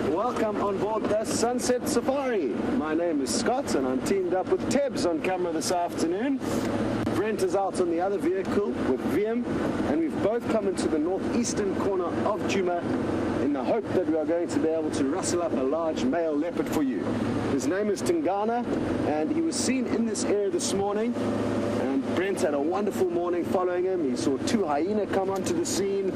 Welcome on board the Sunset Safari. My name is Scott and I'm teamed up with Tebs on camera this afternoon. Brent is out on the other vehicle with VM, and we've both come into the northeastern corner of Djuma in the hope that we are going to be able to rustle up a large male leopard for you. His name is Tingana and he was seen in this area this morning, and Brent had a wonderful morning following him. He saw 2 hyena come onto the scene.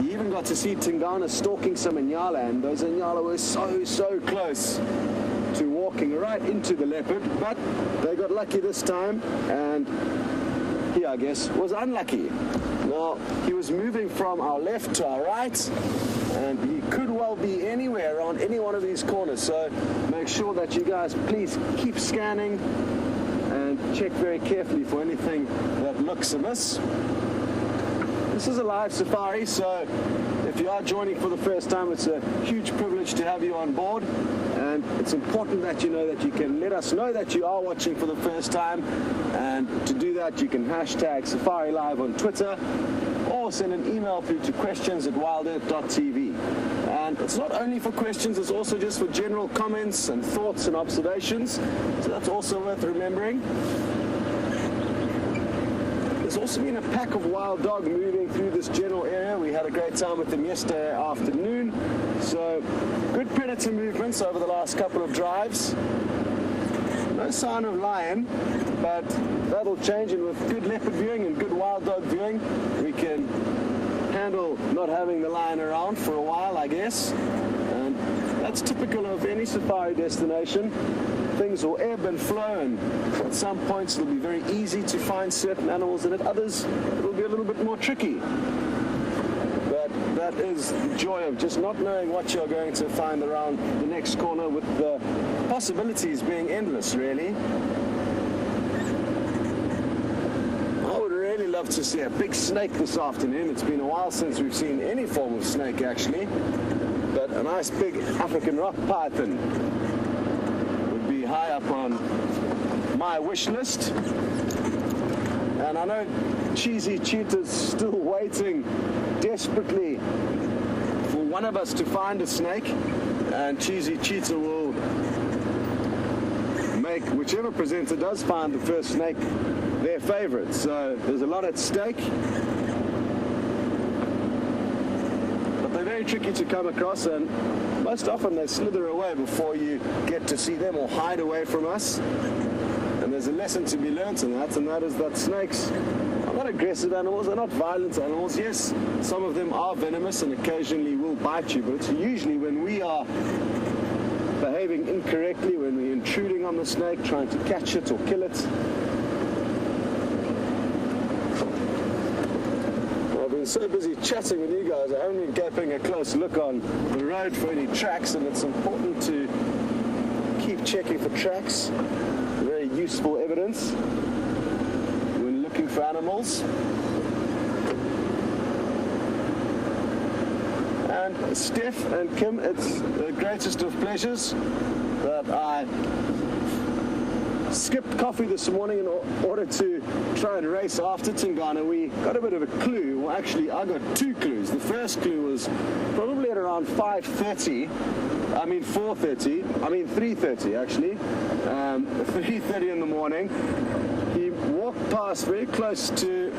Even got to see Tingana stalking some Inyala, and those Inyala were so close to walking right into the leopard, but they got lucky this time, and he, I guess, was unlucky. Now, he was moving from our left to our right, and he could well be anywhere around any one of these corners, so make sure that you guys please keep scanning and check very carefully for anything that looks amiss. This is a live safari, so if you are joining for the first time, it's a huge privilege to have you on board, and it's important that you know that you can let us know that you are watching for the first time, and to do that you can hashtag SafariLIVE on Twitter or send an email through to questions@wildearth.tv. And it's not only for questions, it's also just for general comments and thoughts and observations, so that's also worth remembering. There's also been a pack of wild dog moving through this general area. We had a great time with them yesterday afternoon. So good predator movements over the last couple of drives. No sign of lion, but that'll change, and with good leopard viewing and good wild dog viewing, we can handle not having the lion around for a while, I guess. And that's typical of any safari destination. Things will ebb and flow, and at some points it'll be very easy to find certain animals, and at others it'll be a little bit more tricky. But that is the joy of just not knowing what you're going to find around the next corner, with the possibilities being endless, really. I would really love to see a big snake this afternoon. It's been a while since we've seen any form of snake, actually, but a nice big African rock python high up on my wish list. And I know Cheesy Cheetah's still waiting desperately for one of us to find a snake, and Cheesy Cheetah will make whichever presenter does find the first snake their favorite. So there's a lot at stake, but they're very tricky to come across, and most often they slither away before you get to see them or hide away from us. And there's a lesson to be learnt in that, and that is that snakes are not aggressive animals, they're not violent animals. Yes, some of them are venomous and occasionally will bite you, but it's usually when we are behaving incorrectly, when we're intruding on the snake, trying to catch it or kill it. So busy chatting with you guys, I haven't been keeping a close look on the road for any tracks, and it's important to keep checking for tracks. Very useful evidence when looking for animals. And Steph and Kim, it's the greatest of pleasures that I skipped coffee this morning in order to try and race after Tingana. We got a bit of a clue. Well, actually, I got two clues. The first clue was probably at around 3:30 actually, 3:30 in the morning. He walked past very close to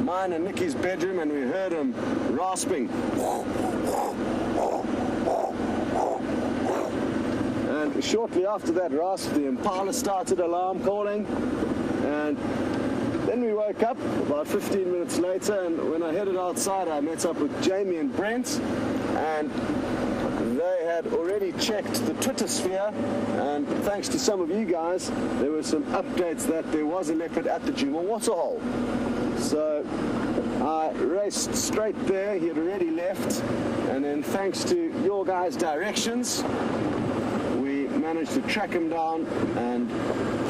mine and Nikki's bedroom, and we heard him rasping. And shortly after that rasp, the impala started alarm calling, and then we woke up about 15 minutes later, and when I headed outside, I met up with Jamie and Brent, and they had already checked the Twitter sphere, and thanks to some of you guys, there were some updates that there was a leopard at the Juma waterhole. So I raced straight there. He had already left, and then thanks to your guys' directions, we managed to track him down and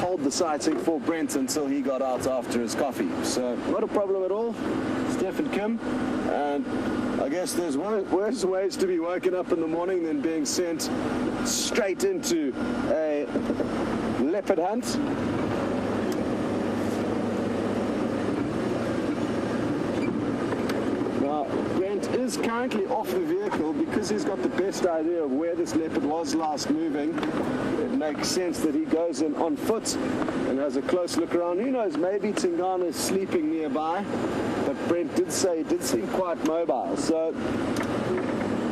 hold the sighting for Brent until he got out after his coffee. So not a problem at all. Steph and Kim, and I guess there's worse ways to be woken up in the morning than being sent straight into a leopard hunt. Now, Brent is currently off the vehicle because he's got the best idea of where this leopard was last moving. It makes sense that he goes in on foot and has a close look around. Who knows, maybe Tingana is sleeping nearby. But Brent did say he did seem quite mobile, so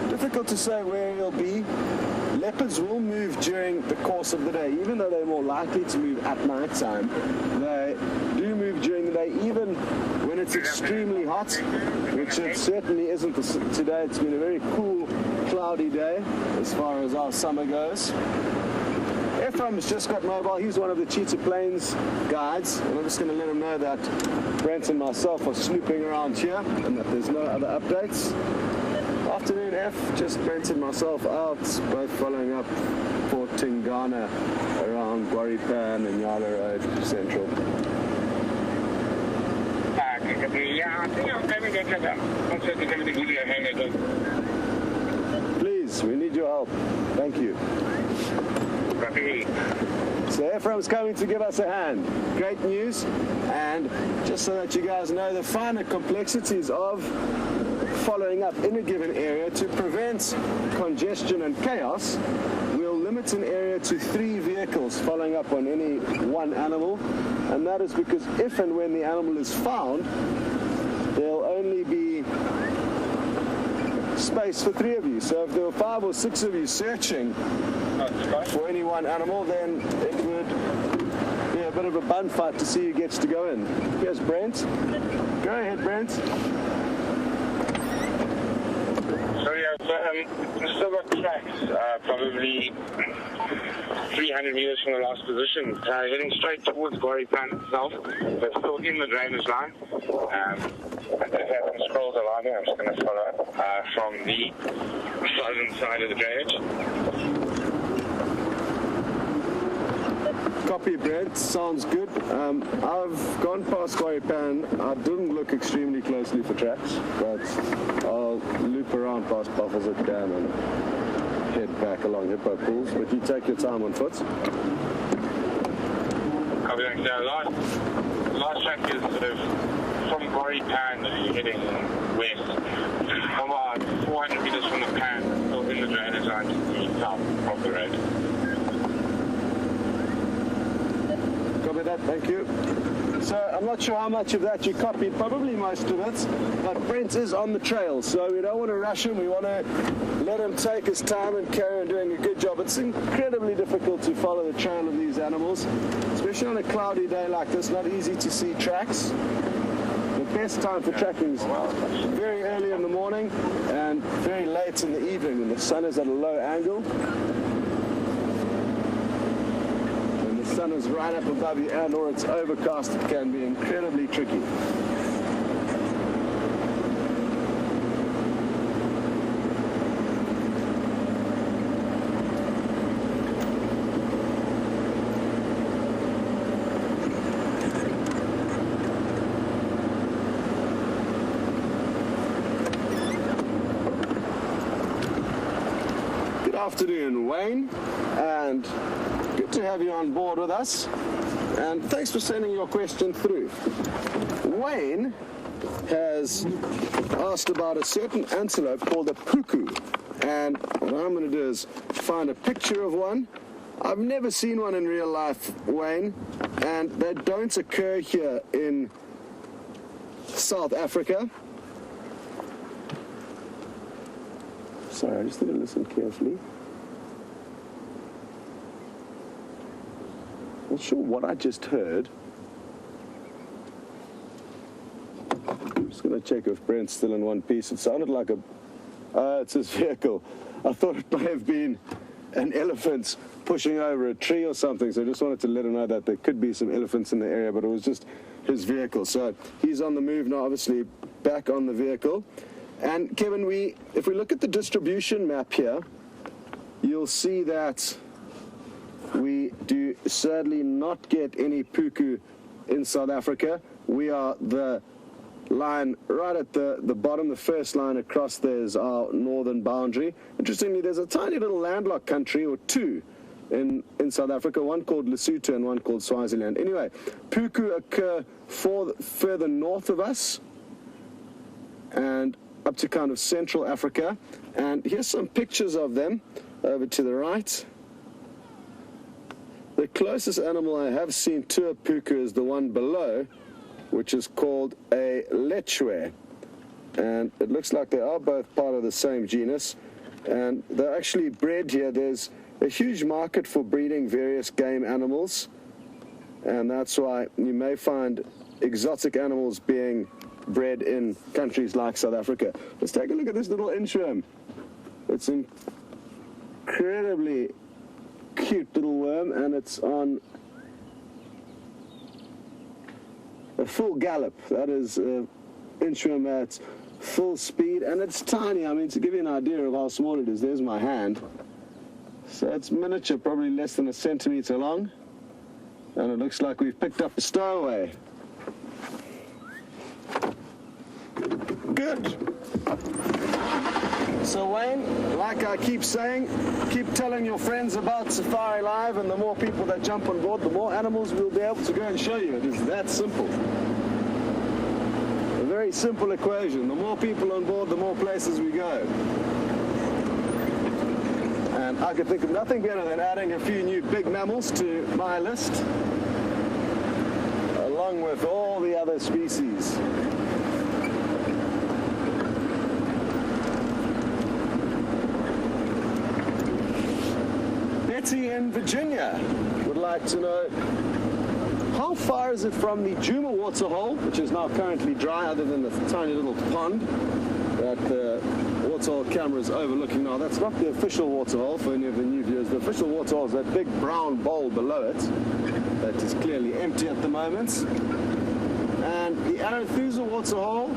difficult to say where he'll be. Leopards will move during the course of the day, even though they're more likely to move at night time. They do move during the day, even when it's extremely hot, which it certainly isn't today. It's been a very cool, cloudy day as far as our summer goes. Ephraim's just got mobile. He's one of the Cheetah Plains guides, and I'm just going to let him know that Brent and myself are snooping around here and that there's no other updates. Afternoon, F. Just Brent and myself out, both following up for Tingana around Guaripan and Yala Road Central. Yeah, I think I'm coming back at that. I'm certainly going to give you a hand at it. Please, we need your help. Thank you. So Ephraim's coming to give us a hand. Great news. And just so that you guys know the finer complexities of following up in a given area to prevent congestion and chaos, we'll limit an area to 3 vehicles following up on any one animal. And that is because if and when the animal is found, there'll only be space for 3 of you. So if there were 5 or 6 of you searching for any one animal, then it would be a bit of a bun fight to see who gets to go in. Here's Brent. Go ahead, Brent. So yeah, we've still got tracks, probably 300 meters from the last position, heading straight towards Guaripan itself. They're still in the drainage line. I just haven't scrolled the line. I'm just going to follow from the southern side of the drainage. Copy, Brent. Sounds good. I've gone past Guaripan. I didn't look extremely closely for tracks, but I'll loop around past Buffalo's Dam and head back along Hippo Pools. But you take your time on foot. Copy, thanks. Last track is sort of from Guaripan that you're heading west. About 400 meters from the pan, still in the drainage line to the south of the road. Copy that, thank you. So I'm not sure how much of that you copied, probably most of it, but Brent is on the trail, so we don't want to rush him. We want to let him take his time and carry on doing a good job. It's incredibly difficult to follow the trail of these animals, especially on a cloudy day like this. Not easy to see tracks. The best time for tracking is very early in the morning and very late in the evening when the sun is at a low angle. The sun is right up above you and or it's overcast, it can be incredibly tricky. Good afternoon, Wayne, and good to to have you on board with us, and thanks for sending your question through. Wayne has asked about a certain antelope called a puku, and what I'm going to do is find a picture of one. I've never seen one in real life, Wayne, and they don't occur here in South Africa. Sorry, I just need to listen carefully. Not sure what I just heard. I'm just going to check if Brent's still in one piece. It sounded like it's his vehicle. I thought it may have been an elephant pushing over a tree or something, so I just wanted to let him know that there could be some elephants in the area, but it was just his vehicle. So he's on the move now, obviously back on the vehicle. And Kevin, if we look at the distribution map here, you'll see that we do sadly not get any puku in South Africa. We are the line right at the bottom. The first line across there is our northern boundary. Interestingly, there's a tiny little landlocked country or two in South Africa, one called Lesotho and one called Swaziland. Anyway, puku occur further north of us and up to kind of Central Africa. And here's some pictures of them over to the right. The closest animal I have seen to a puku is the one below, which is called a lechwe. And it looks like they are both part of the same genus. And they're actually bred here. There's a huge market for breeding various game animals. And that's why you may find exotic animals being bred in countries like South Africa. Let's take a look at this little inchworm. It's incredibly cute little worm, and it's on a full gallop. That is inchworm at full speed, and it's tiny. I mean, to give you an idea of how small it is, there's my hand. So it's miniature, probably less than a centimeter long, and it looks like we've picked up a stowaway. Good. So Wayne, like I keep saying, keep telling your friends about SafariLIVE, and the more people that jump on board, the more animals we'll be able to go and show you. It is that simple. A very simple equation. The more people on board, the more places we go. And I could think of nothing better than adding a few new big mammals to my list, along with all the other species. Betty in Virginia would like to know, how far is it from the Juma waterhole, which is now currently dry, other than the tiny little pond that the waterhole camera is overlooking now? That's not the official waterhole for any of the new viewers. The official waterhole is that big brown bowl below it that is clearly empty at the moment. And the Arethusa waterhole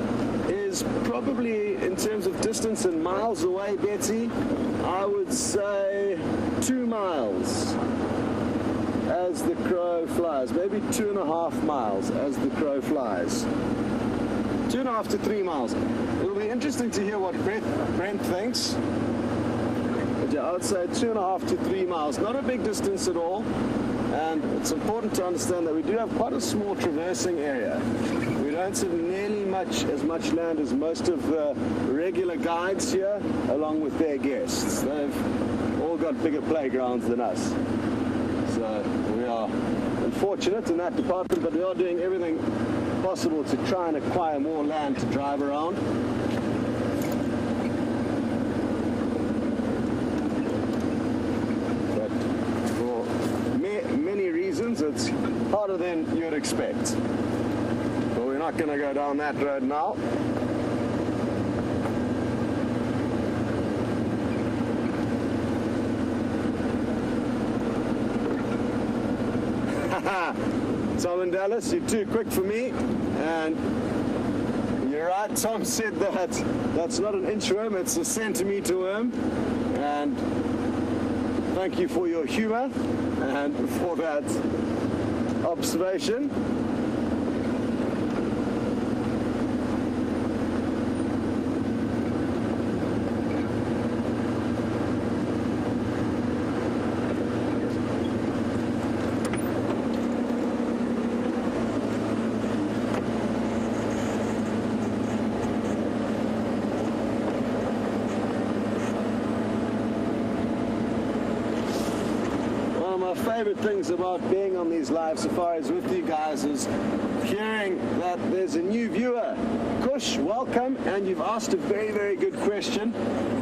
is probably, in terms of distance and miles away, Betty, I would say 2 miles as the crow flies. Maybe 2.5 miles as the crow flies. 2.5 to 3 miles. It'll be interesting to hear what Brent thinks. But yeah, I would say 2.5 to 3 miles. Not a big distance at all. And it's important to understand that we do have quite a small traversing area. We don't have nearly as much land as most of the regular guides here, along with their guests. They've all got bigger playgrounds than us. So we are unfortunate in that department, but we are doing everything possible to try and acquire more land to drive around. It's harder than you'd expect. But we're not going to go down that road now. Tom and Dallas, you're too quick for me. And you're right, Tom said that that's not an inchworm, it's a centimeter worm. And thank you for your humor and for that observation. our favorite things about being on these live safaris with you guys is hearing that there's a new viewer. Kush, welcome, and you've asked a very, very good question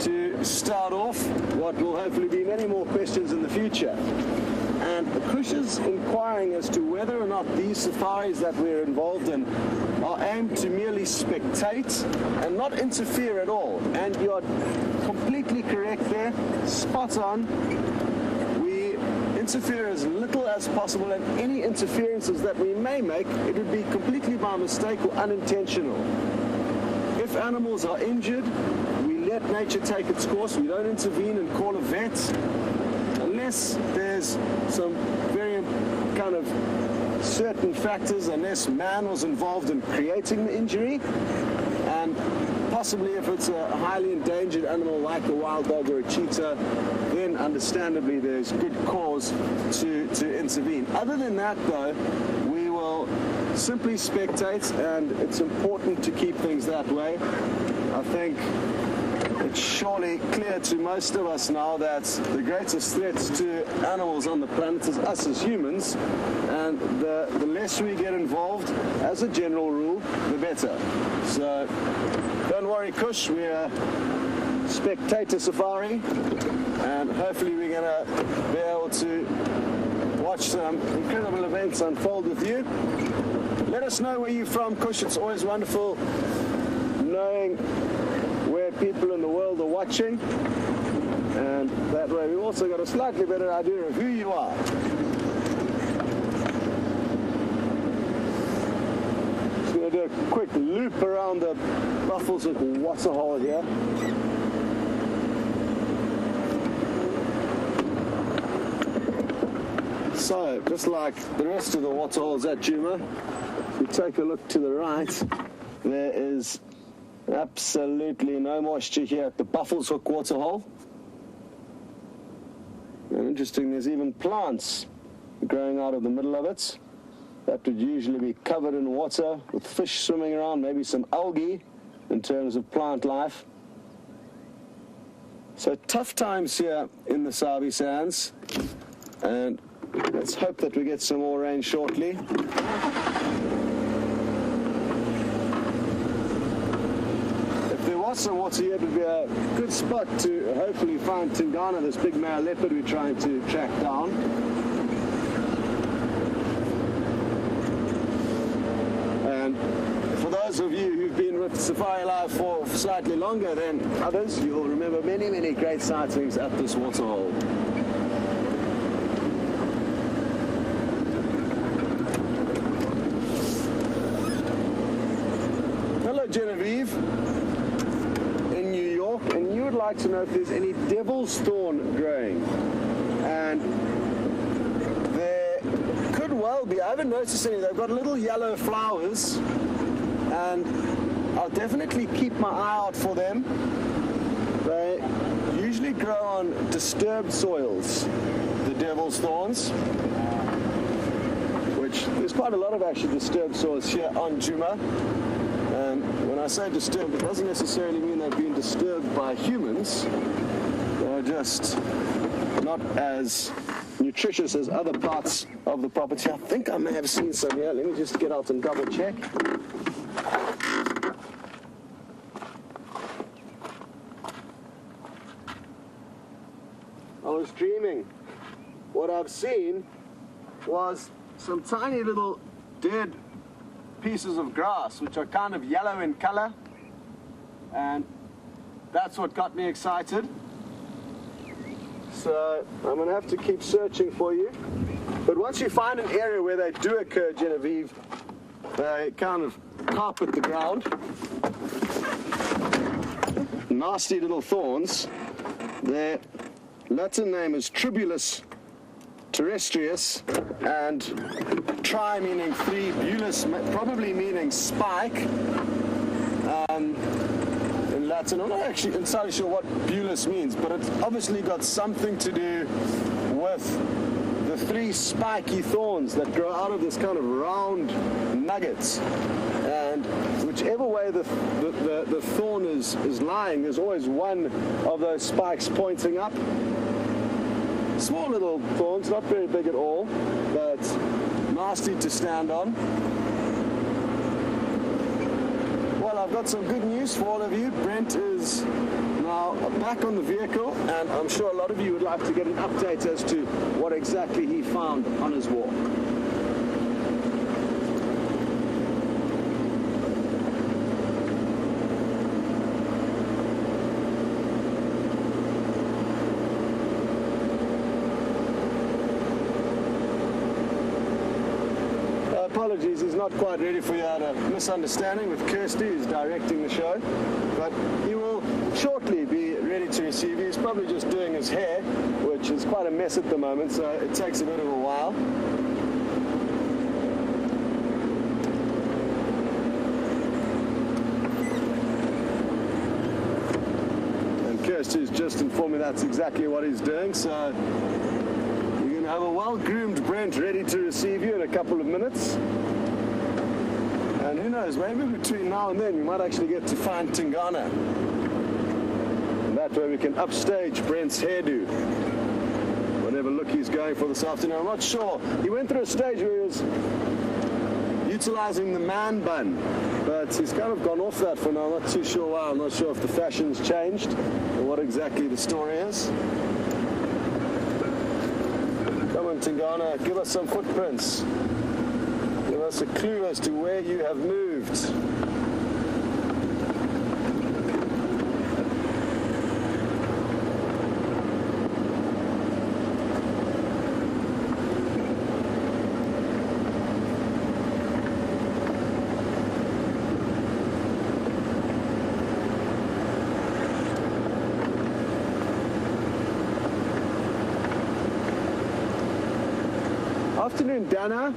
to start off what will hopefully be many more questions in the future. And Kush is inquiring as to whether or not these safaris that we're involved in are aimed to merely spectate and not interfere at all. And you are completely correct there, spot on. We interfere as little as possible, and any interferences that we may make, it would be completely by mistake or unintentional. If animals are injured, we let nature take its course. We don't intervene and call a vet unless there's some very kind of certain factors, unless man was involved in creating the injury, and possibly if it's a highly endangered animal like a wild dog or a cheetah, then understandably there's good cause to intervene. Other than that though, we will simply spectate, and it's important to keep things that way. I think it's surely clear to most of us now that the greatest threats to animals on the planet is us as humans, and the less we get involved, as a general rule, the better. So don't worry, Kush, we're a spectator safari, and hopefully we're going to be able to watch some incredible events unfold with you. Let us know where you're from, Kush. It's always wonderful knowing where people in the world are watching, and that way we've also got a slightly better idea of who you are. Just going to do a quick loop around the Buffalo's waterhole here. So, just like the rest of the waterholes at Djuma, if you take a look to the right, there is absolutely no moisture here at the Buffalo's Hook waterhole. And interesting, there's even plants growing out of the middle of it. That would usually be covered in water with fish swimming around, maybe some algae in terms of plant life. So tough times here in the Sabi Sands, and let's hope that we get some more rain shortly. Some water here would be a good spot to hopefully find Tingana, this big male leopard we're trying to track down. And for those of you who've been with SafariLIVE for slightly longer than others, you'll remember many, many great sightings at this waterhole. Hello, Genevieve. And you would like to know if there's any devil's thorn growing, and there could well be. I haven't noticed any. They've got little yellow flowers, and I'll definitely keep my eye out for them. They usually grow on disturbed soils, the devil's thorns, which there's quite a lot of actually disturbed soils here on Djuma. And when I say disturbed, it doesn't necessarily mean they've been disturbed by humans. They're just not as nutritious as other parts of the property. I think I may have seen some here. Let me just get out and double check. I was dreaming. What I've seen was some tiny little dead pieces of grass, which are kind of yellow in color, and that's what got me excited. So I'm going to have to keep searching for you. But once you find an area where they do occur, Genevieve, they kind of carpet the ground. Nasty little thorns. Their Latin name is Tribulus terrestrius, and tri meaning three, bulus probably meaning spike in Latin. I'm not actually entirely sure what bulus means, but it's obviously got something to do with the three spiky thorns that grow out of this kind of round nuggets. And whichever way the thorn is lying, there's always one of those spikes pointing up. Small little thorns, not very big at all, but nasty to stand on. Well, I've got some good news for all of you. Brent is now back on the vehicle, and I'm sure a lot of you would like to get an update as to what exactly he found on his walk. Apologies, he's not quite ready for you. Had a misunderstanding with Kirsty, who's directing the show, but he will shortly be ready to receive you. He's probably just doing his hair, which is quite a mess at the moment, so it takes a bit of a while. And Kirsty's just informed me that's exactly what he's doing, so have a well-groomed Brent ready to receive you in a couple of minutes. And who knows, maybe between now and then we might actually get to find Tingana. And that way we can upstage Brent's hairdo, whatever look he's going for this afternoon. I'm not sure. He went through a stage where he was utilizing the man bun, but he's kind of gone off that for now. I'm not too sure why. I'm not sure if the fashion's changed or what exactly the story is. Tingana, give us some footprints. Give us a clue as to where you have moved. Afternoon, Dana,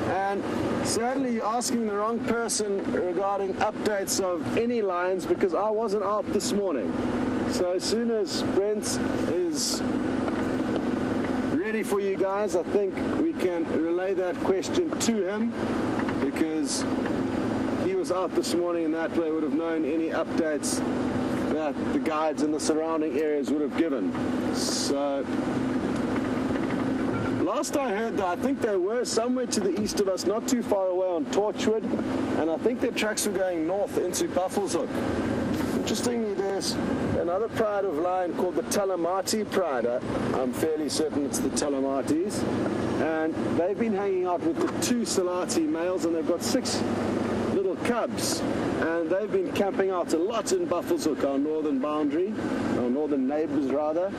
and sadly you're asking the wrong person regarding updates of any lions because I wasn't out this morning. So as soon as Brent is ready for you guys, I think we can relay that question to him because he was out this morning and that way would have known any updates that the guides in the surrounding areas would have given. So last I heard, I think they were somewhere to the east of us, not too far away on Torchwood, and I think their tracks were going north into Buffelshoek. Interestingly, there's another pride of lion called the Talamati pride. I'm fairly certain it's the Talamatis, and they've been hanging out with the 2 Salati males, and they've got 6 little cubs, and they've been camping out a lot in Buffelshoek, our northern boundary, our northern neighbors rather.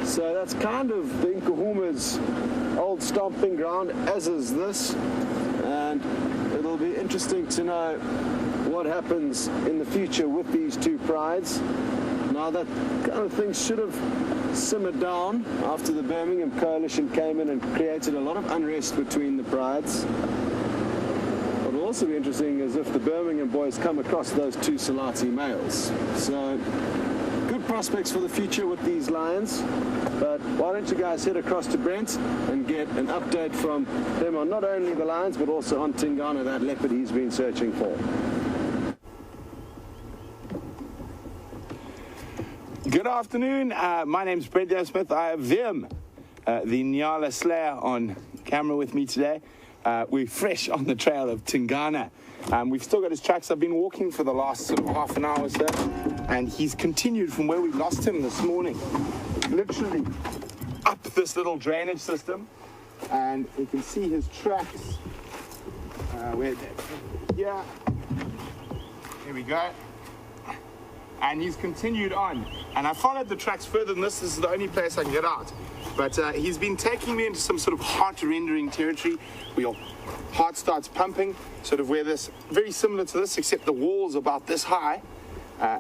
So that's kind of the Nkuhuma's old stomping ground, as is this, and it'll be interesting to know what happens in the future with these 2 prides. Now that kind of thing should have simmered down after the Birmingham coalition came in and created a lot of unrest between the prides. What will also be interesting is if the Birmingham boys come across those 2 Salati males. So good prospects for the future with these lions, but why don't you guys head across to Brent and get an update from him on not only the lions but also on Tingana, that leopard he's been searching for. Good afternoon, my name's Brent Smith. I have Vim, the Nyala Slayer, on camera with me today. We're fresh on the trail of Tingana. We've still got his tracks. I've been walking for the last sort of half an hour or so, and he's continued from where we lost him this morning, literally up this little drainage system, and you can see his tracks. Yeah, here we go. And he's continued on, and I followed the tracks further than this. This is the only place I can get out, but he's been taking me into some sort of heart-rendering territory where your heart starts pumping, sort of where this, very similar to this, except the wall's about this high,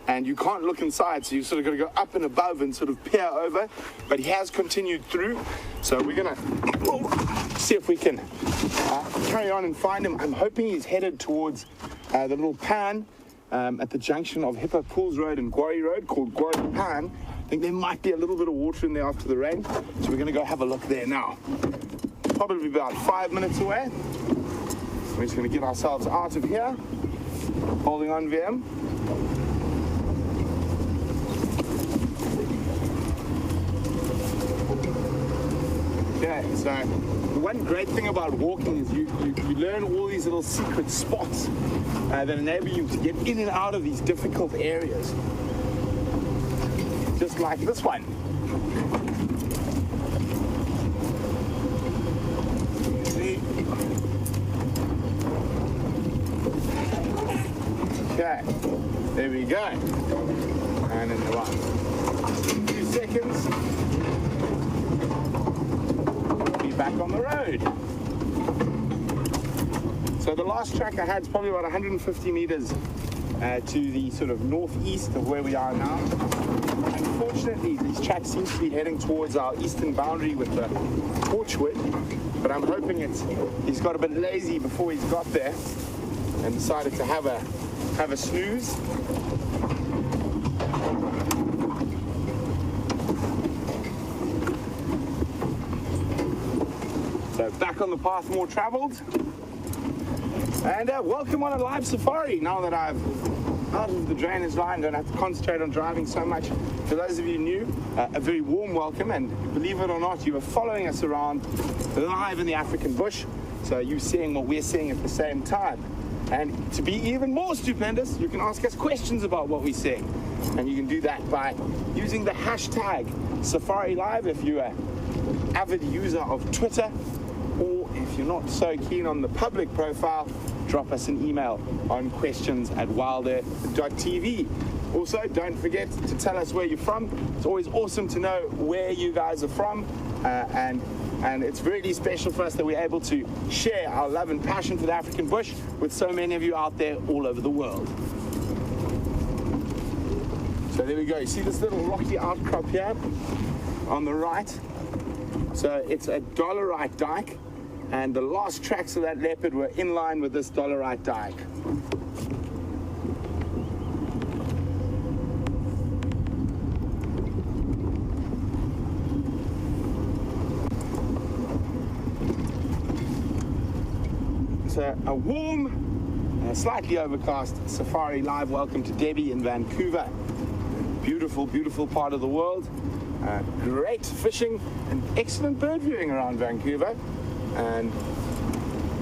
and you can't look inside, so you sort of got to go up and above and sort of peer over. But he has continued through, so we're gonna see if we can carry on and find him. I'm hoping he's headed towards the little pan at the junction of Hippo Pools Road and Quarry Road, called Quarry Pan. I think there might be a little bit of water in there after the rain, so we're going to go have a look there now. Probably about 5 minutes away. So we're just going to get ourselves out of here, holding on, VM. Okay, so the one great thing about walking is you learn all these little secret spots that enable you to get in and out of these difficult areas. Just like this one. See? Okay, there we go. And in the last few seconds, back on the road. So the last track I had is probably about 150 meters to the sort of northeast of where we are now. Unfortunately, these tracks seem to be heading towards our eastern boundary with the Torchwood, but I'm hoping he's got a bit lazy before he's got there and decided to have a snooze. So back on the path more traveled, and welcome on a live safari. Now that I've out of the drainage line, don't have to concentrate on driving so much. For those of you new, a very warm welcome, and believe it or not, you are following us around live in the African bush, so you're seeing what we're seeing at the same time. And to be even more stupendous, you can ask us questions about what we're seeing, and you can do that by using the hashtag SafariLIVE if you're an avid user of Twitter, or if you're not so keen on the public profile, drop us an email on questions@wildearth.tv. Also, don't forget to tell us where you're from. It's always awesome to know where you guys are from, and it's really special for us that we're able to share our love and passion for the African bush with so many of you out there all over the world. So there we go. You see this little rocky outcrop here on the right? So it's a dolerite dike, and the last tracks of that leopard were in line with this dolerite dike. So a warm, slightly overcast SafariLIVE welcome to Debbie in Vancouver. Beautiful, beautiful part of the world. Great fishing and excellent bird viewing around Vancouver. And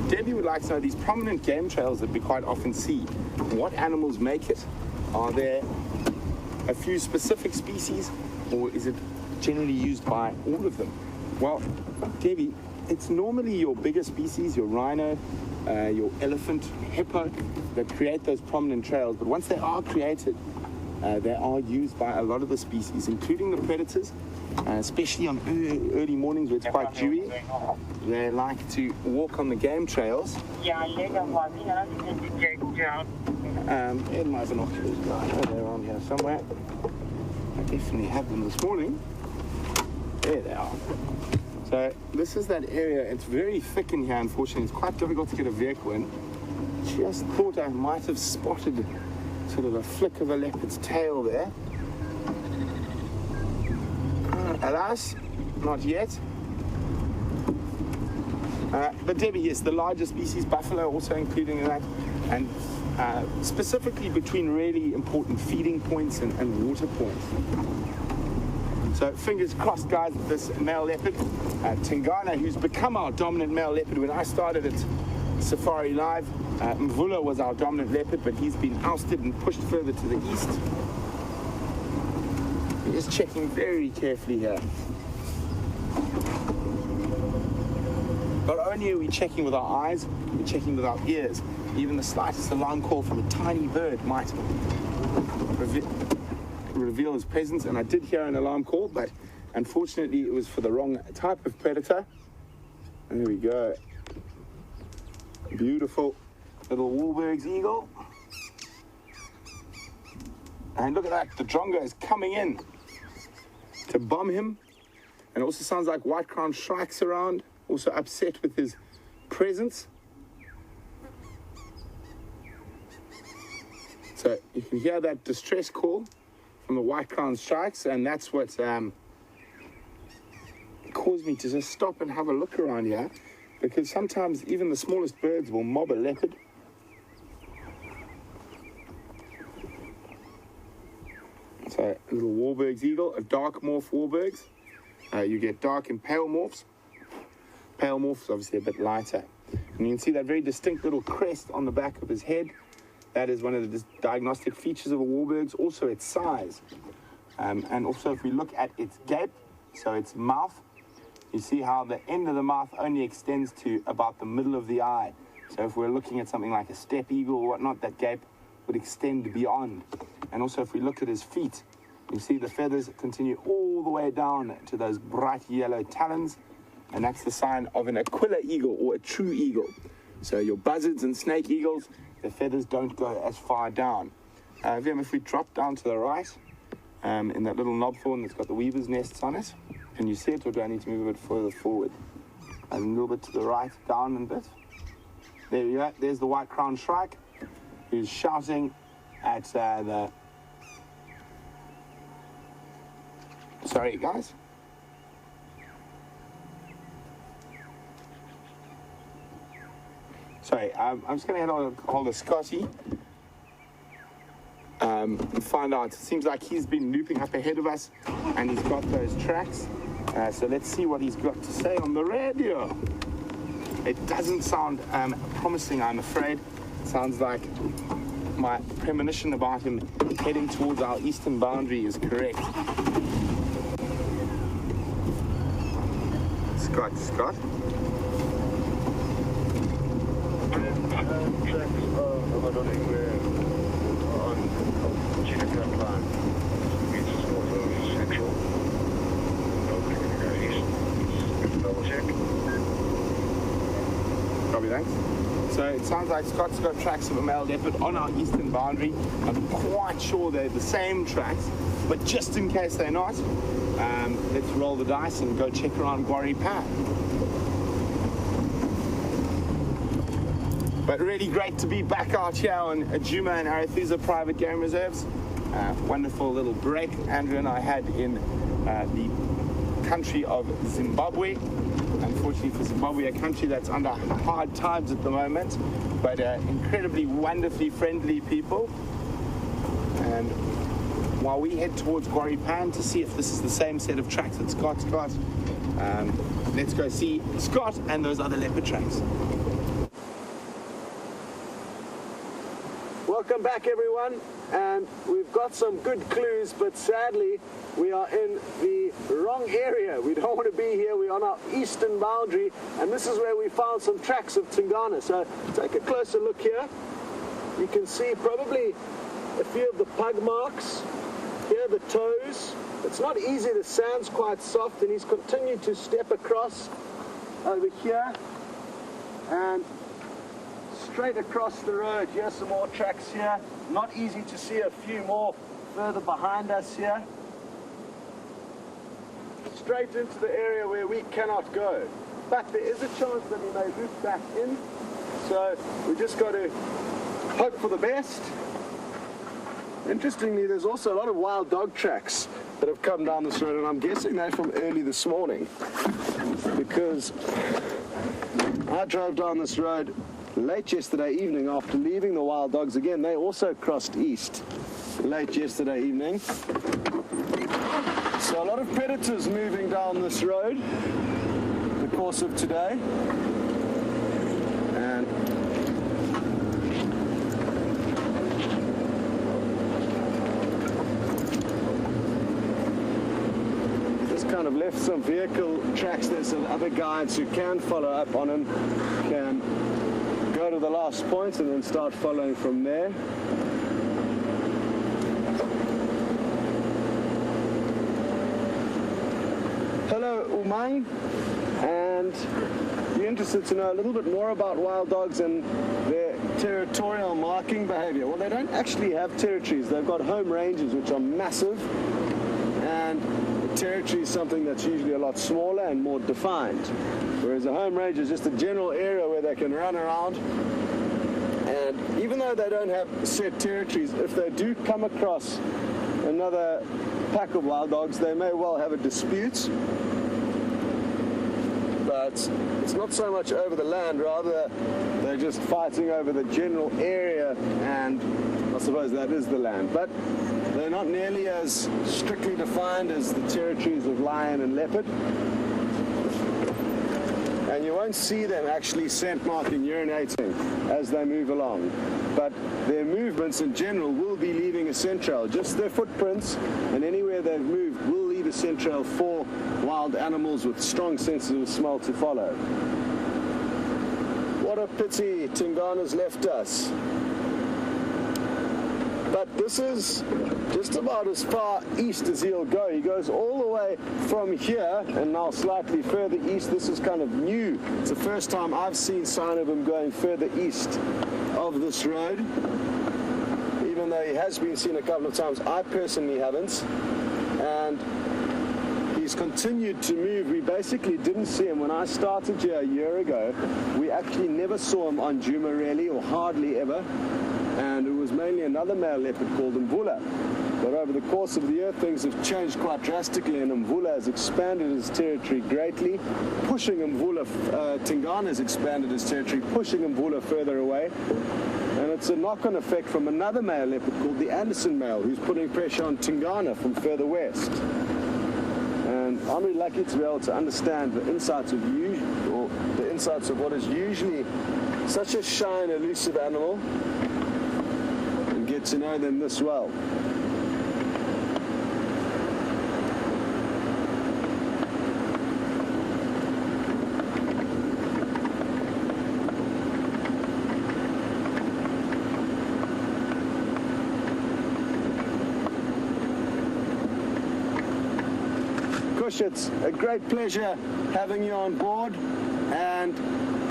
Debbie would like to know these prominent game trails that we quite often see. What animals make it? Are there a few specific species, or is it generally used by all of them? Well, Debbie, it's normally your bigger species, your rhino, your elephant, hippo, that create those prominent trails. But once they are created, they are used by a lot of the species, including the predators, especially on early mornings where it's quite dewy. They like to walk on the game trails. In my binoculars, they're on here somewhere. I definitely had them this morning. There they are. So this is that area. It's very thick in here, unfortunately. It's quite difficult to get a vehicle in. Just thought I might have spotted sort of a flick of a leopard's tail there. Alas, not yet. But Debbie, yes, the largest species, buffalo, also including that, and specifically between really important feeding points and water points. So fingers crossed, guys, this male leopard, Tingana, who's become our dominant male leopard. When I started at SafariLIVE, Mvula was our dominant leopard, but he's been ousted and pushed further to the east. We're just checking very carefully here. Not only are we checking with our eyes, we're checking with our ears. Even the slightest alarm call from a tiny bird might reveal his presence. And I did hear an alarm call, but unfortunately it was for the wrong type of predator. There we go. Beautiful little Wahlberg's eagle. And look at that, the drongo is coming in to bomb him. And it also sounds like white-crowned shrikes around, also upset with his presence. So you can hear that distress call from the white-crowned shrikes, and that's what caused me to just stop and have a look around here, because sometimes even the smallest birds will mob a leopard. So a little Wahlberg's eagle, a dark morph Wahlberg's. You get dark and pale morphs. pale morph is obviously a bit lighter. And you can see that very distinct little crest on the back of his head. That is one of the diagnostic features of a Wahlberg's, also its size. And also if we look at its gape, so its mouth, you see how the end of the mouth only extends to about the middle of the eye. So if we're looking at something like a steppe eagle or whatnot, that gape would extend beyond. And also if we look at his feet, you see the feathers continue all the way down to those bright yellow talons, and that's the sign of an aquila eagle or a true eagle. So your buzzards and snake eagles, the feathers don't go as far down. If we drop down to the right, in that little knobthorn that's got the weaver's nests on it, can you see it, or do I need to move a bit further forward? And a little bit to the right, down a bit. There you go, there's the white-crowned shrike, who's shouting at the... Sorry, guys. Sorry, I'm just going to head hold of Scotty. And find out. It seems like he's been looping up ahead of us, and he's got those tracks. So let's see what he's got to say on the radio. It doesn't sound promising, I'm afraid. It sounds like my premonition about him heading towards our eastern boundary is correct. Scott. Copy, thanks. So it sounds like Scott's got tracks of a male leopard on our eastern boundary. I'm quite sure they're the same tracks, but just in case they're not, let's roll the dice and go check around Quarry Pan. But really great to be back out here on Ajuma and Arethusa private game reserves. Wonderful little break Andrew and I had in the country of Zimbabwe. Unfortunately for Zimbabwe, a country that's under hard times at the moment, but incredibly wonderfully friendly people. And while we head towards Quarry Pan to see if this is the same set of tracks that Scott's got, let's go see Scott and those other leopard tracks. Welcome back, everyone, and we've got some good clues, but sadly we are in the wrong area. We don't want to be here. We're on our eastern boundary, and this is where we found some tracks of Tingana. So take a closer look here. You can see probably a few of the pug marks here, the toes. It's not easy, the sand's quite soft, and he's continued to step across over here and straight across the road. Here's some more tracks here. Not easy to see a few more further behind us here. Straight into the area where we cannot go. But there is a chance that he may loop back in. So we just got to hope for the best. Interestingly, there's also a lot of wild dog tracks that have come down this road, and I'm guessing they're from early this morning, because I drove down this road late yesterday evening after leaving the wild dogs again. They also crossed east late yesterday evening. So a lot of predators moving down this road in the course of today. And just kind of left some vehicle tracks there so that other guides who can follow up on them can go to the last point and then start following from there. Hello, Umang, and you're interested to know a little bit more about wild dogs and their territorial marking behavior. Well, they don't actually have territories. They've got home ranges, which are massive, and the territory is something that's usually a lot smaller and more defined, whereas a home range is just a general area where they can run around. And even though they don't have set territories, if they do come across another pack of wild dogs, they may well have a dispute. But it's not so much over the land, rather they're just fighting over the general area, and I suppose that is the land. But they're not nearly as strictly defined as the territories of lion and leopard. and you won't see them actually scent marking, urinating as they move along. But their movements in general will be leaving a scent trail. Just their footprints and anywhere they've moved will leave a scent trail for wild animals with strong senses of smell to follow. What a pity Tingana's left us. But this is just about as far east as he'll go. He goes all the way from here and now slightly further east. This is kind of new. It's the first time I've seen sign of him going further east of this road. Even though he has been seen a couple of times, I personally haven't. And he's continued to move. We basically didn't see him when I started here a year ago. We actually never saw him on Djuma really, or hardly ever. And it was mainly another male leopard called Mvula. But over the course of the year, things have changed quite drastically, and Mvula has expanded his territory greatly, pushing Mvula, Tingana has expanded his territory, pushing Mvula further away. And it's a knock-on effect from another male leopard called the Anderson male, who's putting pressure on Tingana from further west. And I'm really lucky to be able to understand the insights of what is usually such a shy and elusive animal, and get to know them this well. It's a great pleasure having you on board, and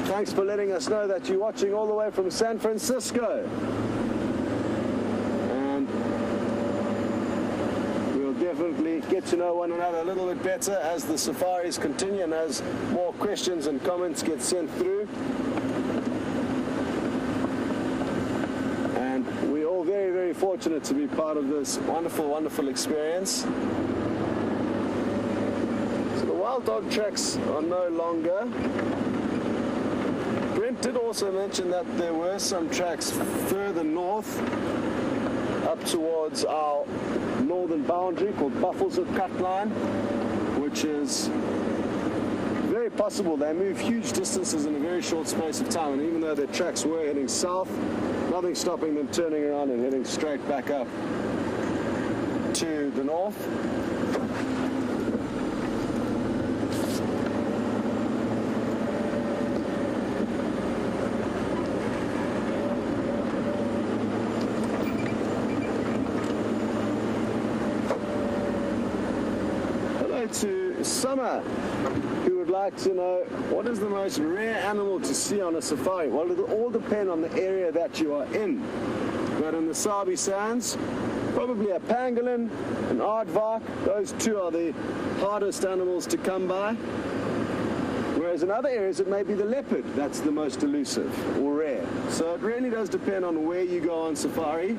thanks for letting us know that you're watching all the way from San Francisco. And we'll definitely get to know one another a little bit better as the safaris continue and as more questions and comments get sent through. And we're all very, very fortunate to be part of this wonderful, wonderful experience. Wild dog tracks are no longer. Brent did also mention that there were some tracks further north, up towards our northern boundary called Buffles Cut Line, which is very possible. They move huge distances in a very short space of time, and even though their tracks were heading south, nothing stopping them turning around and heading straight back up to the north. To Summer, who would like to know what is the most rare animal to see on a safari. Well, it'll all depend on the area that you are in. But in the Sabi Sands, probably a pangolin, an aardvark. Those two are the hardest animals to come by. Whereas in other areas, it may be the leopard that's the most elusive or rare. So it really does depend on where you go on safari.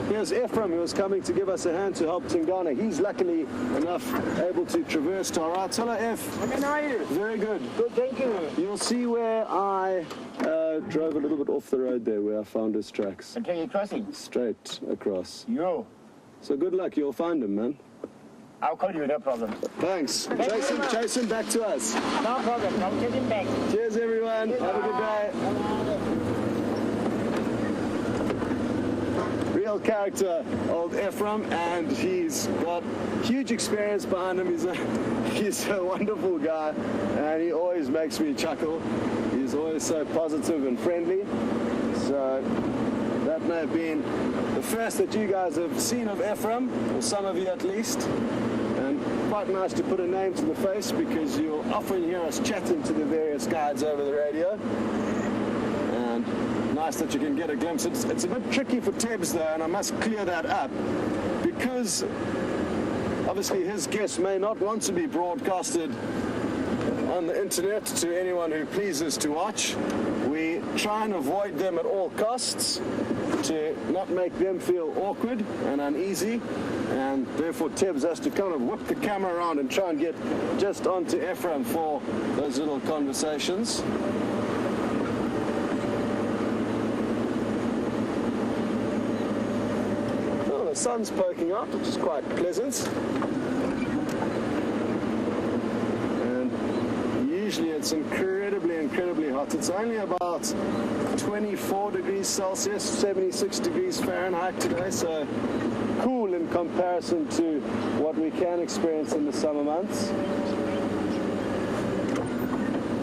Here's Ephraim, who was coming to give us a hand to help Tingana. He's luckily enough able to traverse to our right. Hello, F. How are you? Very good. Good, thank you. You'll see where I drove a little bit off the road there, where I found his tracks. Okay, you're crossing? Straight across. Yo. So good luck. You'll find him, man. I'll call you, no problem. Thanks. Chase him back to us. No problem. I'll take him back. Cheers, everyone. Have a good day. Real character, old Ephraim, and he's got huge experience behind him. He's a wonderful guy, and he always makes me chuckle. He's always so positive and friendly. So that may have been the first that you guys have seen of Ephraim, or some of you at least. And quite nice to put a name to the face, because you'll often hear us chatting to the various guides over the radio. And nice that you can get a glimpse. It's a bit tricky for Tebs though, and I must clear that up, because obviously his guests may not want to be broadcasted on the internet to anyone who pleases to watch. We try and avoid them at all costs to not make them feel awkward and uneasy, and therefore Tebs has to kind of whip the camera around and try and get just onto Ephraim for those little conversations. The sun's poking out, which is quite pleasant. And usually it's incredibly hot. It's only about 24 degrees Celsius, 76 degrees Fahrenheit today, so cool in comparison to what we can experience in the summer months.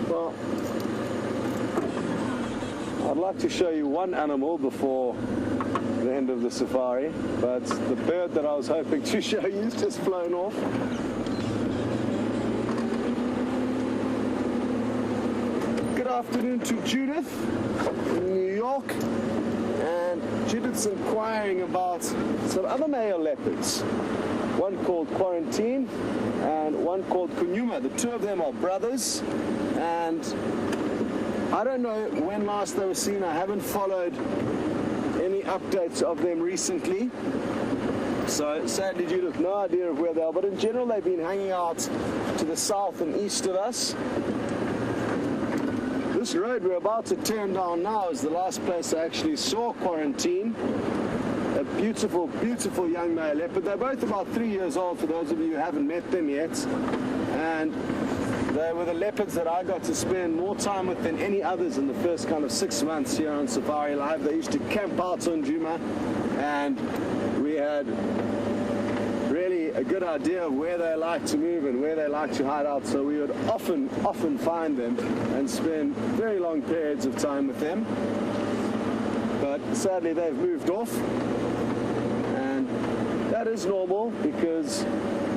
Well, I'd like to show you one animal before the end of the safari, but the bird that I was hoping to show you has just flown off. Good afternoon to Judith in New York, and Judith's inquiring about some other male leopards, one called Quarantine and one called Kunyuma. The two of them are brothers, and I don't know when last they were seen. I haven't followed any updates of them recently, so sadly Judith, no idea of where they are, but in general they've been hanging out to the south and east of us. This road we're about to turn down now is the last place I actually saw Quarantine. A beautiful young male leopard. They're both about 3 years old, for those of you who haven't met them yet, and they were the leopards that I got to spend more time with than any others in the first kind of 6 months here on SafariLIVE. They used to camp out on Juma, and we had really a good idea of where they like to move and where they like to hide out, so we would often find them and spend very long periods of time with them. But sadly they've moved off, and that is normal because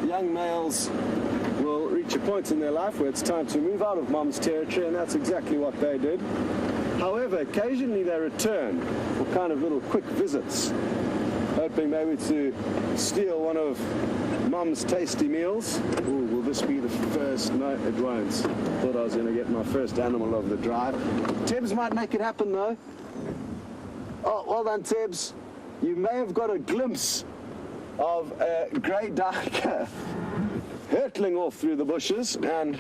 young males will reach a point in their life where it's time to move out of mom's territory, and that's exactly what they did. However, occasionally they return for kind of little quick visits, hoping maybe to steal one of mom's tasty meals. Ooh, will this be the first? No, it won't. Thought I was going to get my first animal of the drive. Tibbs might make it happen though. Oh, well done, Tibbs. You may have got a glimpse of a grey duiker hurtling off through the bushes, and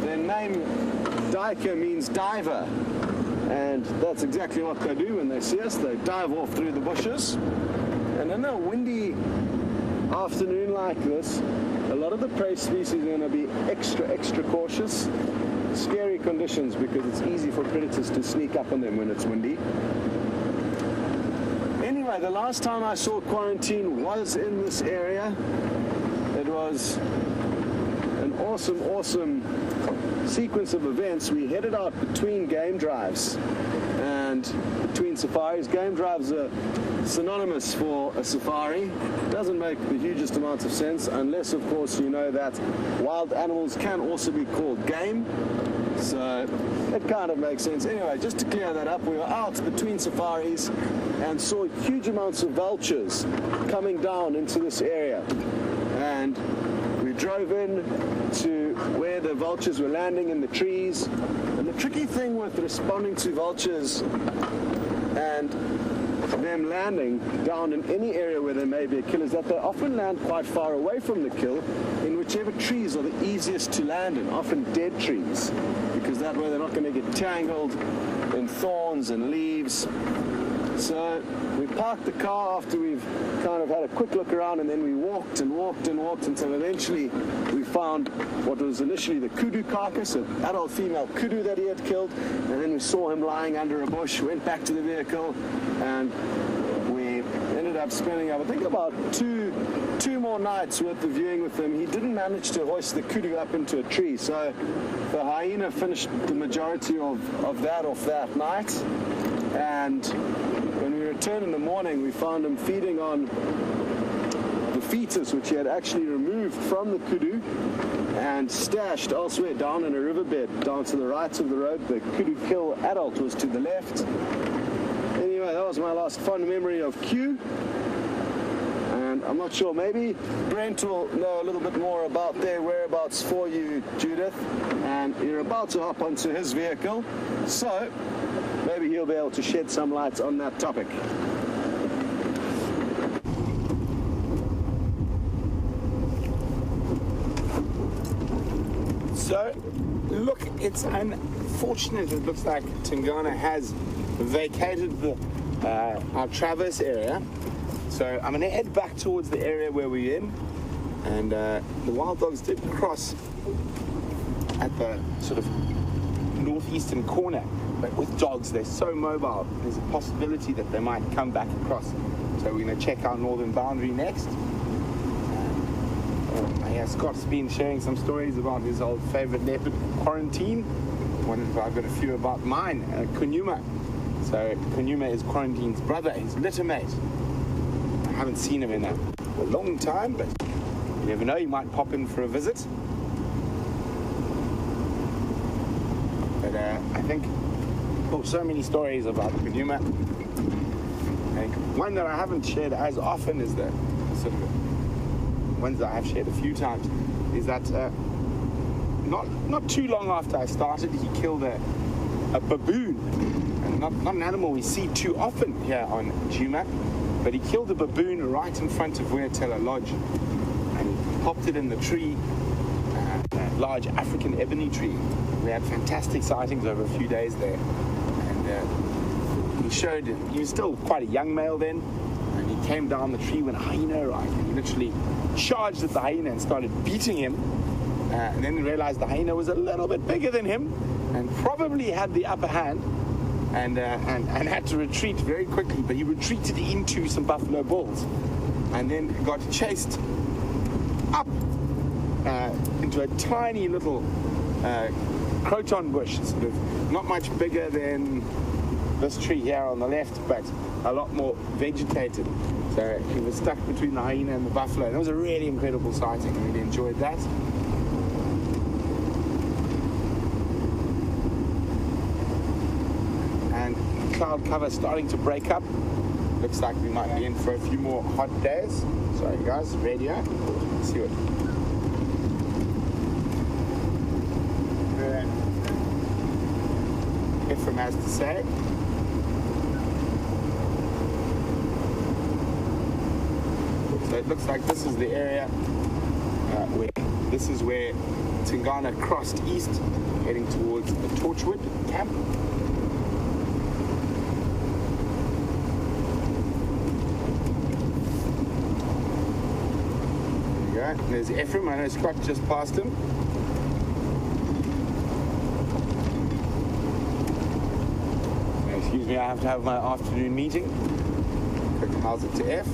their name duiker means diver, and that's exactly what they do when they see us. They dive off through the bushes. And in a windy afternoon like this, a lot of the prey species are going to be extra cautious. Scary conditions, because it's easy for predators to sneak up on them when it's windy. Anyway, the last time I saw Quarantine was in this area. It was an awesome sequence of events. We headed out between game drives and between safaris. Game drives are synonymous for a safari. It doesn't make the hugest amount of sense unless, of course, you know that wild animals can also be called game. So it kind of makes sense. Anyway, just to clear that up, we were out between safaris and saw huge amounts of vultures coming down into this area. And we drove in to where the vultures were landing in the trees. And the tricky thing with responding to vultures and them landing down in any area where there may be a kill is that they often land quite far away from the kill, in whichever trees are the easiest to land in, often dead trees, because that way they're not going to get tangled in thorns and leaves. So we parked the car after we've kind of had a quick look around, and then we walked until eventually we found what was initially the kudu carcass, an adult female kudu that he had killed, and then we saw him lying under a bush, went back to the vehicle, and we ended up spending, I think, about two more nights worth of viewing with him. He didn't manage to hoist the kudu up into a tree, so the hyena finished the majority of that off that night. And when we returned in the morning, we found him feeding on the fetus, which he had actually removed from the kudu and stashed elsewhere down in a riverbed down to the right of the road. The kudu kill adult was to the left. Anyway, that was my last fond memory of Q. And I'm not sure, maybe Brent will know a little bit more about their whereabouts for you, Judith. And you're about to hop onto his vehicle, so maybe he'll be able to shed some light on that topic. So, look, it's unfortunate. It looks like Tingana has vacated our traverse area. So I'm going to head back towards the area where we're in. And the wild dogs did cross at the sort of northeastern corner, but with dogs, they're so mobile, there's a possibility that they might come back across. So we're going to check our northern boundary next. Scott's been sharing some stories about his old favorite leopard, Quarantine. I've got a few about mine, Kunuma. So Kunuma is Quarantine's brother, his litter mate. I haven't seen him in a long time, but you never know, he might pop in for a visit. But I think so many stories about Kunuma. I think one that I haven't shared as often is the sort of ones that I have shared a few times, is that not too long after I started, he killed a baboon, and not an animal we see too often here on Djuma, but he killed a baboon right in front of Weatela Lodge, and he popped it in the tree, a large African ebony tree. We had fantastic sightings over a few days there, and he was still quite a young male then, and he came down the tree when a hyena arrived, and he literally charged at the hyena and started beating him, and then realized the hyena was a little bit bigger than him and probably had the upper hand, and had to retreat very quickly. But he retreated into some buffalo bulls and then got chased up into a tiny little croton bush, sort of not much bigger than this tree here on the left, but a lot more vegetated. So he was stuck between the hyena and the buffalo. And it was a really incredible sighting. I really enjoyed that. And cloud cover starting to break up. Looks like we might be in for a few more hot days. Sorry guys, radio. Let's see what Ephraim has to say. So it looks like this is the area where Tingana crossed east, heading towards the Torchwood camp. There you go. There's Ephraim. I know Scott just passed him. Excuse me, I have to have my afternoon meeting. Quick how's it to F.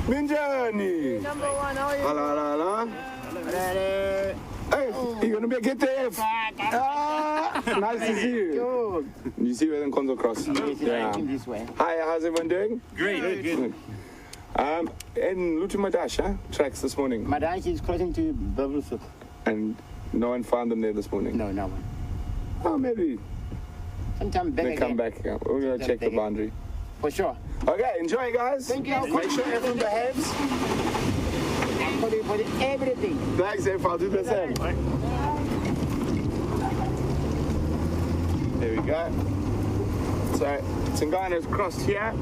Minjani! Number one, how are you? Hello. Hey, you gonna be a get there? Nice to see you. You see where the Konzo cross? Yeah. This way. Hi, how's everyone doing? Great. Good. In Lutumadash, tracks this morning. Madash is crossing to Bubblefoot. And no one found them there this morning? No one. Oh, maybe Sometime back they again. come back. Yeah. We're gonna check the boundary. For sure. Okay, enjoy guys. Thank you. Make sure everyone behaves. For everything. Thanks, F. I'll do the same. There we go. So Tingana's crossed here,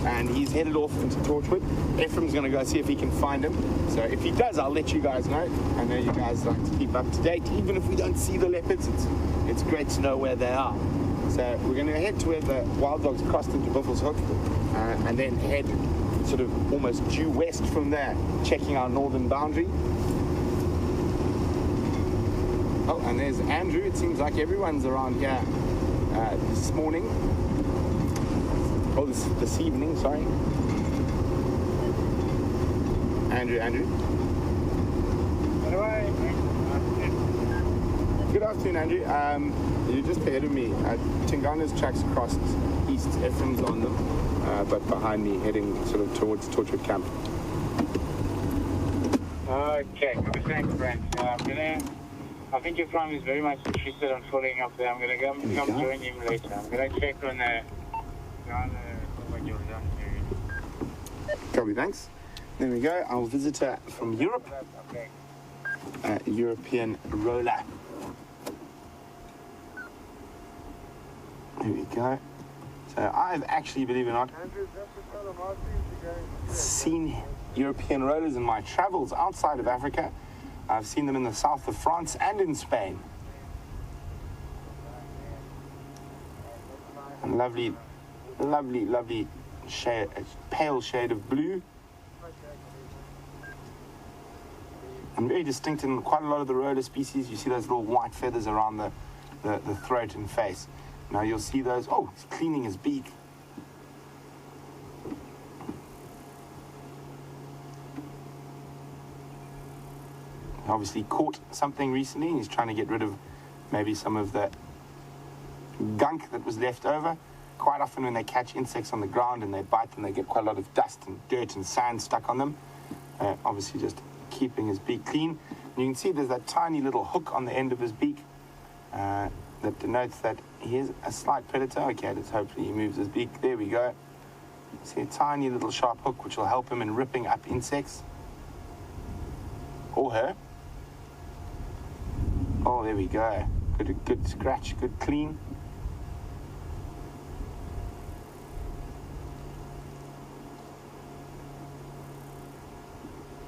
and he's headed off into Torchwood. Ephraim's going to go see if he can find him. So if he does, I'll let you guys know. I know you guys like to keep up to date. Even if we don't see the leopards, it's great to know where they are. So we're going to head to where the wild dogs crossed into Buffalo's Hook, and then head sort of almost due west from there, checking our northern boundary. Oh, and there's Andrew. It seems like everyone's around here this morning. Oh, this evening, sorry. Andrew. Good afternoon, Andrew. You're just ahead of me. Tingana's tracks crossed east. Ephraim's on them, but behind me, heading sort of towards Torchwood camp. Okay, thanks, Brent. I think your farm is very much interested in following up there. I'm going to come join him later. I'm going to check on what you've done here. Copy, thanks. There we go. Our visitor from Europe. European roller. There we go. So I've actually, believe it or not, seen European rollers in my travels outside of Africa. I've seen them in the south of France and in Spain. Lovely, lovely, lovely shade, pale shade of blue. And very distinct in quite a lot of the roller species. You see those little white feathers around the throat and face. Now you'll see those. Oh, he's cleaning his beak. Obviously caught something recently. He's trying to get rid of maybe some of the gunk that was left over. Quite often when they catch insects on the ground and they bite them, they get quite a lot of dust and dirt and sand stuck on them. Obviously just keeping his beak clean. And you can see there's that tiny little hook on the end of his beak that denotes that he is a slight predator. Okay, let's hopefully he moves his beak. There we go. See a tiny little sharp hook which will help him in ripping up insects. Or her. Oh, there we go. Good scratch, good clean.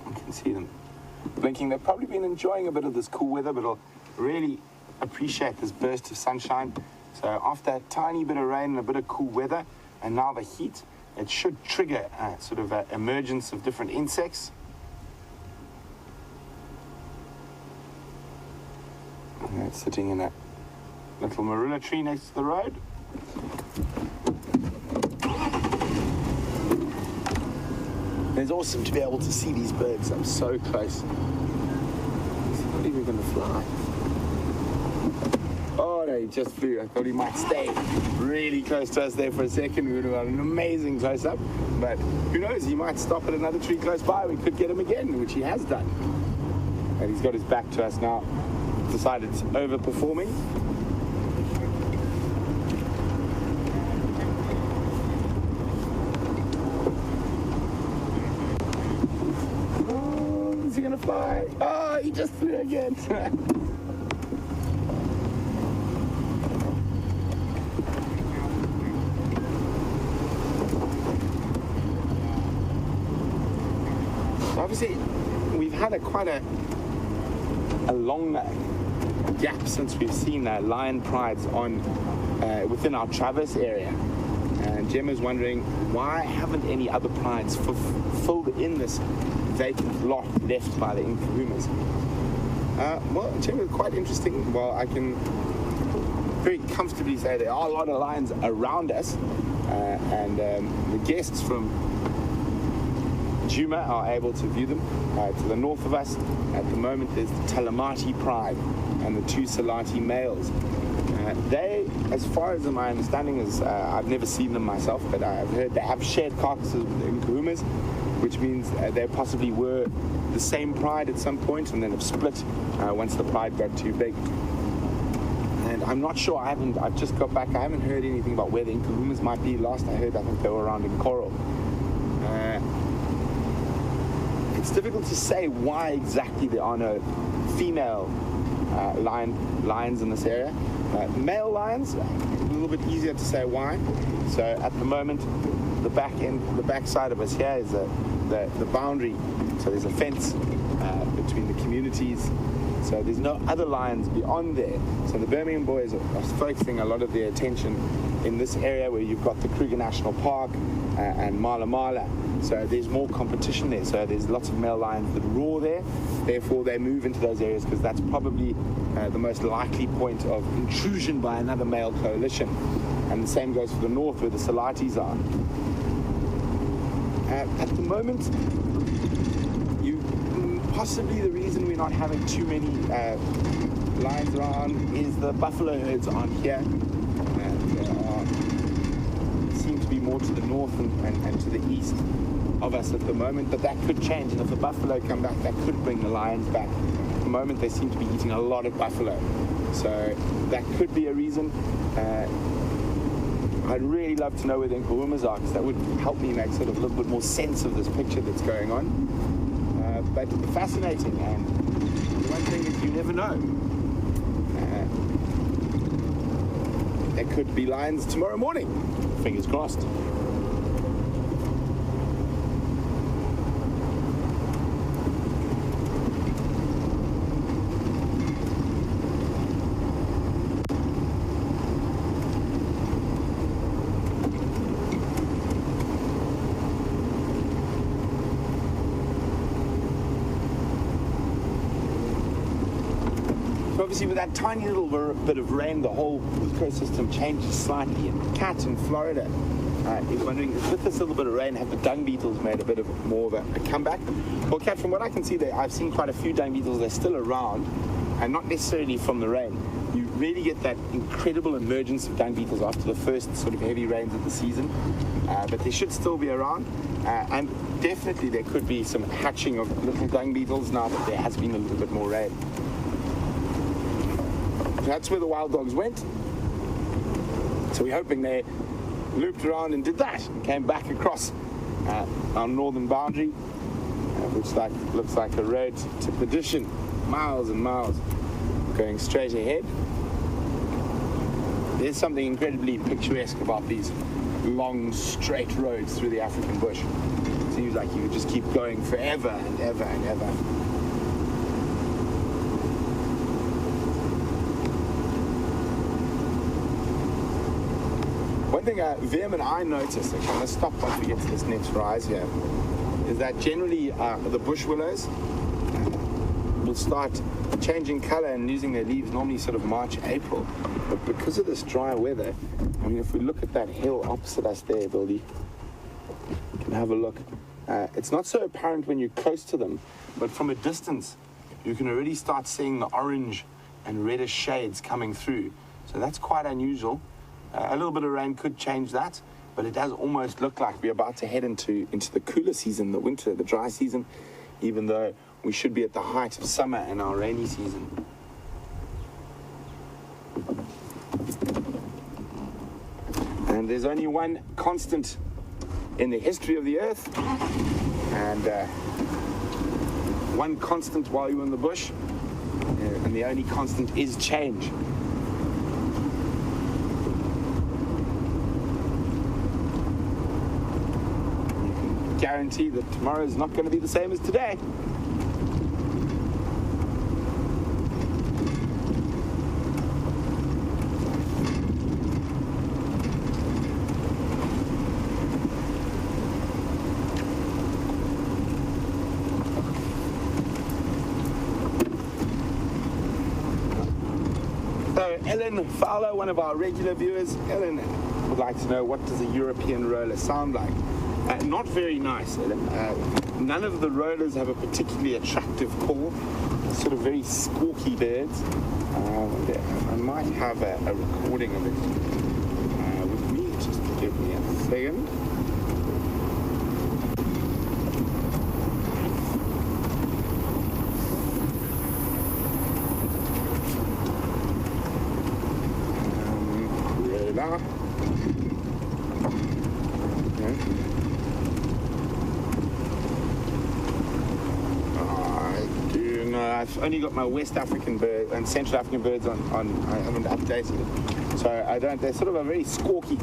You can see them blinking. They've probably been enjoying a bit of this cool weather, but will really appreciate this burst of sunshine. So after a tiny bit of rain and a bit of cool weather, and now the heat, it should trigger sort of an emergence of different insects. And it's sitting in a little marilla tree next to the road. It's awesome to be able to see these birds up so close. He's not even going to fly. Oh no, he just flew. I thought he might stay really close to us there for a second. We would have got an amazing close-up. But who knows, he might stop at another tree close by. We could get him again, which he has done. And he's got his back to us now. Decided it's overperforming. Oh, is he gonna fly? Oh, he just flew again. Obviously, we've had quite a long gap since we've seen lion prides on within our Traverse area, and Gemma's wondering why haven't any other prides filled in this vacant lot left by the Inkahumas. Well, Gemma's quite interesting. Well, I can very comfortably say there are a lot of lions around us, and the guests from Juma are able to view them. To the north of us at the moment there's the Talamati pride and the two Salati males. They, as far as my understanding is, I've never seen them myself, but I've heard they have shared carcasses with the Inkahumas, which means they possibly were the same pride at some point and then have split once the pride got too big. And I'm not sure, I've just got back, I haven't heard anything about where the Inkahumas might be. Last I heard, I think they were around in Coral. It's difficult to say why exactly there are no female lions in this area. Male lions, a little bit easier to say why. So at the moment, the back side of us here is the boundary. So there's a fence between the communities. So there's no other lions beyond there. So the Birmingham boys are focusing a lot of their attention in this area where you've got the Kruger National Park and Mala Mala. So there's more competition there. So there's lots of male lions that roar there. Therefore, they move into those areas because that's probably the most likely point of intrusion by another male coalition. And the same goes for the north where the Salatis are. At the moment, possibly the reason we're not having too many lions around is the buffalo herds aren't here. Seem to be more to the north and to the east of us at the moment, but that could change, and if the buffalo come back, that could bring the lions back. At the moment, they seem to be eating a lot of buffalo, so that could be a reason. I'd really love to know where the Inkahumas are, because that would help me make sort of a little bit more sense of this picture that's going on. But fascinating, and the one thing is you never know. There could be lions tomorrow morning. Fingers crossed. obviously with that tiny little bit of rain, the whole ecosystem changes slightly. And Kat in Florida is wondering, with this little bit of rain, have the dung beetles made a bit of more of a comeback? Well, Kat, from what I can see there, I've seen quite a few dung beetles. They're still around, and not necessarily from the rain. You really get that incredible emergence of dung beetles after the first sort of heavy rains of the season, but they should still be around, and definitely there could be some hatching of little dung beetles now that there has been a little bit more rain. That's where the wild dogs went, so we're hoping they looped around and did that and came back across our northern boundary, which looks like a road to perdition, miles and miles going straight ahead. There's something incredibly picturesque about these long straight roads through the African bush. It seems like you could just keep going forever and ever and ever. One thing Veerm and I noticed, actually, I'm going to stop once we get to this next rise here, is that generally the bush willows will start changing color and losing their leaves normally sort of March, April. But because of this dry weather, I mean, if we look at that hill opposite us there, Bildy, you can have a look. It's not so apparent when you're close to them, but from a distance, you can already start seeing the orange and reddish shades coming through. So that's quite unusual. A little bit of rain could change that, but it does almost look like we're about to head into the cooler season, the winter, the dry season, even though we should be at the height of summer and our rainy season. And there's only one constant in the history of the earth, and one constant while you're in the bush, and the only constant is change. Guarantee that tomorrow is not going to be the same as today. So Ellen Fowler, one of our regular viewers, Ellen would like to know, what does a European roller sound like? Not very nice, Ellen. None of the rollers have a particularly attractive call. They're sort of very squawky birds. I might have a recording of it with me. Just give me a second. Roller. I've only got my West African bird and Central African birds on. I haven't updated it, so I don't. They're sort of a very squawky,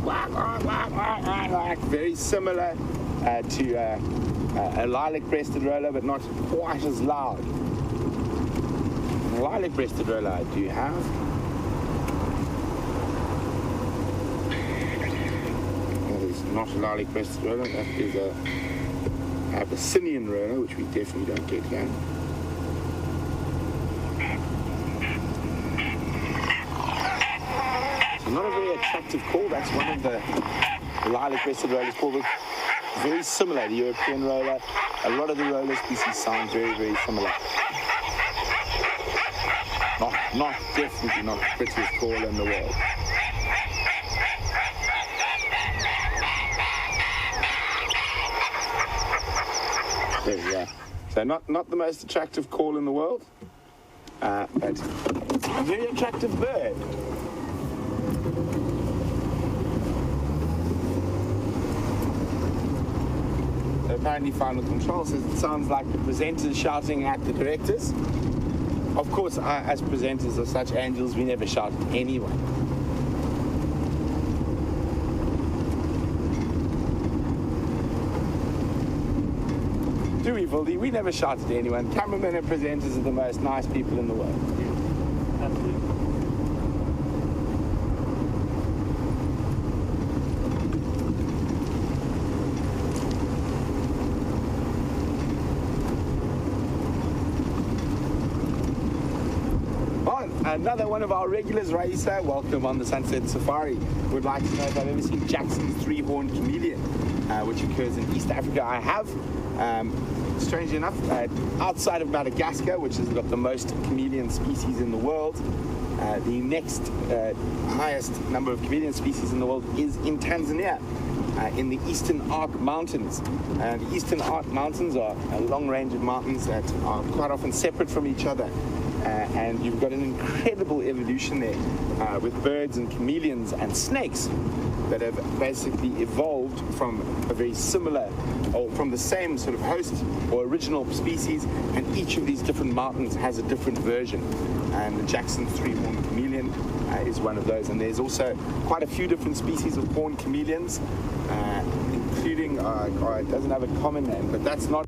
very similar to a lilac-breasted roller, but not quite as loud. A lilac-breasted roller I do have. That is not a lilac-breasted roller. That is a Abyssinian roller, which we definitely don't get here. Not a very attractive call. That's one of the lilac-breasted rollers called. Very similar, the European roller. A lot of the roller species sound very, very similar. Definitely not the prettiest call in the world. There we go. So not the most attractive call in the world, but a very attractive bird. Apparently Final Control says it sounds like the presenters shouting at the directors. Of course, as presenters of such angels, we never shout at anyone. Do we, Vildy? We never shout at anyone. Cameramen and presenters are the most nice people in the world. Yeah, absolutely. another one of our regulars, Raisa, welcome on the Sunset Safari, would like to know if I've ever seen Jackson's three-horned chameleon, which occurs in East Africa. I have. Strangely enough, outside of Madagascar, which has got the most chameleon species in the world, the next highest number of chameleon species in the world is in Tanzania, in the Eastern Arc Mountains. The Eastern Arc Mountains are a long range of mountains that are quite often separate from each other. And you've got an incredible evolution there with birds and chameleons and snakes that have basically evolved from a very similar, or from the same sort of host or original species, and each of these different mountains has a different version. And the Jackson three-horned chameleon is one of those. And there's also quite a few different species of horned chameleons, including, it doesn't have a common name, but that's not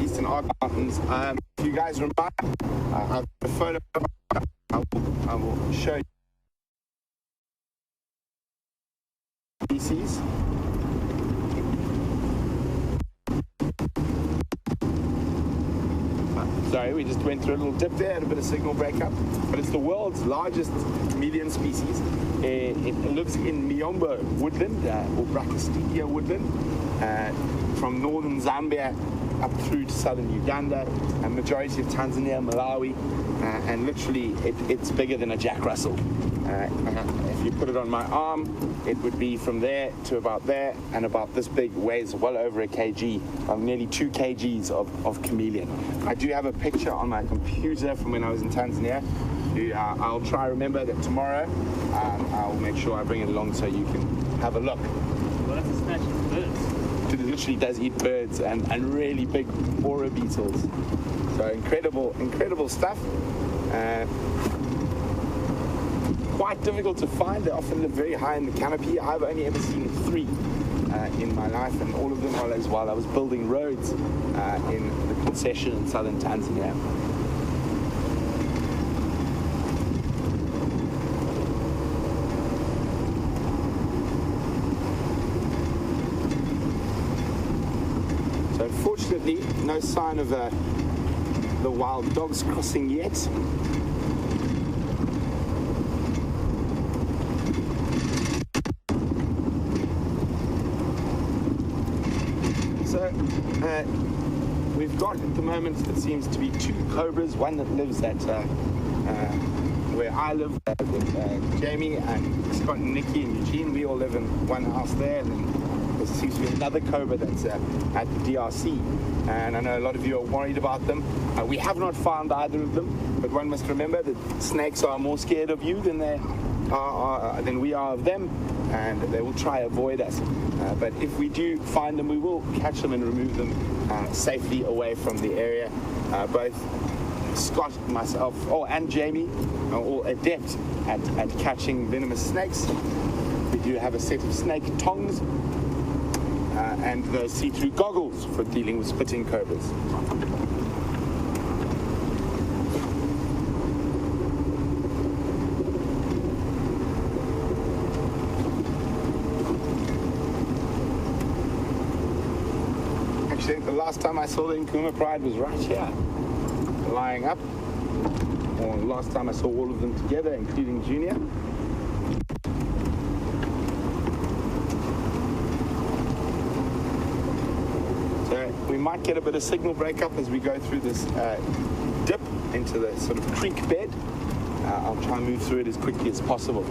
Eastern Arc Mountains. If you guys remember, I've got a photo. I will show you species. Sorry, we just went through a little dip there, had a bit of signal breakup, but it's the world's largest chameleon species. It lives in Miombo woodland, or Brachystegia woodland, from northern Zambia up through to southern Uganda, and majority of Tanzania, Malawi, and literally it's bigger than a Jack Russell. If you put it on my arm, it would be from there to about there, and about this big, weighs well over a kg, nearly 2 kgs of chameleon. I do have a picture on my computer from when I was in Tanzania. I'll try to remember that tomorrow. I'll make sure I bring it along so you can have a look. Well, that's a snatch of birds. It literally does eat birds and really big borer beetles. So incredible stuff. Quite difficult to find. They often live very high in the canopy. I've only ever seen 3 in my life, and all of them are as while I was building roads in the concession in southern Tanzania. So unfortunately, no sign of the wild dogs crossing yet. We've got at the moment, it seems to be 2 cobras, one that lives at where I live with Jamie and Scott and Nikki and Eugene. We all live in one house there, and then there seems to be another cobra that's at the DRC, and I know a lot of you are worried about them. We have not found either of them, but one must remember that snakes are more scared of you than than we are of them, and they will try to avoid us. But if we do find them, we will catch them and remove them safely away from the area. Both Scott, myself, and Jamie are all adept at catching venomous snakes. We do have a set of snake tongs and those see-through goggles for dealing with spitting cobras. The last time I saw the Nkrumah Pride was right here, lying up. Or the last time I saw all of them together, including Junior. So we might get a bit of signal breakup as we go through this dip into the sort of creek bed. I'll try and move through it as quickly as possible.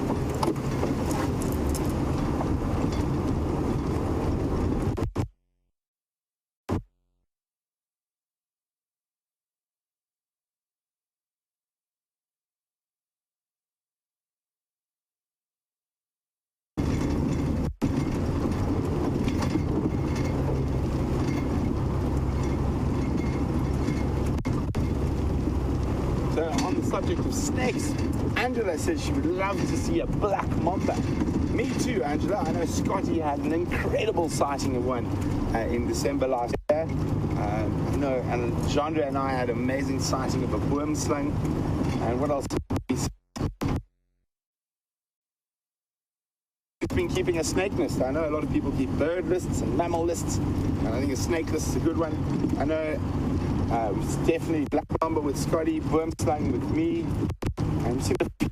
Subject of snakes, Angela says she would love to see a black mamba. Me too, Angela. I know Scotty had an incredible sighting of one in December last year. I know, and Chandra and I had an amazing sighting of a boomslang. And what else? We've been keeping a snake list. I know a lot of people keep bird lists and mammal lists, and I think a snake list is a good one. I know it's definitely black mamba with Scotty, boomslang with me, we've seen a few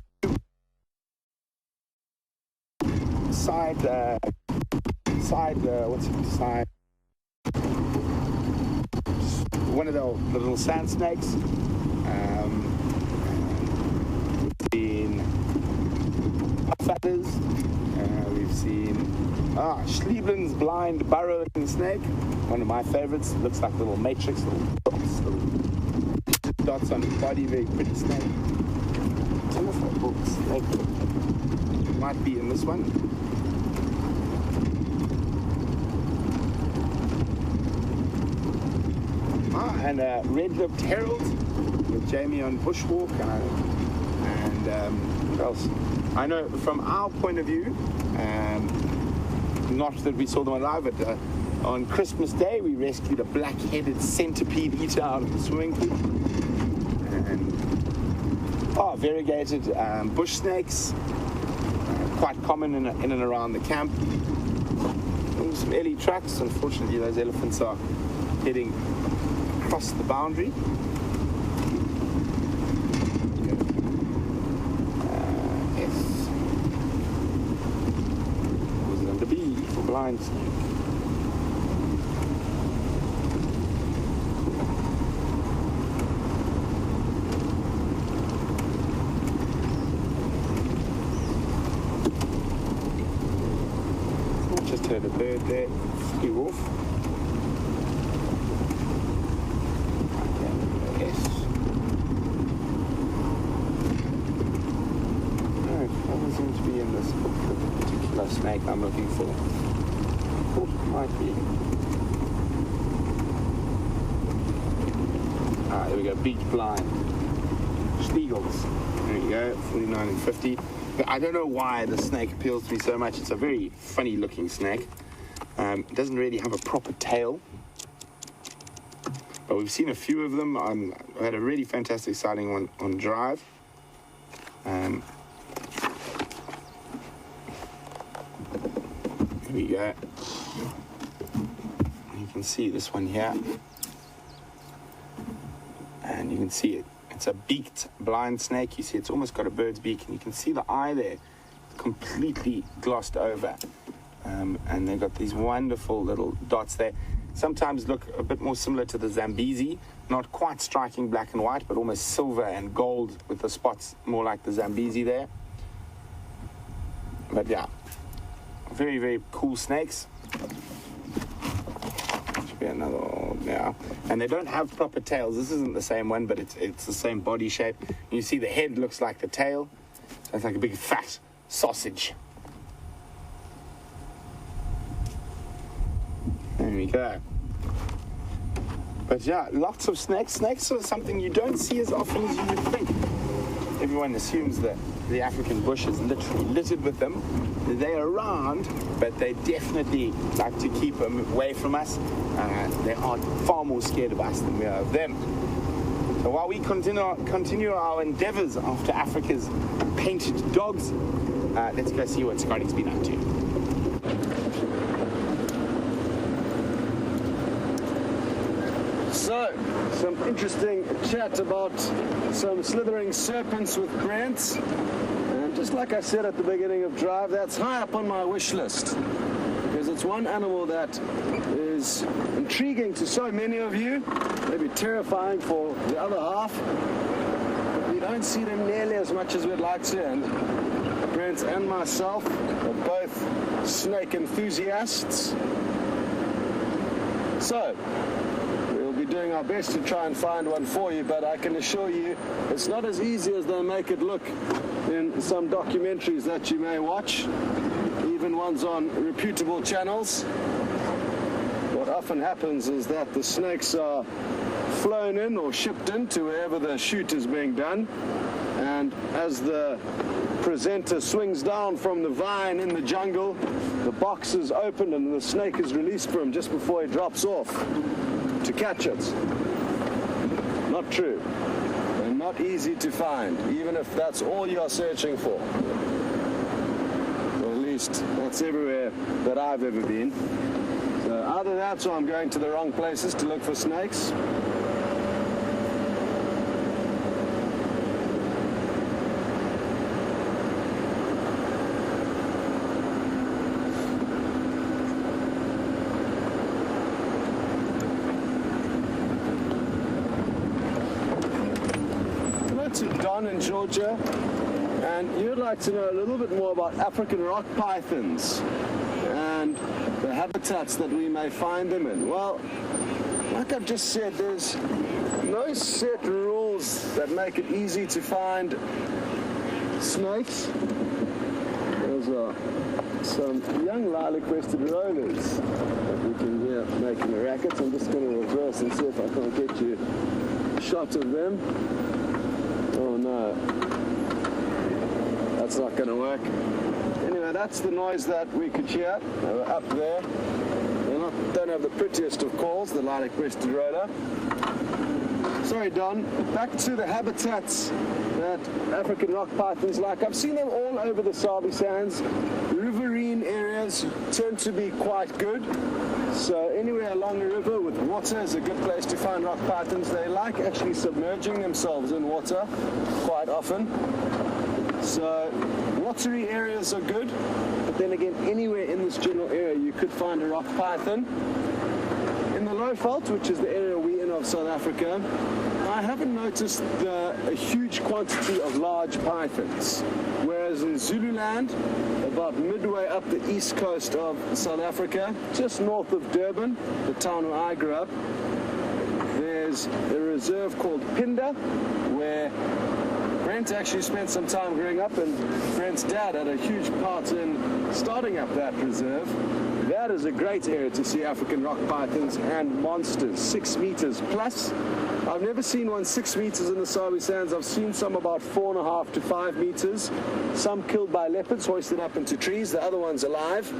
one of the little sand snakes. We've seen puffaders. We've seen Schlieblin's blind burrowing snake, one of my favorites. It looks like little matrix, little dots on his body, very pretty snake. It's almost like a little snake. Might be in this one. And a red-lipped herald with Jamie on bushwalk, and what else? I know from our point of view, not that we saw them alive, but on Christmas Day we rescued a black-headed centipede eater out of the swimming pool. And variegated bush snakes, quite common in and around the camp. And some ellie tracks. Unfortunately, those elephants are heading across the boundary. Yes. Was it under B for blind snake? Just heard a bird there. Flew off. Snake I'm looking for. Thought it might be. There we go. Beach blind. Stiegels. There you go. 49 and 50. But I don't know why the snake appeals to me so much. It's a very funny looking snake. It doesn't really have a proper tail. But we've seen a few of them. I had a really fantastic sighting on drive. Here we go. You can see this one here. And you can see it. It's a beaked blind snake. You see it's almost got a bird's beak, and you can see the eye there completely glossed over. And they've got these wonderful little dots there. Sometimes look a bit more similar to the Zambezi. Not quite striking black and white, but almost silver and gold with the spots more like the Zambezi there. But yeah. Very, very cool snakes. Should be another one now. And they don't have proper tails. This isn't the same one, but it's the same body shape. You see the head looks like the tail. So it's like a big fat sausage. There we go. But yeah, lots of snakes. Snakes are something you don't see as often as you would think. Everyone assumes that the African bush is literally littered with them. They're around, but they definitely like to keep them away from us. They are far more scared of us than we are of them. So while we continue our endeavors after Africa's painted dogs, let's go see what Scotty's been up to. So, some interesting chat about some slithering serpents with Brent. And just like I said at the beginning of Drive, that's high up on my wish list. Because it's one animal that is intriguing to so many of you, maybe terrifying for the other half. But we don't see them nearly as much as we'd like to. And Brent and myself are both snake enthusiasts. So, doing our best to try and find one for you, but I can assure you it's not as easy as they make it look in some documentaries that you may watch, even ones on reputable channels. What often happens is that the snakes are flown in or shipped into wherever the shoot is being done, and as the presenter swings down from the vine in the jungle, the box is opened and the snake is released from him just before he drops off to catch it. Not true. And not easy to find, even if that's all you're searching for. Or at least that's everywhere that I've ever been. So either that or I'm going to the wrong places to look for snakes. to Don in Georgia, and you'd like to know a little bit more about African rock pythons and the habitats that we may find them in. Well, like I've just said, there's no set rules that make it easy to find snakes. There's some young lilac-crested rollers that we can hear making a racket. I'm just going to reverse and see if I can't get you a shot of them. Oh no, that's not going to work. Anyway, that's the noise that we could hear up there. They don't have the prettiest of calls, the lilac-crested roller. Sorry, Don. Back to the habitats that African rock pythons like. I've seen them all over the Sabi Sands. Riverine areas tend to be quite good. So anywhere along a river with water is a good place to find rock pythons. They like actually submerging themselves in water quite often. So watery areas are good, but then again, anywhere in this general area you could find a rock python. In the Lowveld, which is the area we're in of South Africa, I haven't noticed a huge quantity of large pythons. Whereas in Zululand, about midway up the east coast of South Africa, just north of Durban, the town where I grew up, there's a reserve called Pinda, where Brent actually spent some time growing up, and Brent's dad had a huge part in starting up that reserve. That is a great area to see African rock pythons and monsters, 6 meters plus. I've never seen one 6 meters in the Sabi Sands. I've seen some about 4.5 to 5 meters. Some killed by leopards, hoisted up into trees, the other ones alive.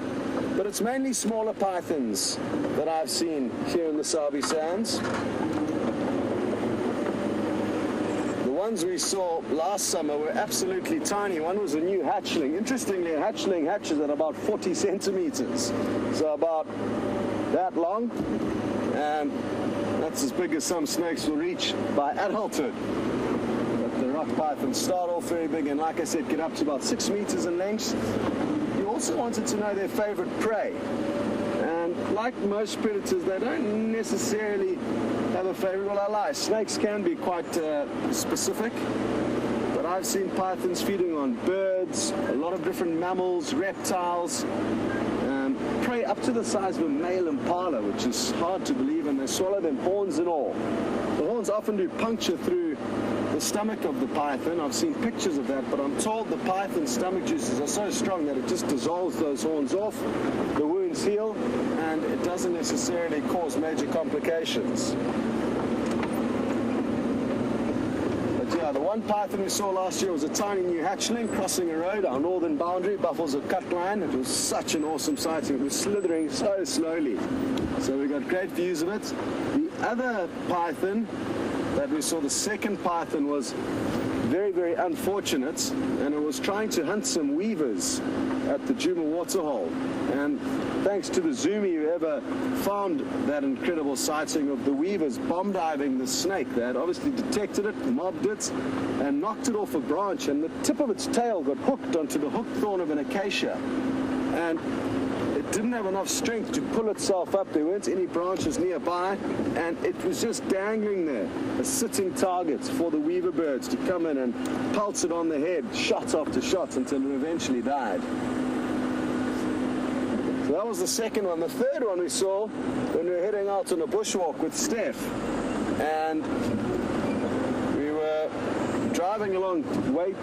But it's mainly smaller pythons that I've seen here in the Sabi Sands. The ones we saw last summer were absolutely tiny. One was a new hatchling. Interestingly, a hatchling hatches at about 40 centimeters, so about that long, and that's as big as some snakes will reach by adulthood. But the rock pythons start off very big, and like I said, get up to about 6 meters in length. You also wanted to know their favorite prey, and like most predators, they don't necessarily have a favorite. Well, I lie. Snakes can be quite specific, but I've seen pythons feeding on birds, a lot of different mammals, reptiles, prey up to the size of a male impala, which is hard to believe, and they swallow them, horns and all. The horns often do puncture through the stomach of the python. I've seen pictures of that, but I'm told the python's stomach juices are so strong that it just dissolves those horns off, the wounds heal, and it doesn't necessarily cause major complications. But yeah, the one python we saw last year was a tiny new hatchling crossing a road, our northern boundary, Buffalo's a cut line. It was such an awesome sighting. It was slithering so slowly. So we got great views of it. The other python that we saw, the second python, was very, very unfortunate, and it was trying to hunt some weavers at the Djuma waterhole. And thanks to the Zoomy, whoever found that incredible sighting of the weavers bomb diving the snake, they had obviously detected it, mobbed it, and knocked it off a branch, and the tip of its tail got hooked onto the hooked thorn of an acacia. And it didn't have enough strength to pull itself up. There weren't any branches nearby, and it was just dangling there, a sitting target for the weaver birds to come in and pulse it on the head, shot after shot, until it eventually died. So that was the second one. The third one we saw when we were heading out on a bushwalk with Steph, and we were driving along,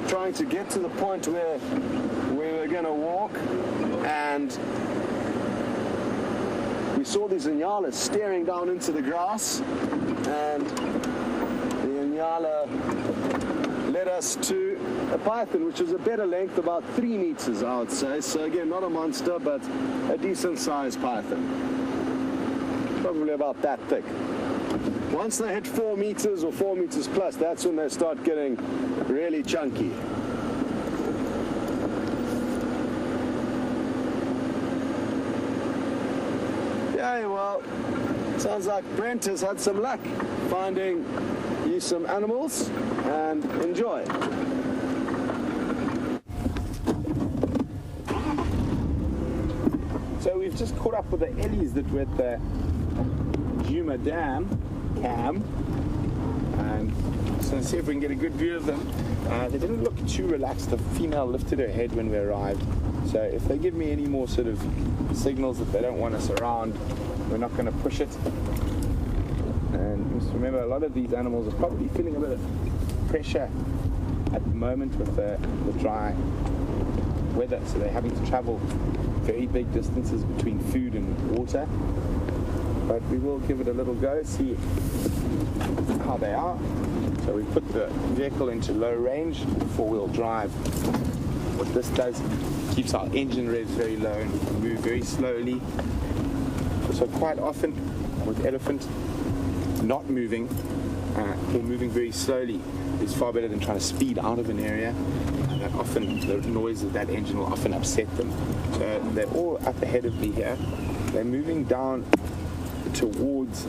trying to get to the point where we were going to walk, and we saw these Inyala staring down into the grass, and the Inyala led us to a python, which was a better length, about 3 meters, I would say. So again, not a monster, but a decent sized python. Probably about that thick. Once they hit 4 meters or 4 meters plus, that's when they start getting really chunky. Yeah, well, sounds like Brent has had some luck finding you some animals, and enjoy. So we've just caught up with the Ellies that were at the Djuma Dam, Cam, and Just going to see if we can get a good view of them. They didn't look too relaxed. The female lifted her head when we arrived. So if they give me any more sort of signals that they don't want us around, we're not going to push it. And just remember, a lot of these animals are probably feeling a bit of pressure at the moment with the dry weather. So they're having to travel very big distances between food and water. But we will give it a little go, see how they are. So we put the vehicle into low range, 4-wheel drive. What this does, keeps our engine revs very low and we can move very slowly. So quite often with elephant, not moving or moving very slowly is far better than trying to speed out of an area. And that often, the noise of that engine will often upset them. So they're all up ahead of me here. They're moving down towards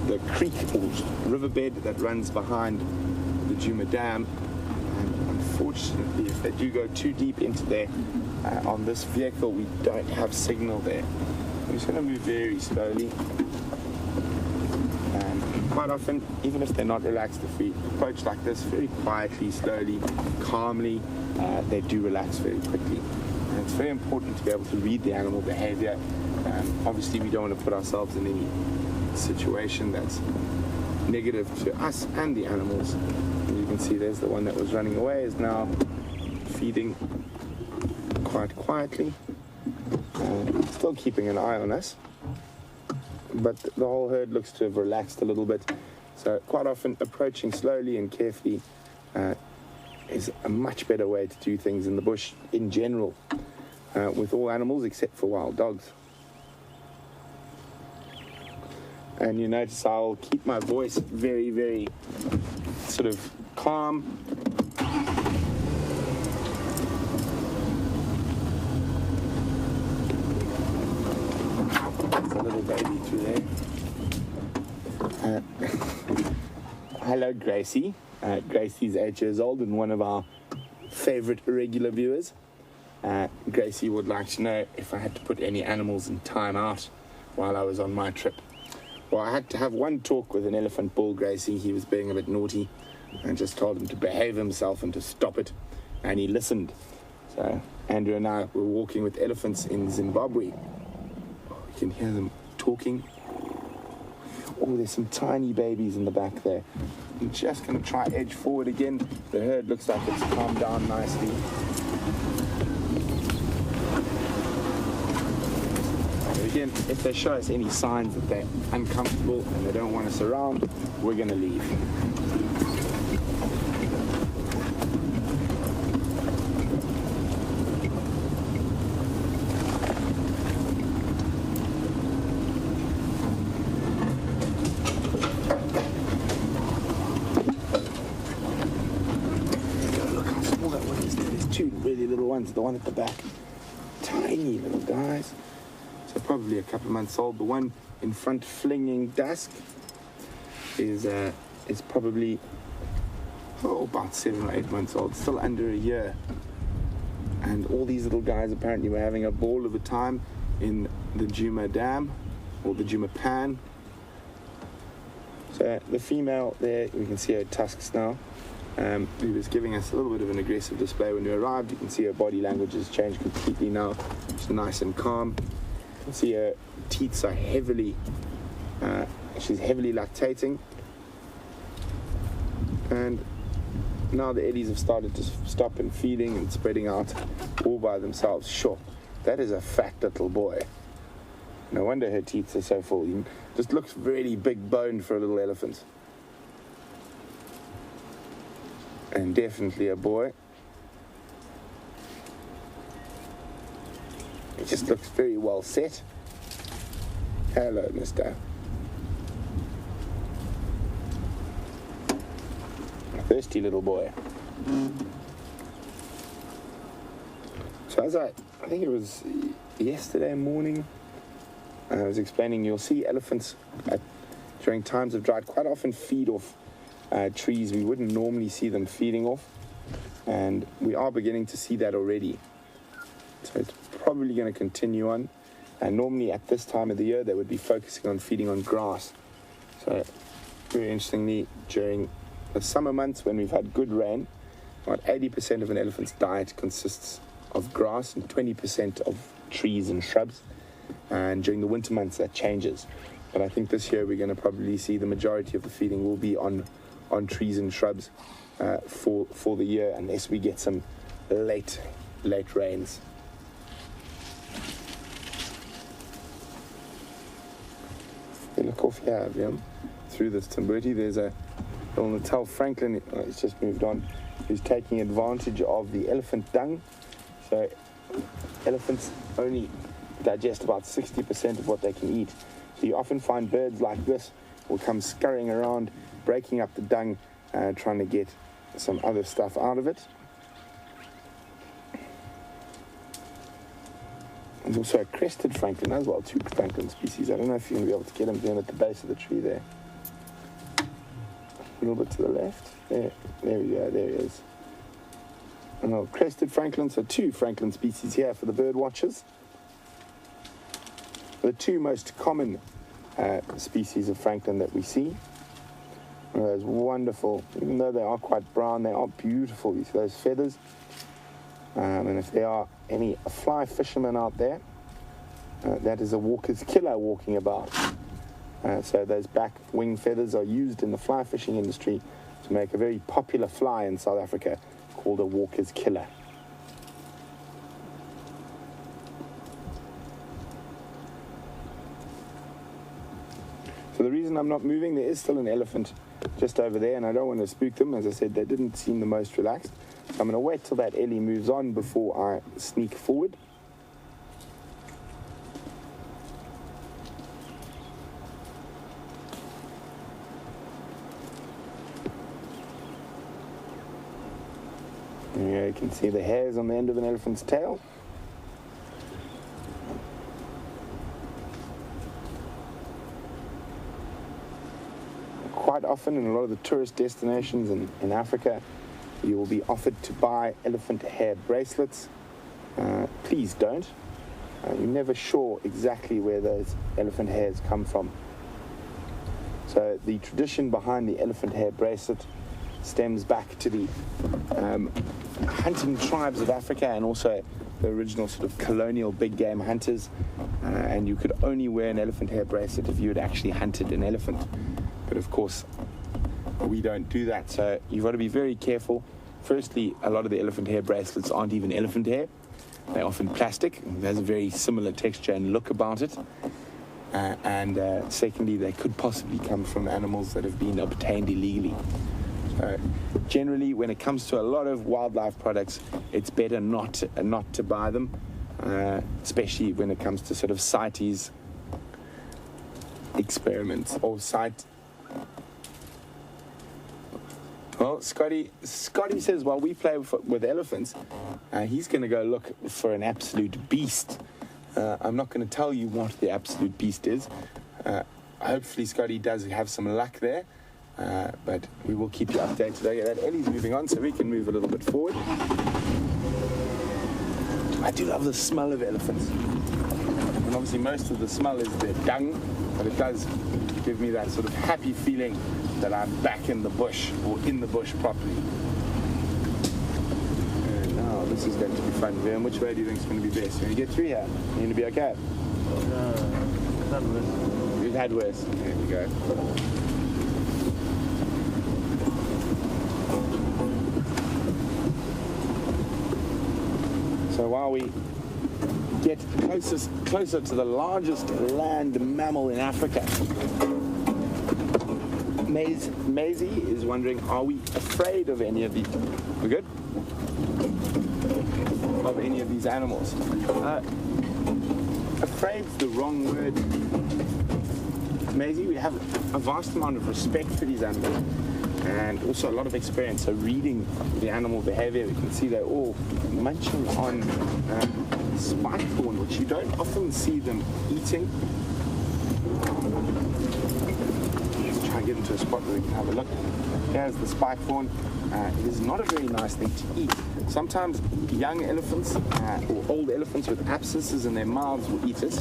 the creek or riverbed that runs behind the Juma Dam. And unfortunately, if they do go too deep into there, on this vehicle, we don't have signal there. I'm just going to move very slowly. Quite often, even if they're not relaxed, if we approach like this very quietly, slowly, calmly, they do relax very quickly. And it's very important to be able to read the animal behavior. Obviously, we don't want to put ourselves in any situation that's negative to us and the animals. And you can see there's the one that was running away is now feeding quite quietly, still keeping an eye on us. But the whole herd looks to have relaxed a little bit. So quite often approaching slowly and carefully is a much better way to do things in the bush in general, with all animals except for wild dogs. And you notice I'll keep my voice very, very sort of calm. Little baby through there. Hello, Gracie. Gracie's 8 years old and one of our favorite regular viewers. Gracie would like to know if I had to put any animals in time out while I was on my trip. Well, I had to have one talk with an elephant bull, Gracie. He was being a bit naughty. I just told him to behave himself and to stop it, and he listened. So Andrew and I were walking with elephants in Zimbabwe. You can hear them talking. Oh, there's some tiny babies in the back there. I'm just going to try edge forward again. The herd looks like it's calmed down nicely. And again, if they show us any signs that they're uncomfortable and they don't want us around, we're going to leave. The one at the back, tiny little guys, so probably a couple of months old. The one in front flinging dusk is probably about 7 or 8 months old, still under a year. And all these little guys apparently were having a ball of a time in the Juma Dam or the Juma Pan. So the female there, we can see her tusks now. He was giving us a little bit of an aggressive display when we arrived. You can see her body language has changed completely now. She's nice and calm. You can see her teats are heavily, she's heavily lactating. And now the eddies have started to stop and feeding and spreading out all by themselves. Sure, that is a fat little boy. No wonder her teats are so full. He just looks really big boned for a little elephant. And definitely a boy. He just looks very well set. Hello, mister. A thirsty little boy. So as I think it was yesterday morning, I was explaining, you'll see elephants during times of drought quite often feed off trees we wouldn't normally see them feeding off, and we are beginning to see that already. So it's probably going to continue on, and normally at this time of the year they would be focusing on feeding on grass. So Very interestingly, during the summer months when we've had good rain, about 80% of an elephant's diet consists of grass and 20% of trees and shrubs. And during the winter months, that changes. But I think this year we're going to probably see the majority of the feeding will be on trees and shrubs for the year, unless we get some late rains. If you look off here, Liam, through this Timberti, there's a little Natal francolin. He's just moved on. Who's taking advantage of the elephant dung. So elephants only digest about 60% of what they can eat. So you often find birds like this will come scurrying around, breaking up the dung, trying to get some other stuff out of it. There's also a crested francolin as well, 2 francolin species. I don't know if you're going to be able to get them down at the base of the tree there. A little bit to the left. There we go, there he is. And a crested francolin, so 2 francolin species here for the bird watchers. The 2 most common species of francolin that we see. Those wonderful, even though they are quite brown, they are beautiful. You see those feathers. And if there are any fly fishermen out there, that is a walker's killer walking about. So those back wing feathers are used in the fly fishing industry to make a very popular fly in South Africa called a walker's killer. So the reason I'm not moving, there is still an elephant just over there, and I don't want to spook them. As I said, they didn't seem the most relaxed. So I'm going to wait till that Ellie moves on before I sneak forward. Here you can see the hairs on the end of an elephant's tail. Quite often in a lot of the tourist destinations in Africa, you will be offered to buy elephant hair bracelets. Please don't. You're never sure exactly where those elephant hairs come from. So the tradition behind the elephant hair bracelet stems back to the hunting tribes of Africa, and also the original sort of colonial big game hunters. And you could only wear an elephant hair bracelet if you had actually hunted an elephant. But of course, we don't do that, so you've got to be very careful. Firstly, a lot of the elephant hair bracelets aren't even elephant hair. They're often plastic. It has a very similar texture and look about it. And secondly, they could possibly come from animals that have been obtained illegally. Generally, when it comes to a lot of wildlife products, it's better not to buy them, especially when it comes to sort of CITES experiments or Well, Scotty says while we play with elephants, he's going to go look for an absolute beast. I'm not going to tell you what the absolute beast is. Hopefully Scotty does have some luck there, but we will keep you updated. Okay, that Ellie's moving on, so we can move a little bit forward. I do love the smell of elephants. And obviously most of the smell is their dung, but it does give me that sort of happy feeling that I'm back in the bush, or in the bush properly. And now this is going to be fun. Vern, which way do you think is going to be best? You're going to get through here? You're going to be okay? We've had worse. There we go. So while we get closer to the largest land mammal in Africa, Maisie is wondering, are we afraid of any of these? We good? Of any of these animals? Afraid's the wrong word. Maisie, we have a vast amount of respect for these animals, and also a lot of experience. So reading the animal behavior, we can see they're all munching on spike thorn, which you don't often see them eating. Let's try and get into a spot where we can have a look. Here's the spike thorn. It is not a very nice thing to eat. Sometimes young elephants or old elephants with abscesses in their mouths will eat it.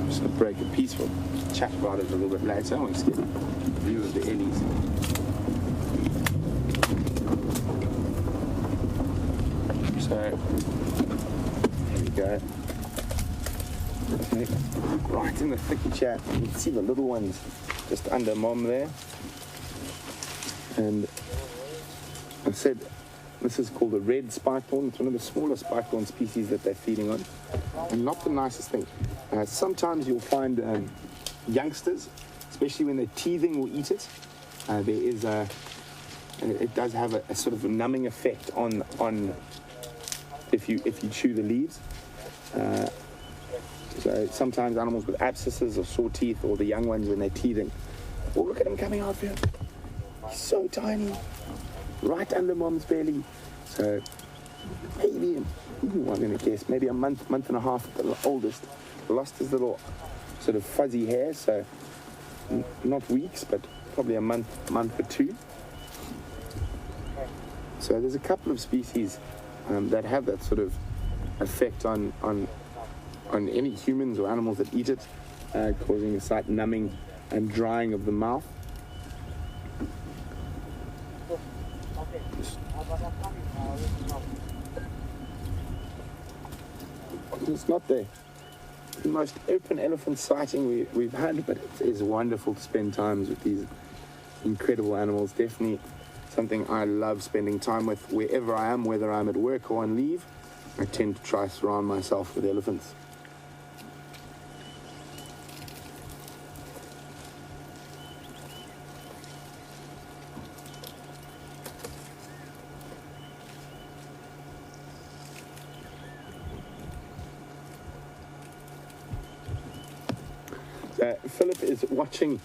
Just just break a piece. We'll chat about it a little bit later. We'll just get a view of the ellies. So, there we go. Okay. Right in the thicky chat, you can see the little ones just under mom there. And I said this is called a red spikethorn. It's one of the smaller spikethorn species that they're feeding on. And not the nicest thing. Sometimes you'll find youngsters, especially when they're teething, will eat it. It does have a sort of a numbing effect on if you chew the leaves. So sometimes animals with abscesses or sore teeth, or the young ones when they're teething. Oh, look at him coming out here. He's so tiny. Right under mom's belly. So maybe, I'm going to guess, maybe a month and a half at the oldest. Lost his little sort of fuzzy hair, so not weeks, but probably a month or two. So there's a couple of species that have that sort of effect on any humans or animals that eat it, causing a slight numbing and drying of the mouth. It's not the most open elephant sighting we've had, but it is wonderful to spend times with these incredible animals. Definitely something I love spending time with wherever I am, whether I'm at work or on leave. I tend to try to surround myself with elephants. Philip is watching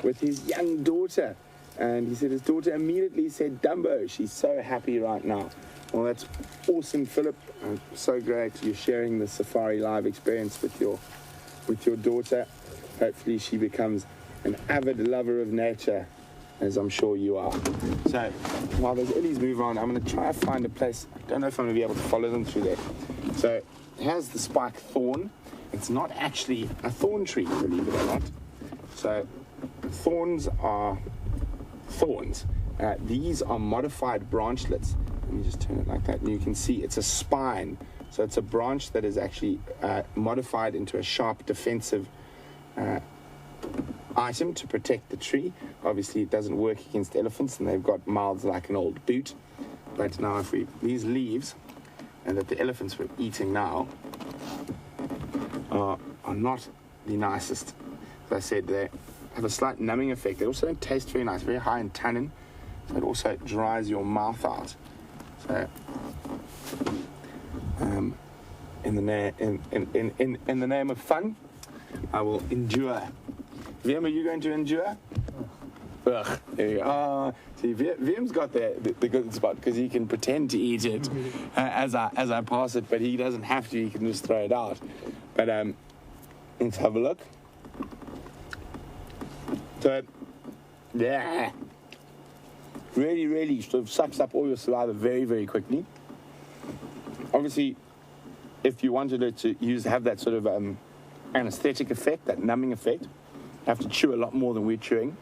with his young daughter, and he said his daughter immediately said Dumbo. She's so happy right now. Well, that's awesome, Philip. So great you're sharing the SafariLIVE experience with your daughter. Hopefully she becomes an avid lover of nature, as I'm sure you are. So while those ellies move on, I'm going to try to find a place. I don't know if I'm going to be able to follow them through there. So here's the spike thorn. It's not actually a thorn tree, believe it or not. So thorns are thorns. These are modified branchlets. Let me just turn it like that, and you can see it's a spine. So it's a branch that is actually modified into a sharp defensive item to protect the tree. Obviously, it doesn't work against elephants, and they've got mouths like an old boot. But now, these leaves, and that the elephants were eating now, are not the nicest. As I said, they have a slight numbing effect. They also don't taste very nice, very high in tannin. So it also dries your mouth out. So, in the name of fun, I will endure. Wiem, are you going to endure? Ugh, there you go. See, Viem's got the good spot because he can pretend to eat it as I pass it, but he doesn't have to. He can just throw it out. But let's have a look. So, yeah, really sort of sucks up all your saliva very, very quickly. Obviously, if you wanted it to have that sort of anesthetic effect, that numbing effect, you have to chew a lot more than we're chewing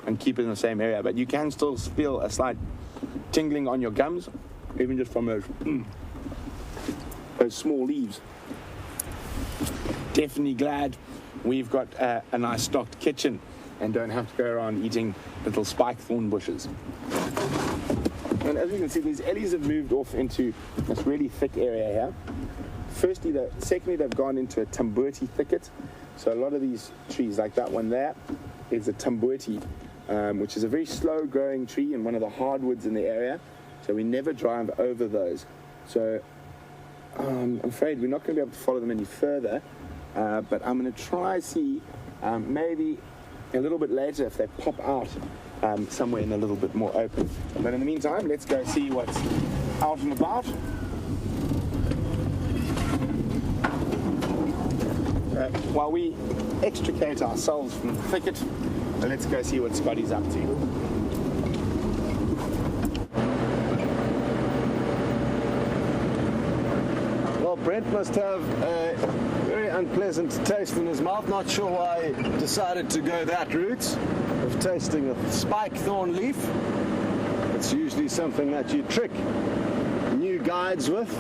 and keep it in the same area. But you can still feel a slight tingling on your gums, even just from those small leaves. Definitely glad we've got a nice stocked kitchen and don't have to go around eating little spike thorn bushes. And as you can see, these ellies have moved off into this really thick area here. Secondly, they've gone into a tambuti thicket. So a lot of these trees, like that one there, is a tambuti, which is a very slow-growing tree and one of the hardwoods in the area. So we never drive over those. So I'm afraid we're not going to be able to follow them any further. But I'm going to try see maybe a little bit later if they pop out somewhere in a little bit more open. But in the meantime, let's go see what's out and about. While we extricate ourselves from the thicket, let's go see what Scotty's up to. Well, Brent must have a very unpleasant taste in his mouth. Not sure why he decided to go that route of tasting a spike thorn leaf. It's usually something that you trick new guides with.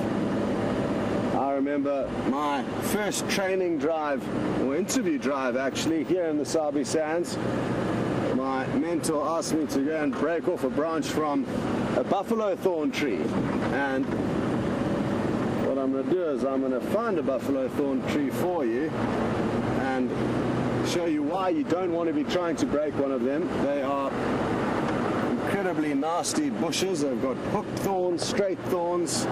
I remember my first training drive, or interview drive actually, here in the Sabi Sands. My mentor asked me to go and break off a branch from a buffalo thorn tree. And what I'm going to do is I'm going to find a buffalo thorn tree for you and show you why you don't want to be trying to break one of them. They are incredibly nasty bushes. They've got hooked thorns, straight thorns,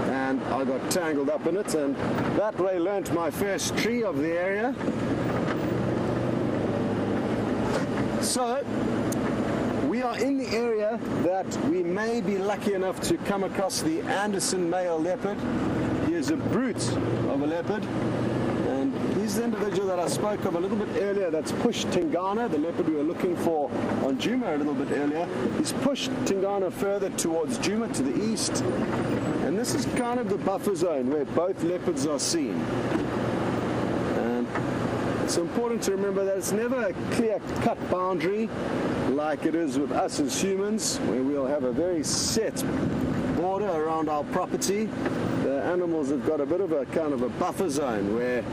and I got tangled up in it, and that way learnt my first tree of the area. So we are in the area that we may be lucky enough to come across the Anderson male leopard. He is a brute of a leopard, and he's the individual that I spoke of a little bit earlier that's pushed Tingana, the leopard we were looking for on Juma a little bit earlier. He's pushed Tingana further towards Juma to the east, and this is kind of the buffer zone where both leopards are seen. And it's important to remember that it's never a clear-cut boundary like it is with us as humans, where we'll have a very set border around our property. The animals have got a bit of a kind of a buffer zone where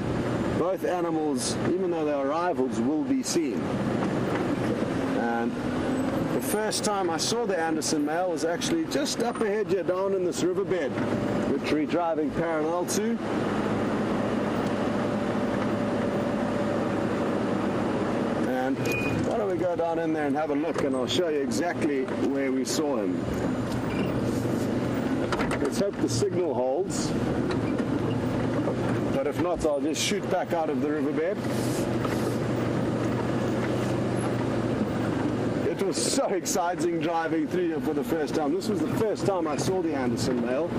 both animals, even though they are rivals, will be seen. And the first time I saw the Anderson male was actually just up ahead here, down in this riverbed, which we're driving parallel to. And why don't we go down in there and have a look, and I'll show you exactly where we saw him. Let's hope the signal holds, but if not, I'll just shoot back out of the riverbed. It was so exciting driving through here for the first time. This was the first time I saw the Anderson male.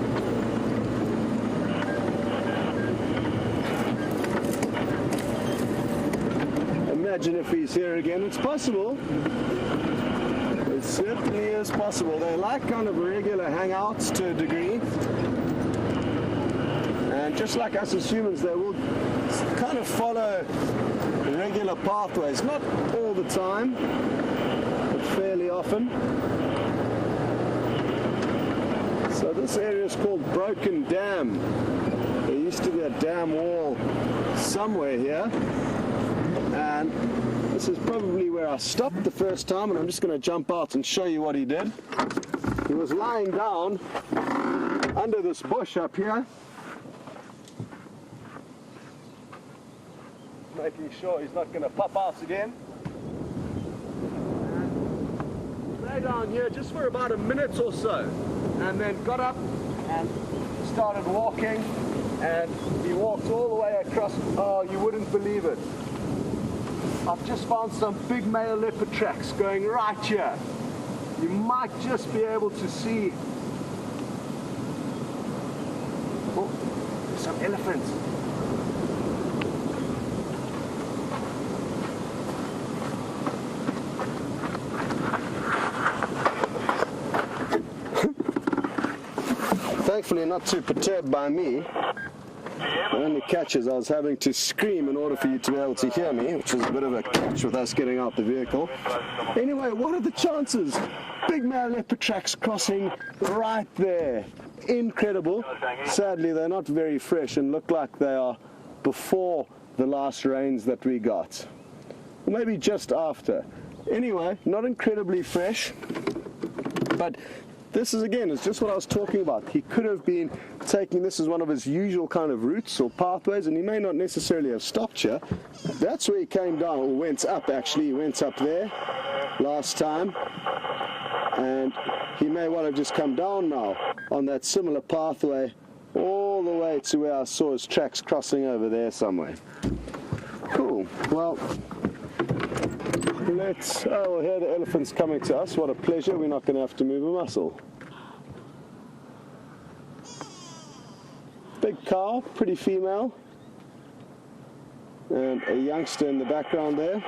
Imagine if he's here again. It's possible. It certainly is possible. They like kind of regular hangouts to a degree. And just like us as humans, they will kind of follow regular pathways. Not all the time, but fairly often. So this area is called Broken Dam. There used to be a dam wall somewhere here. And this is probably where I stopped the first time, and I'm just going to jump out and show you what he did. He was lying down under this bush up here, making sure he's not going to pop out again. And lay down here just for about a minute or so, and then got up and started walking, and he walked all the way across. Oh, you wouldn't believe it. I've just found some big male leopard tracks going right here. You might just be able to see. Oh, there's some elephants. Thankfully not too perturbed by me. The only catch is I was having to scream in order for you to be able to hear me, which was a bit of a catch with us getting out the vehicle. Anyway, what are the chances? Big male leopard tracks crossing right there. Incredible. Sadly, they're not very fresh and look like they are before the last rains that we got. Or maybe just after. Anyway, not incredibly fresh, but this is, again, it's just what I was talking about. He could have been taking this as one of his usual kind of routes or pathways, and he may not necessarily have stopped here. That's where he came down, or went up actually. He went up there last time, and he may well have just come down now on that similar pathway all the way to where I saw his tracks crossing over there somewhere. Cool. Well, let's, oh, here the elephant's coming to us. What a pleasure. We're not going to have to move a muscle. Big cow, pretty female. And a youngster in the background there.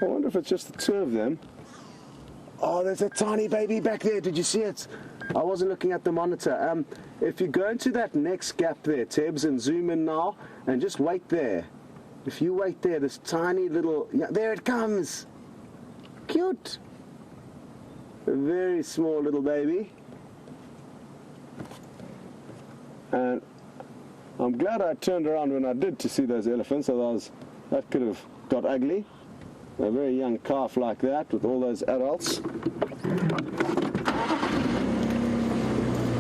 I wonder if it's just the two of them. Oh, there's a tiny baby back there. Did you see it? I wasn't looking at the monitor. If you go into that next gap there, Tebs, and zoom in now, and just wait there. If you wait there, this tiny little... Yeah, there it comes! Cute! A very small little baby. And I'm glad I turned around when I did to see those elephants, otherwise that could have got ugly. A very young calf like that with all those adults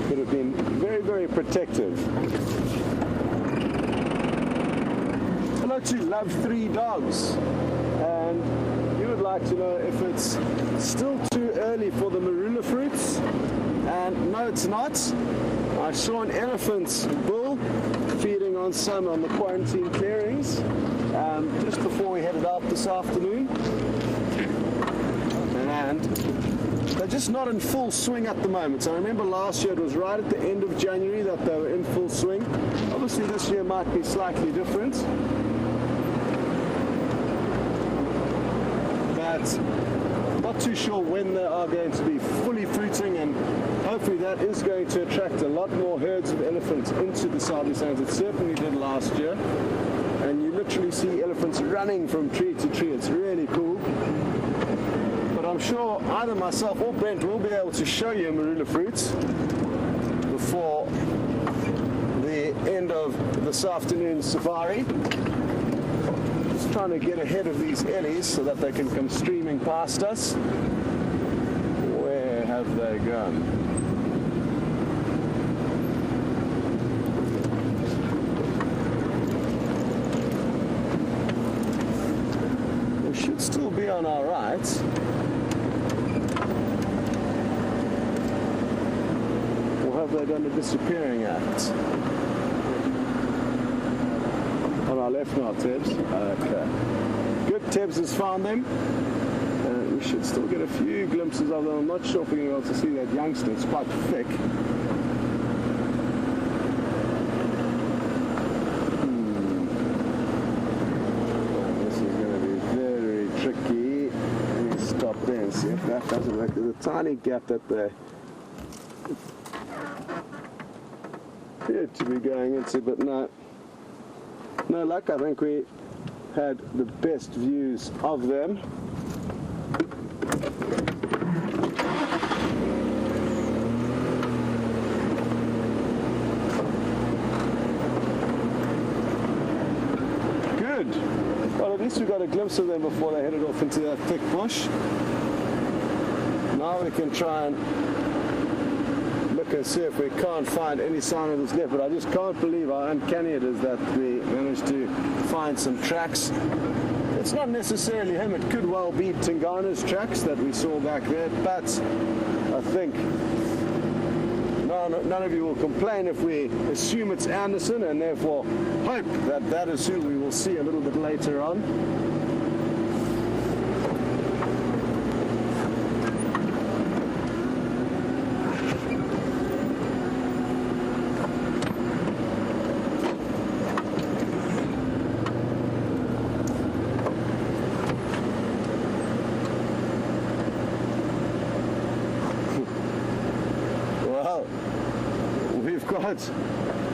could have been very, very protective. Hello to Love 3 Dogs, and you would like to know if it's still too early for the marula fruits, and no, it's not. I saw an elephant bull feeding on some on the quarantine clearings just before we headed out this afternoon, and they're just not in full swing at the moment. So I remember last year it was right at the end of January that they were in full swing. Obviously this year might be slightly different, but not too sure when they are going to be fully fruiting, and hopefully that is going to attract a lot more herds of elephants into the Sabi Sands. It certainly did last year, and you literally see elephants running from tree to tree. It's really cool. But I'm sure either myself or Brent will be able to show you marula fruits before the end of this afternoon's safari. Just trying to get ahead of these ellies so that they can come streaming past us. Where have they gone? We should still be on our right. Or have they done a disappearing act? On our left now, Tebs. Okay. Good, Tebs has found them. We should still get a few glimpses of them. I'm not sure if we're going to be able to see that youngster. It's quite thick. This is going to be very tricky. Let me stop there and see if that doesn't work. There's a tiny gap that they appear to be going into, but no. No luck. I think we had the best views of them. Good. Well, at least we got a glimpse of them before they headed off into that thick bush. Now we can try and look and see if we can't find any sign of this leopard. I just can't believe how uncanny it is that we managed to find some tracks. It's not necessarily him. It could well be Tingana's tracks that we saw back there, but I think none of you will complain if we assume it's Anderson, and therefore hope that that is who we will see a little bit later on.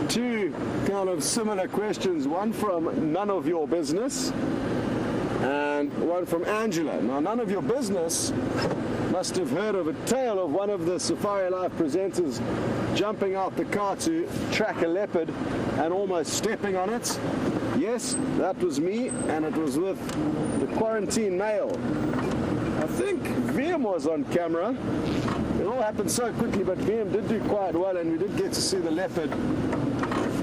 Two kind of similar questions, one from None of Your Business and one from Angela. Now, None of Your Business must have heard of a tale of one of the SafariLIVE presenters jumping out the car to track a leopard and almost stepping on it. Yes, that was me, and it was with the quarantine male. I think VM was on camera. It all happened so quickly, but VM did do quite well, and we did get to see the leopard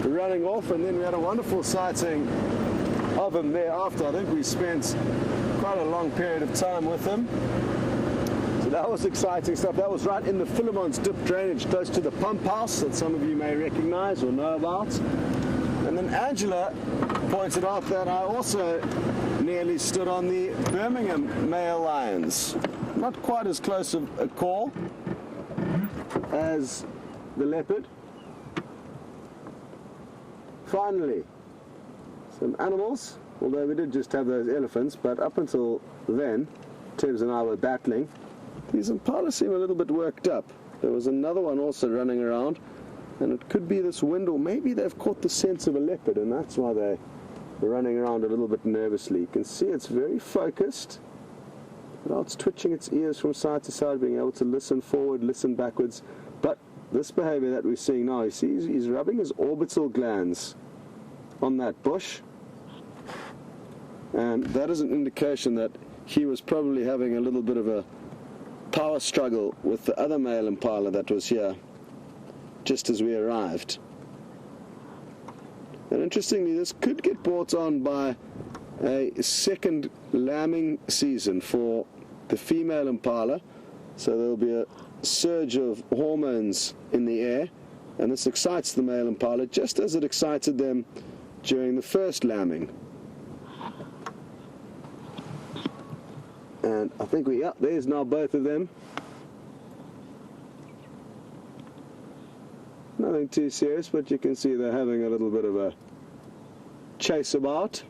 running off, and then we had a wonderful sighting of him thereafter. I think we spent quite a long period of time with him. So that was exciting stuff. That was right in the Philemon's dip drainage, close to the pump house that some of you may recognize or know about. And then Angela pointed out that I also nearly stood on the Birmingham male lions. Not quite as close a call as the leopard. Finally, some animals, although we did just have those elephants, but up until then, Tebs and I were battling. These impalas seem a little bit worked up. there was another one also running around, and it could be this wind, or maybe they've caught the scent of a leopard, and that's why they're running around a little bit nervously. You can see it's very focused. Well, it's twitching its ears from side to side, being able to listen forward, listen backwards. But this behavior that we're seeing now, you see he's rubbing his orbital glands on that bush, and that is an indication that he was probably having a little bit of a power struggle with the other male impala that was here just as we arrived. And interestingly, this could get brought on by a second lambing season for the female impala. So there'll be a surge of hormones in the air, and this excites the male impala just as it excited them during the first lambing. And I think there's now both of them. Nothing too serious, but you can see they're having a little bit of a chase about.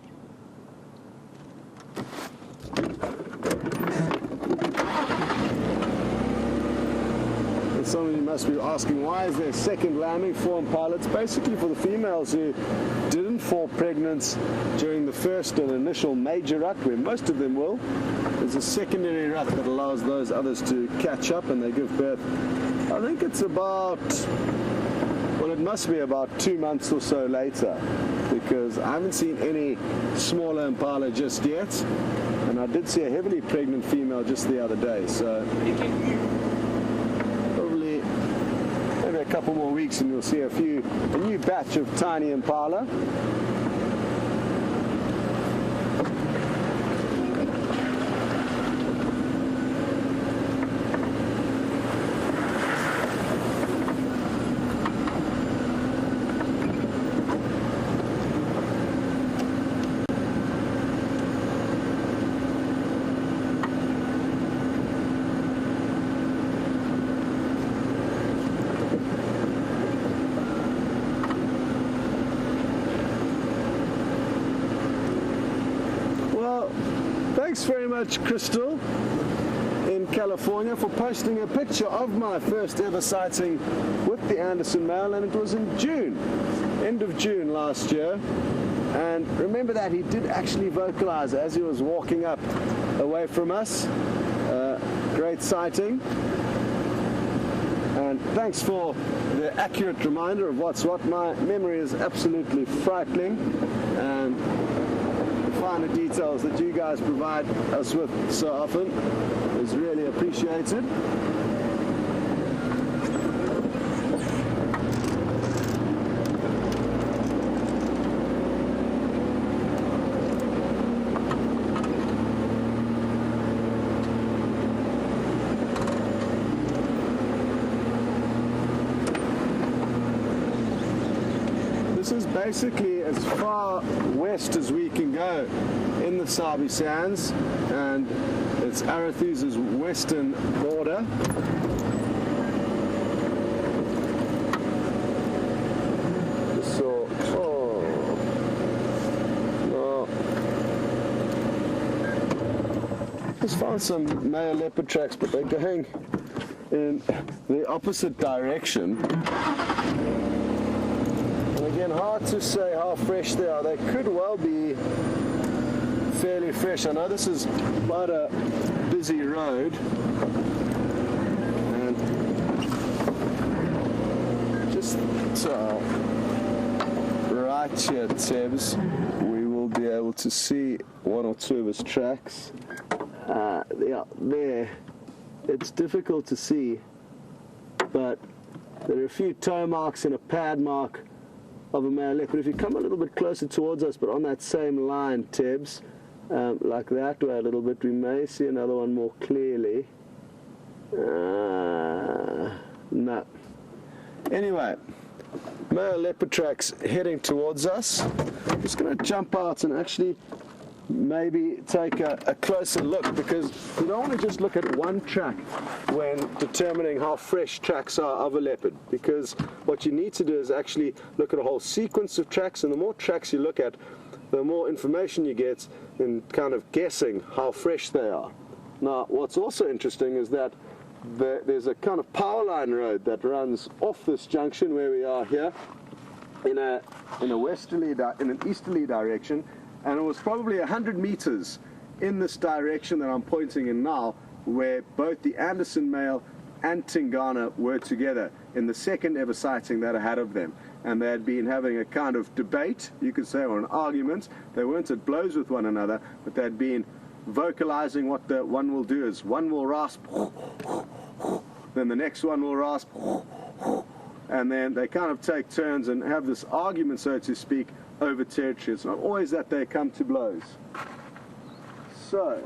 And some of you must be asking, why is there second lambing for impala? It's basically for the females who didn't fall pregnant during the first and initial major rut, where most of them will. There's a secondary rut that allows those others to catch up, and they give birth. I think it's about, well, it must be about 2 months or so later, because I haven't seen any smaller impala just yet, and I did see a heavily pregnant female just the other day, so probably maybe a couple more weeks and you'll see a new batch of tiny impala. Thanks very much, Crystal, in California, for posting a picture of my first ever sighting with the Anderson male, and it was in June, end of June last year. And remember that he did actually vocalize as he was walking up away from us. Great sighting. And thanks for the accurate reminder of what's what. My memory is absolutely frightening, and finer details that you guys provide us with so often is really appreciated. This is basically as far west as we can go in the Sabi Sands, and it's Arethusa's western border. So, just found some male leopard tracks, but they're going in the opposite direction. Again, hard to say how fresh they are. They could well be fairly fresh. I know this is quite a busy road, and just right here at Seb's, we will be able to see one or two of his tracks. Yeah, there. It's difficult to see, but there are a few toe marks and a pad mark of a male leopard. If you come a little bit closer towards us, but on that same line, Tebs, like that way a little bit, we may see another one more clearly. No. Anyway, male leopard tracks heading towards us. I'm just going to jump out and actually maybe take a closer look, because you don't want to just look at one track when determining how fresh tracks are of a leopard, because what you need to do is actually look at a whole sequence of tracks, and the more tracks you look at, the more information you get in kind of guessing how fresh they are. Now, what's also interesting is that there's a kind of power line road that runs off this junction where we are here in an easterly direction, and it was probably 100 meters in this direction that I'm pointing in now, where both the Anderson male and Tingana were together in the second ever sighting that I had of them. And they had been having a kind of debate, you could say, or an argument. They weren't at blows with one another, but they had been vocalizing what the one will do is one will rasp, then the next one will rasp, and then they kind of take turns and have this argument, so to speak, over territory. It's not always that they come to blows. So,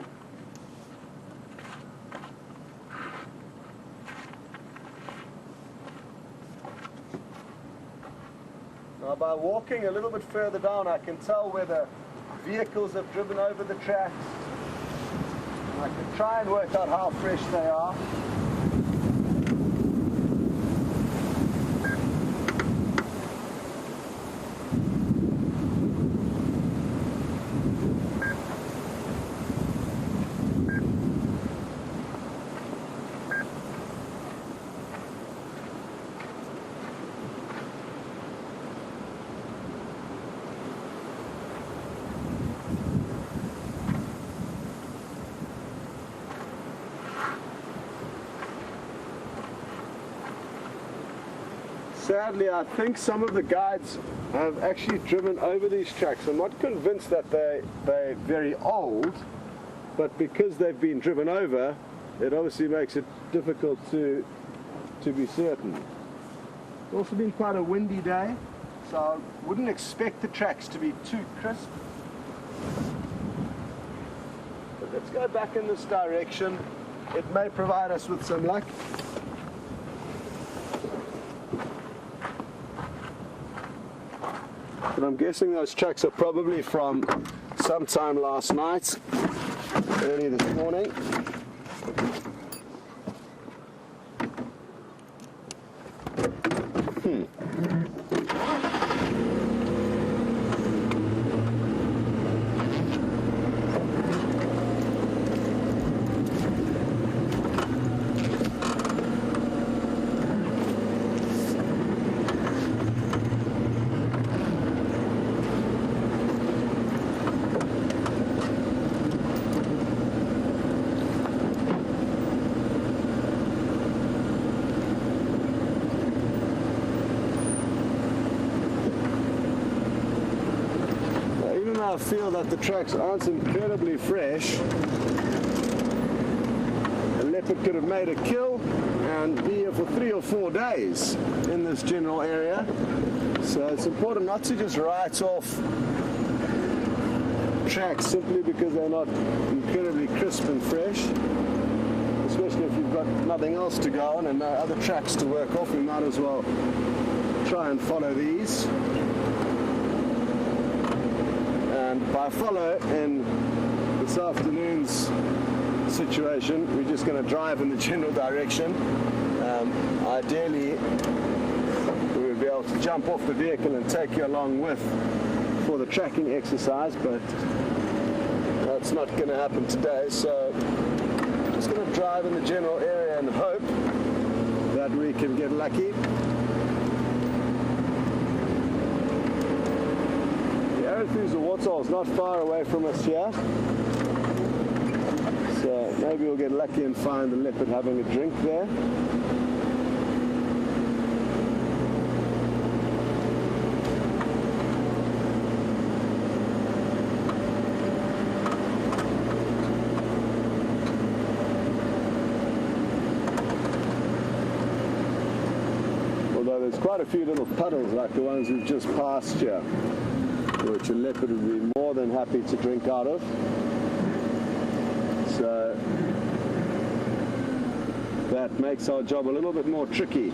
now by walking a little bit further down, I can tell whether vehicles have driven over the tracks. I can try and work out how fresh they are. Sadly, I think some of the guides have actually driven over these tracks. I'm not convinced that they're very old, but because they've been driven over, it obviously makes it difficult to be certain. It's also been quite a windy day, so I wouldn't expect the tracks to be too crisp. But let's go back in this direction. It may provide us with some luck. But I'm guessing those tracks are probably from sometime last night, early this morning. I feel that the tracks aren't incredibly fresh. A leopard could have made a kill and be here for 3 or 4 days in this general area. So it's important not to just write off tracks simply because they're not incredibly crisp and fresh. Especially if you've got nothing else to go on and no other tracks to work off, we might as well try and follow these. And by follow in this afternoon's situation, we're just going to drive in the general direction. Ideally, we would be able to jump off the vehicle and take you along with for the tracking exercise, but that's not going to happen today. So just going to drive in the general area and hope that we can get lucky. Through the water is not far away from us here, so maybe we'll get lucky and find the leopard having a drink there. Although there's quite a few little puddles like the ones we've just passed here, which a leopard would be more than happy to drink out of. So that makes our job a little bit more tricky.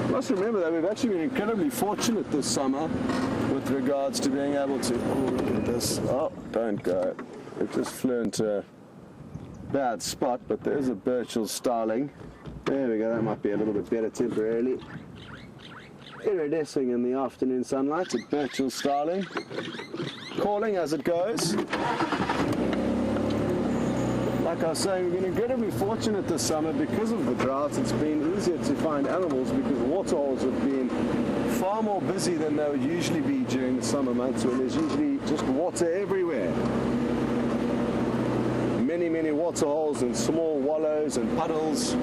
You must remember that we've actually been incredibly fortunate this summer with regards to being able to... Oh, look at this. Oh, don't go. It just flew into a bad spot, but there is a Burchell starling. There we go, that might be a little bit better temporarily. Iridescing in the afternoon sunlight, a Burchell starling, calling as it goes. like I was saying, we've been incredibly fortunate this summer because of the drought. It's been easier to find animals because waterholes have been far more busy than they would usually be during the summer months, when there's usually just water everywhere. Many, many waterholes and small wallows and puddles.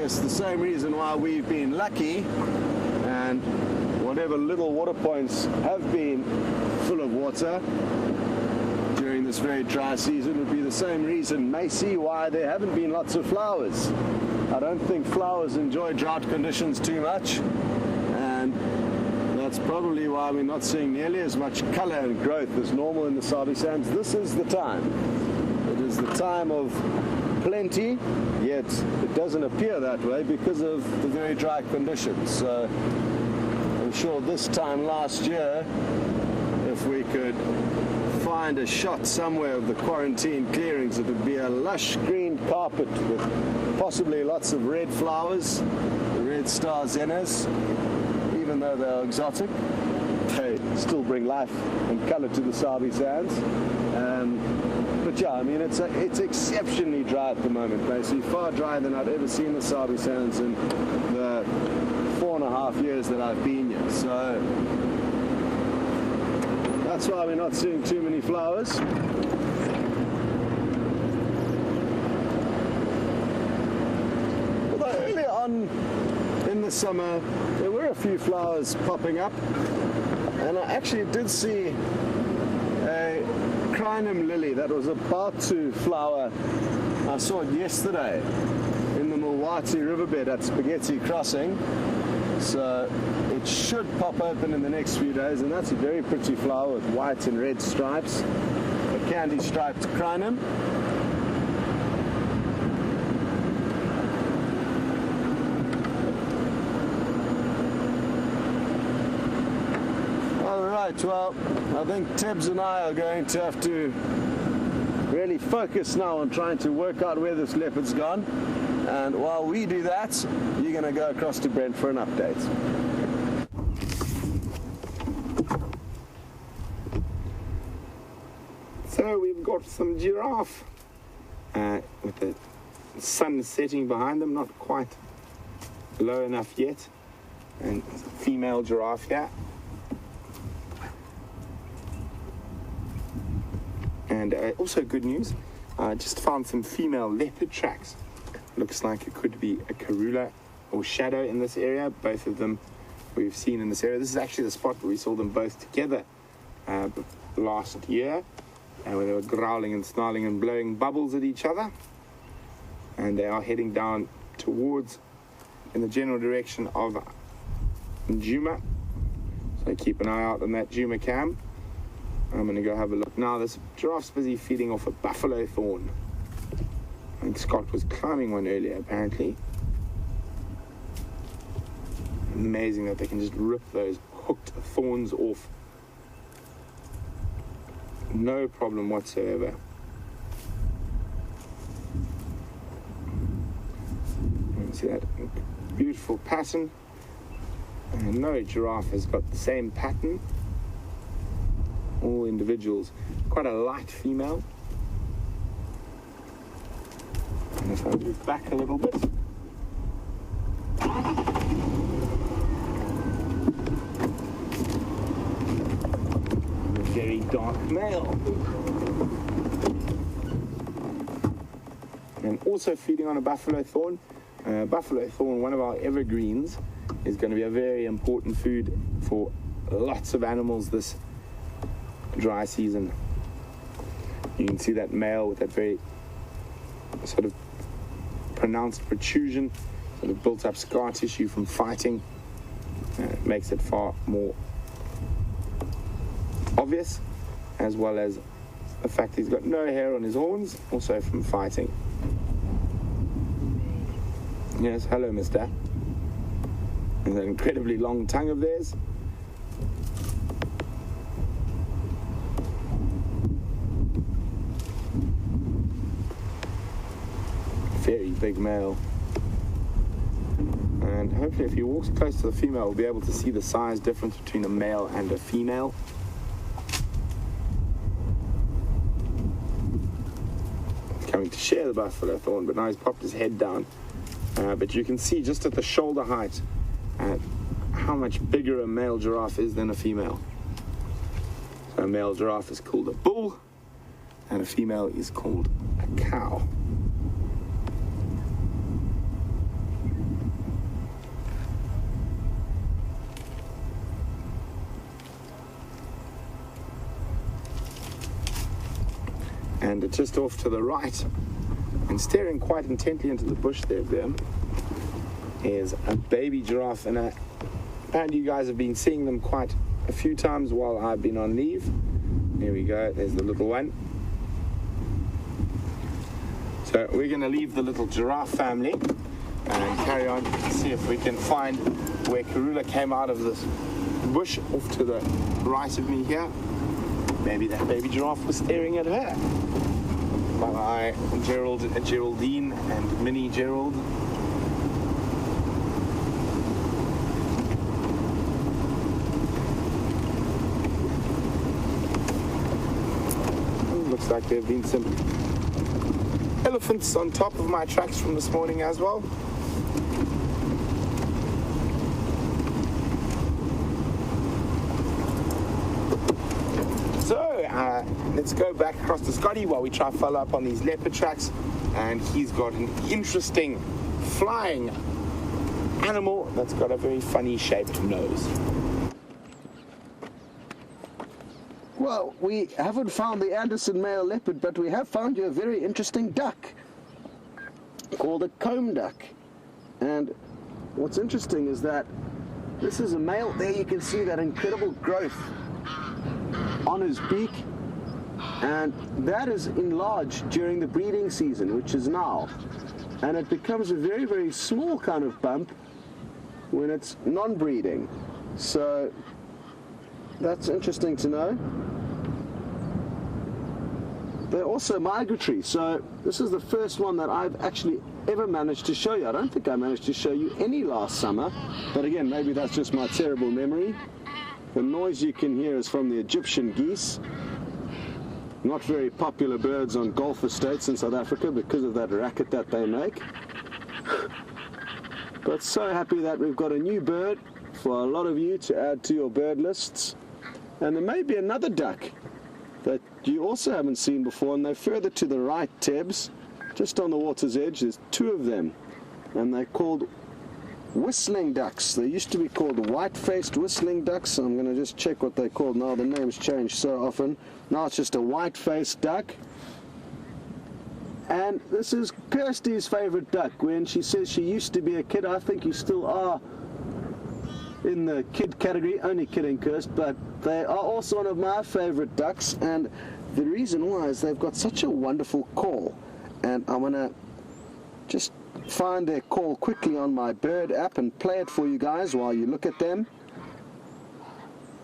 The same reason why we've been lucky, and whatever little water points have been full of water during this very dry season would be the same reason, Macy, why there haven't been lots of flowers. I don't think flowers enjoy drought conditions too much, and that's probably why we're not seeing nearly as much color and growth as normal in the Sabi Sands. This is the time. It is the time of plenty, yet it doesn't appear that way because of the very dry conditions. So I'm sure this time last year, if we could find a shot somewhere of the quarantine clearings, it would be a lush green carpet with possibly lots of red flowers, the red star zennas. Even though they're exotic, they still bring life and color to the Sabi Sands. But yeah, I mean, it's exceptionally dry at the moment, basically far drier than I've ever seen the Sabi Sands in the 4.5 years that I've been here. So that's why we're not seeing too many flowers. Although early on in the summer, there were a few flowers popping up, and I actually did see a crinum lily that was about to flower. I saw it yesterday in the Mulwati riverbed at Spaghetti Crossing, so it should pop open in the next few days, and that's a very pretty flower with white and red stripes, a candy striped crinum. Alright, well, I think Tibbs and I are going to have to really focus now on trying to work out where this leopard's gone. And while we do that, you're going to go across to Brent for an update. So we've got some giraffe with the sun setting behind them, not quite low enough yet. And female giraffe here. And also good news, I just found some female leopard tracks. Looks like it could be a Karula or Shadow in this area. Both of them we've seen in this area. This is actually the spot where we saw them both together last year, where they were growling and snarling and blowing bubbles at each other. And they are heading down towards, in the general direction of Juma. So keep an eye out on that Juma cam. I'm going to go have a look now. This giraffe's busy feeding off a buffalo thorn. I think Scott was climbing one earlier, apparently. Amazing that they can just rip those hooked thorns off. No problem whatsoever. You see that beautiful pattern. And no giraffe has got the same pattern. All individuals, quite a light female. And if I move back a little bit, a very dark male. And also feeding on a buffalo thorn. Buffalo thorn, one of our evergreens, is going to be a very important food for lots of animals this dry season. You can see that male with that very sort of pronounced protrusion, sort of built up scar tissue from fighting. Makes it far more obvious, as well as the fact he's got no hair on his horns, also from fighting. Yes, hello, mister. And that incredibly long tongue of theirs. Very big male. And hopefully if he walks close to the female, we'll be able to see the size difference between a male and a female. Coming to share the buffalo thorn, but now he's popped his head down. But you can see just at the shoulder height how much bigger a male giraffe is than a female. So a male giraffe is called a bull, and a female is called a cow. And just off to the right, and staring quite intently into the bush there, is a baby giraffe, and apparently you guys have been seeing them quite a few times while I've been on leave. There we go, there's the little one. So we're going to leave the little giraffe family and carry on to see if we can find where Karula came out of this bush off to the right of me here. Maybe that baby giraffe was staring at her. Bye-bye, Geraldine and Minnie Gerald. Looks like there have been some elephants on top of my tracks from this morning as well. Let's go back across to Scotty while we try to follow up on these leopard tracks. And he's got an interesting flying animal that's got a very funny shaped nose. Well, we haven't found the Anderson male leopard, but we have found you a very interesting duck called a comb duck. And what's interesting is that this is a male. There you can see that incredible growth on his beak, and that is enlarged during the breeding season, which is now, and it becomes a very, very small kind of bump when it's non-breeding. So that's interesting to know. They're also migratory, so this is the first one that I've actually ever managed to show you. I don't think I managed to show you any last summer, but again, maybe that's just my terrible memory. The noise you can hear is from the Egyptian geese. Not very popular birds on golf estates in South Africa because of that racket that they make. But so happy that we've got a new bird for a lot of you to add to your bird lists. And there may be another duck that you also haven't seen before, and they're further to the right, Tebs, just on the water's edge. There's two of them, and they're called whistling ducks. They used to be called white-faced whistling ducks. I'm going to just check what they're called now. The names change so often. Now it's just a white-faced duck. And this is Kirsty's favorite duck. When she says she used to be a kid, I think you still are in the kid category. Only kidding, Kirst, but they are also one of my favorite ducks. And the reason why is they've got such a wonderful call. And I'm going to just find their call quickly on my bird app and play it for you guys while you look at them.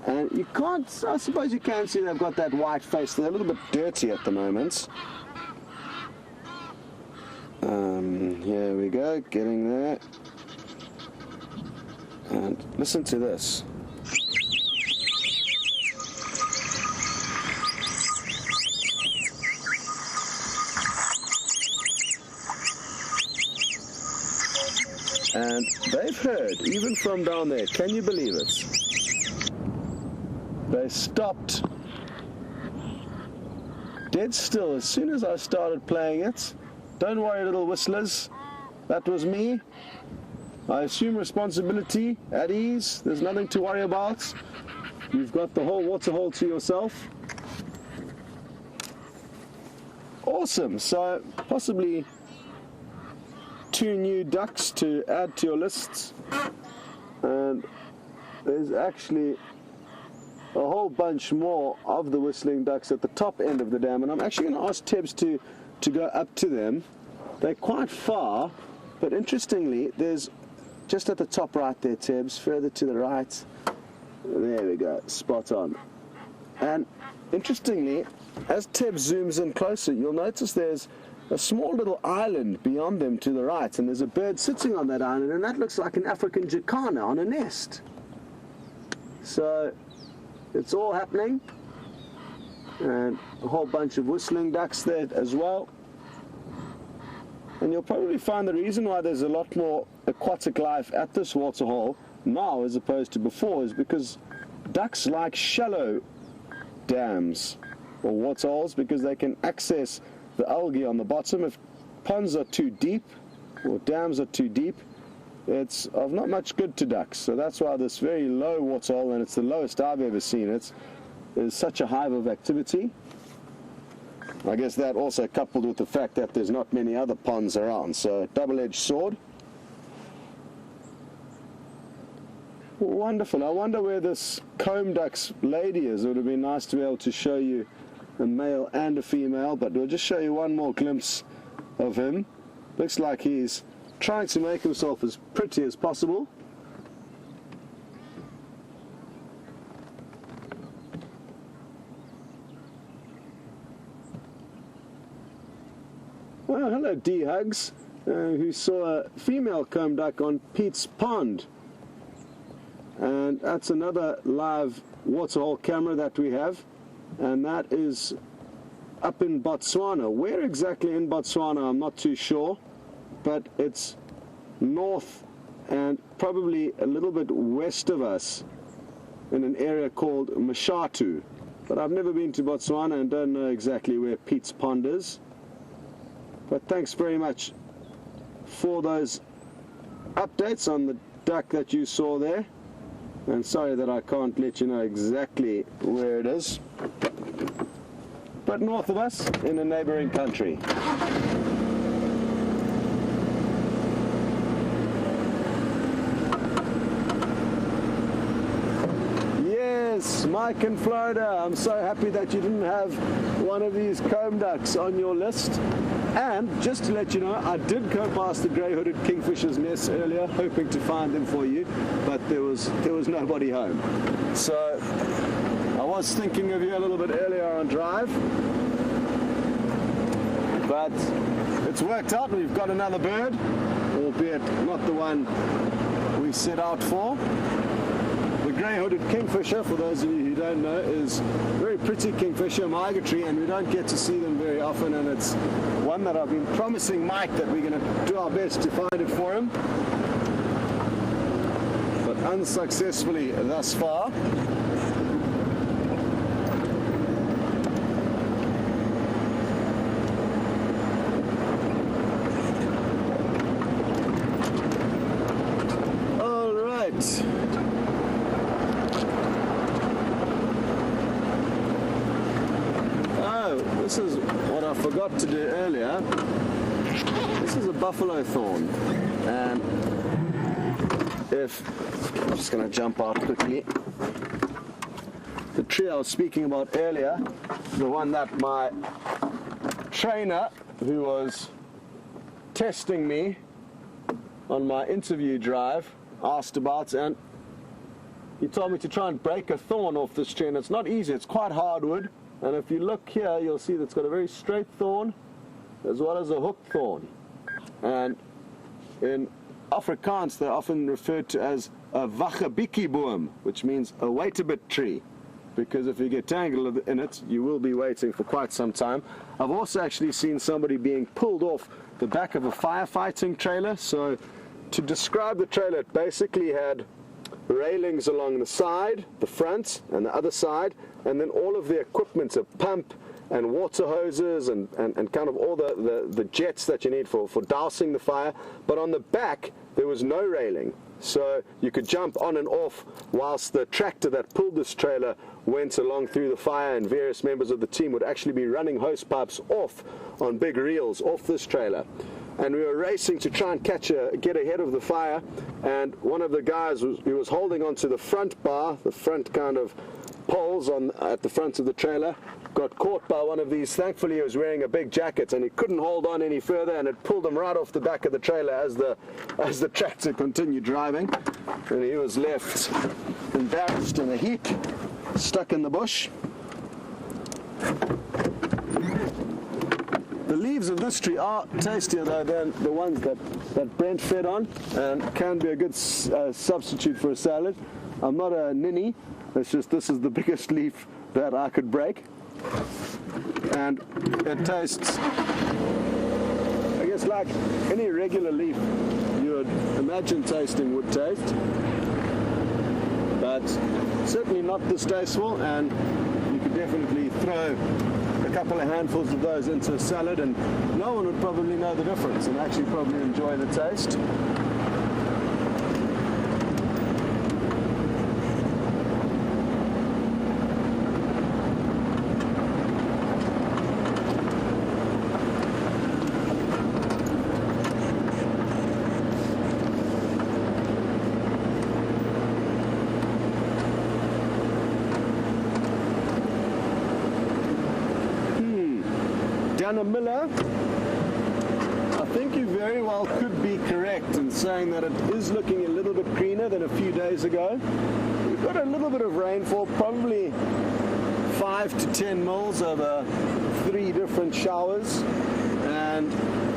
And you can't, I suppose you can see they've got that white face. They're a little bit dirty at the moment. Here we go, getting there. And listen to this. And they've heard, even from down there, can you believe it? They stopped dead still as soon as I started playing it. Don't worry, little whistlers, that was me. I assume responsibility, at ease, there's nothing to worry about. You've got the whole waterhole to yourself. Awesome, so possibly 2 new ducks to add to your lists, and there's actually a whole bunch more of the whistling ducks at the top end of the dam, and I'm actually going to ask Tebs to go up to them. They're quite far, but interestingly there's just at the top right there, Tebs, further to the right, there we go, spot on. And interestingly, as Tebs zooms in closer, you'll notice there's a small little island beyond them to the right, and there's a bird sitting on that island, and that looks like an African jacana on a nest. So it's all happening, and a whole bunch of whistling ducks there as well. And you'll probably find the reason why there's a lot more aquatic life at this waterhole now as opposed to before is because ducks like shallow dams or waterholes because they can access the algae on the bottom. If ponds are too deep or dams are too deep, it's of not much good to ducks. So that's why this very low waterhole, and it's the lowest I've ever seen it, is such a hive of activity. I guess that also coupled with the fact that there's not many other ponds around, so double-edged sword. Wonderful. I wonder where this comb duck's lady is. It would have been nice to be able to show you a male and a female, but we'll just show you one more glimpse of him. Looks like he's trying to make himself as pretty as possible. Oh, hello D-Hugs, who saw a female comb duck on Pete's Pond. And that's another live waterhole camera that we have, and that is up in Botswana. Where exactly in Botswana, I'm not too sure, but it's north and probably a little bit west of us in an area called Mashatu. But I've never been to Botswana and don't know exactly where Pete's Pond is. But thanks very much for those updates on the duck that you saw there. And sorry that I can't let you know exactly where it is. But north of us, in a neighboring country. Yes, Mike in Florida. I'm so happy that you didn't have one of these comb ducks on your list. And just to let you know, I did go past the grey-hooded kingfisher's nest earlier, hoping to find them for you, but there was nobody home. So I was thinking of you a little bit earlier on drive, but it's worked out. We've got another bird, albeit not the one we set out for. The grey-hooded kingfisher, for those of you who don't know, is a very pretty kingfisher, migratory, and we don't get to see them very often, and it's one that I've been promising Mike that we're going to do our best to find it for him, but unsuccessfully thus far. All right. This is what I forgot to do earlier. This is a buffalo thorn, and I'm just going to jump out quickly. The tree I was speaking about earlier, the one that my trainer, who was testing me on my interview drive, asked about, and he told me to try and break a thorn off this tree, and it's not easy. It's quite hardwood. And if you look here, you'll see that it's got a very straight thorn as well as a hooked thorn. And in Afrikaans, they're often referred to as a wagabiki-boom, which means a wait-a-bit tree, because if you get tangled in it, you will be waiting for quite some time. I've also actually seen somebody being pulled off the back of a firefighting trailer. So to describe the trailer, it basically had railings along the side, the front, and the other side, and then all of the equipment, a pump and water hoses and kind of all the jets that you need for dousing the fire. But on the back, there was no railing. So you could jump on and off whilst the tractor that pulled this trailer went along through the fire, and various members of the team would actually be running hose pipes off on big reels off this trailer. And we were racing to try and get ahead of the fire, and one of the guys was holding onto the front bar, the front kind of poles at the front of the trailer, got caught by one of these. Thankfully he was wearing a big jacket and he couldn't hold on any further, and it pulled him right off the back of the trailer as the tractor continued driving, and he was left embarrassed in a heap, stuck in the bush. The leaves of this tree are tastier though than the ones that Brent fed on, and can be a good substitute for a salad. I'm not a ninny, it's just this is the biggest leaf that I could break. And it tastes, I guess, like any regular leaf you would imagine tasting would taste, but certainly not distasteful, and you could definitely throw a couple of handfuls of those into a salad and no one would probably know the difference and actually probably enjoy the taste. Dana Miller, I think you very well could be correct in saying that it is looking a little bit greener than a few days ago. We've got a little bit of rainfall, probably 5 to 10 mils over 3 different showers, and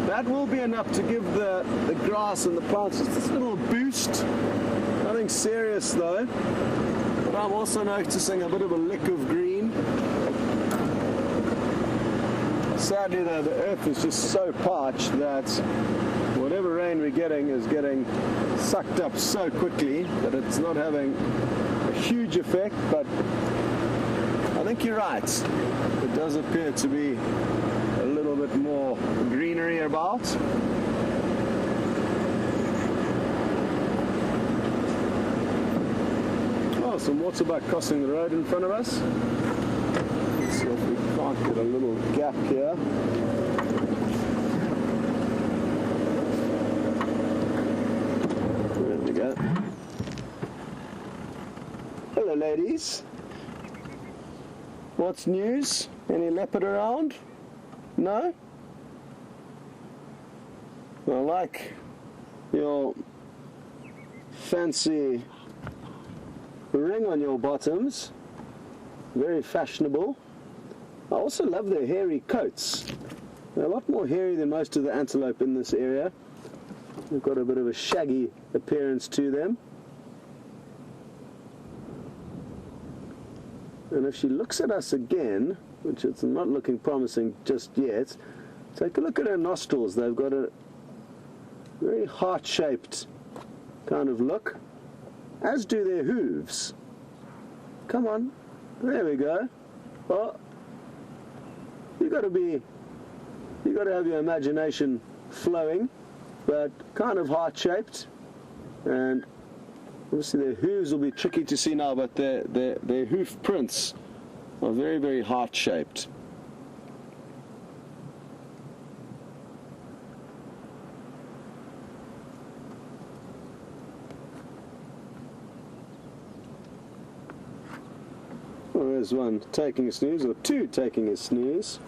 that will be enough to give the grass and the plants just this little boost. Nothing serious though, but I'm also noticing a bit of a lick of green. Sadly though, the earth is just so parched that whatever rain we're getting is getting sucked up so quickly that it's not having a huge effect, but I think you're right. It does appear to be a little bit more greenery about. Oh, some waterbuck crossing the road in front of us. Let's see if we can't get a little gap here. There we go. Hello ladies. What's news? Any leopard around? No? I like your fancy ring on your bottoms. Very fashionable. I also love their hairy coats. They're a lot more hairy than most of the antelope in this area. They've got a bit of a shaggy appearance to them. And if she looks at us again, which it's not looking promising just yet, take a look at her nostrils. They've got a very heart-shaped kind of look, as do their hooves. Come on, there we go. Oh, you got to have your imagination flowing, but kind of heart-shaped, and obviously their hooves will be tricky to see now, but their hoof prints are very, very heart-shaped. Well, there's one taking a snooze, or two taking a snooze.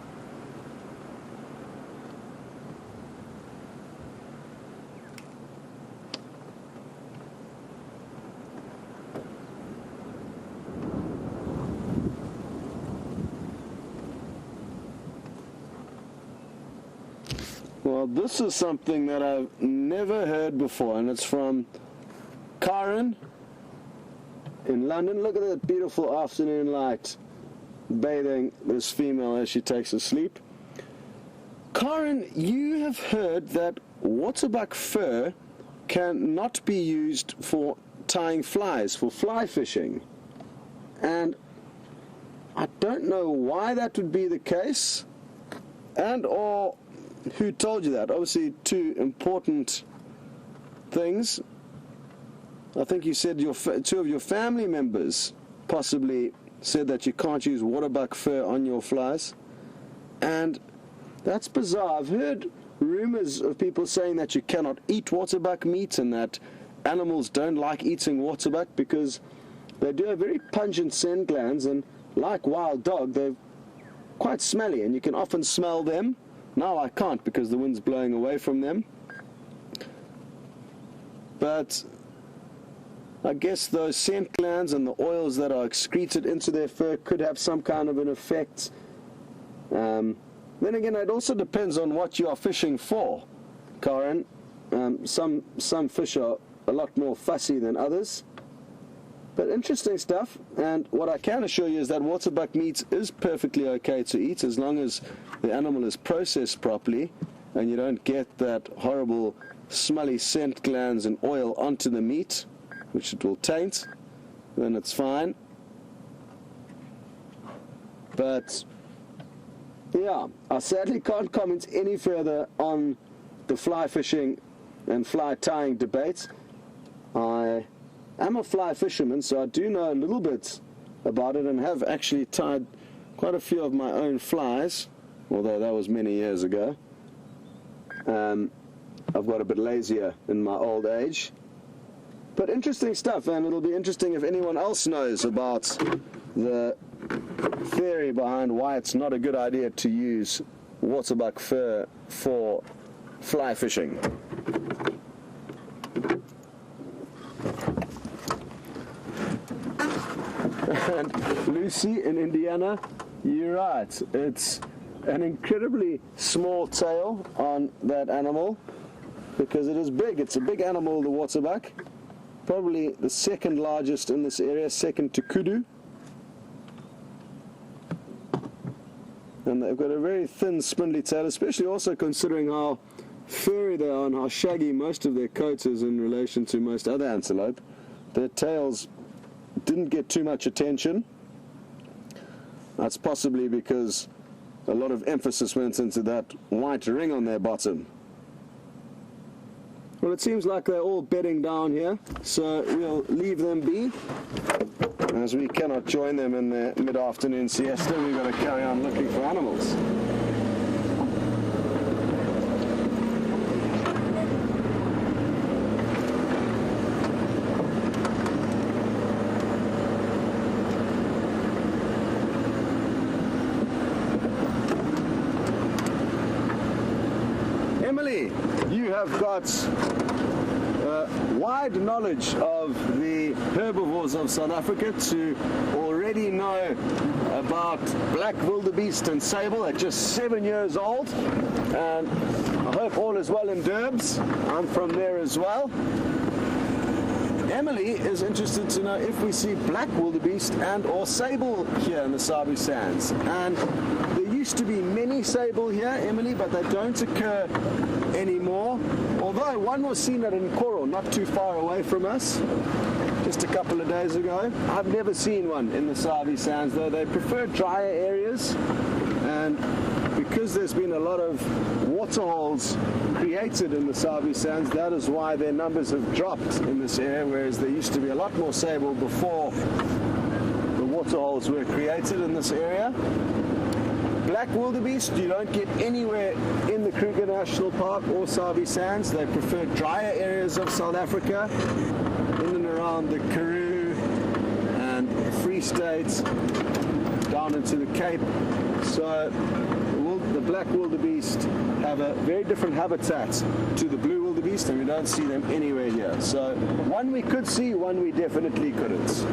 Well, this is something that I've never heard before, and it's from Karen in London. Look at that beautiful afternoon light bathing this female as she takes a sleep. Karen, you have heard that waterbuck fur cannot be used for tying flies, for fly fishing. And I don't know why that would be the case, and or who told you that. Obviously, two important things. I think you said two of your family members possibly said that you can't use waterbuck fur on your flies, and that's bizarre. I've heard rumors of people saying that you cannot eat waterbuck meat and that animals don't like eating waterbuck because they do have very pungent scent glands, and like wild dog, they're quite smelly and you can often smell them. Now I can't because the wind's blowing away from them. But I guess those scent glands and the oils that are excreted into their fur could have some kind of an effect. Then again, it also depends on what you are fishing for, Karen. Some fish are a lot more fussy than others. But interesting stuff, and what I can assure you is that waterbuck meat is perfectly okay to eat as long as the animal is processed properly and you don't get that horrible smelly scent glands and oil onto the meat, which it will taint. Then it's fine. But yeah, I sadly can't comment any further on the fly fishing and fly tying debate. I am a fly fisherman, so I do know a little bit about it and have actually tied quite a few of my own flies, although that was many years ago. I've got a bit lazier in my old age. But interesting stuff, and it'll be interesting if anyone else knows about the theory behind why it's not a good idea to use waterbuck fur for fly fishing. And Lucy in Indiana, you're right. It's an incredibly small tail on that animal because it is big. It's a big animal, the waterbuck. Probably the second largest in this area, second to kudu. And they've got a very thin, spindly tail, especially also considering how furry they are and how shaggy most of their coat is in relation to most other antelope. Their tails didn't get too much attention. That's possibly because a lot of emphasis went into that white ring on their bottom. Well, it seems like they're all bedding down here, so we'll leave them be. As we cannot join them in their mid-afternoon siesta, we've got to carry on looking for animals. Emily, you have got wide knowledge of the herbivores of South Africa to already know about black wildebeest and sable at just 7 years old, and I hope all is well in Durbs. I'm from there as well. Emily is interested to know if we see black wildebeest and or sable here in the Sabi Sands, and there used to be many sable here, Emily, but they don't occur anymore, although one was seen at Nkoro, not too far away from us, just a couple of days ago. I've never seen one in the Sabi Sands, though. They prefer drier areas, and because there's been a lot of waterholes created in the Sabi Sands, that is why their numbers have dropped in this area, whereas there used to be a lot more sable before the waterholes were created in this area. Black wildebeest you don't get anywhere in the Kruger National Park or Sabi Sands. They prefer drier areas of South Africa, in and around the Karoo and the Free State, down into the Cape. So the black wildebeest have a very different habitat to the blue wildebeest, and we don't see them anywhere here. So one we could see, one we definitely couldn't.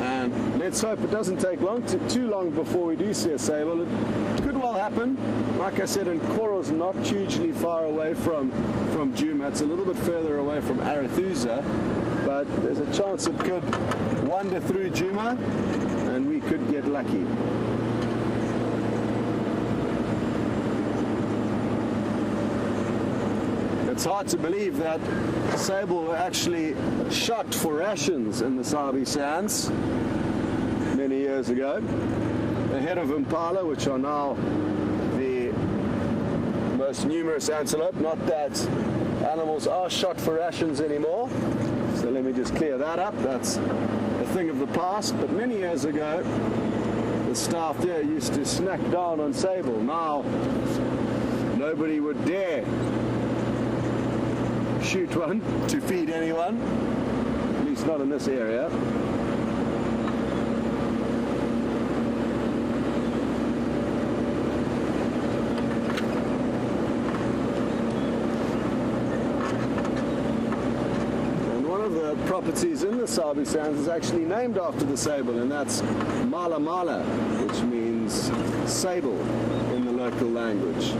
And let's hope it doesn't take too long before we do see a sable. It could well happen. Like I said, Nkoro's not hugely far away from Djuma. It's a little bit further away from Arathusa, but there's a chance it could wander through Djuma and we could get lucky. It's hard to believe that sable were actually shot for rations in the Sabi Sands many years ago, ahead of impala, which are now the most numerous antelope. Not that animals are shot for rations anymore, so let me just clear that up. That's a thing of the past, but many years ago the staff there used to snack down on sable. Now nobody would dare shoot one to feed anyone, at least not in this area. And one of the the properties in the Sabi Sands is actually named after the sable, and that's Mala Mala, which means sable in the local language.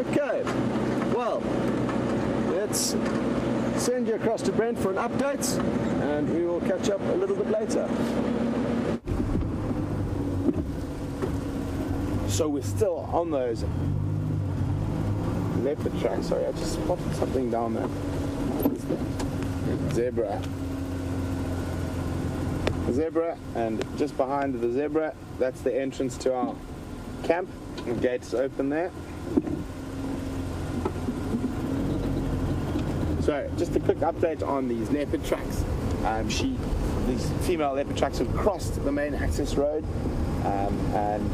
Okay, well, let's send you across to Brent for an update, and we will catch up a little bit later. So we're still on those leopard tracks. Sorry, I just spotted something down there. What is that? Zebra, and just behind the zebra, that's the entrance to our camp. The gate's open there. So, just a quick update on these leopard tracks. These female leopard tracks have crossed the main access road, and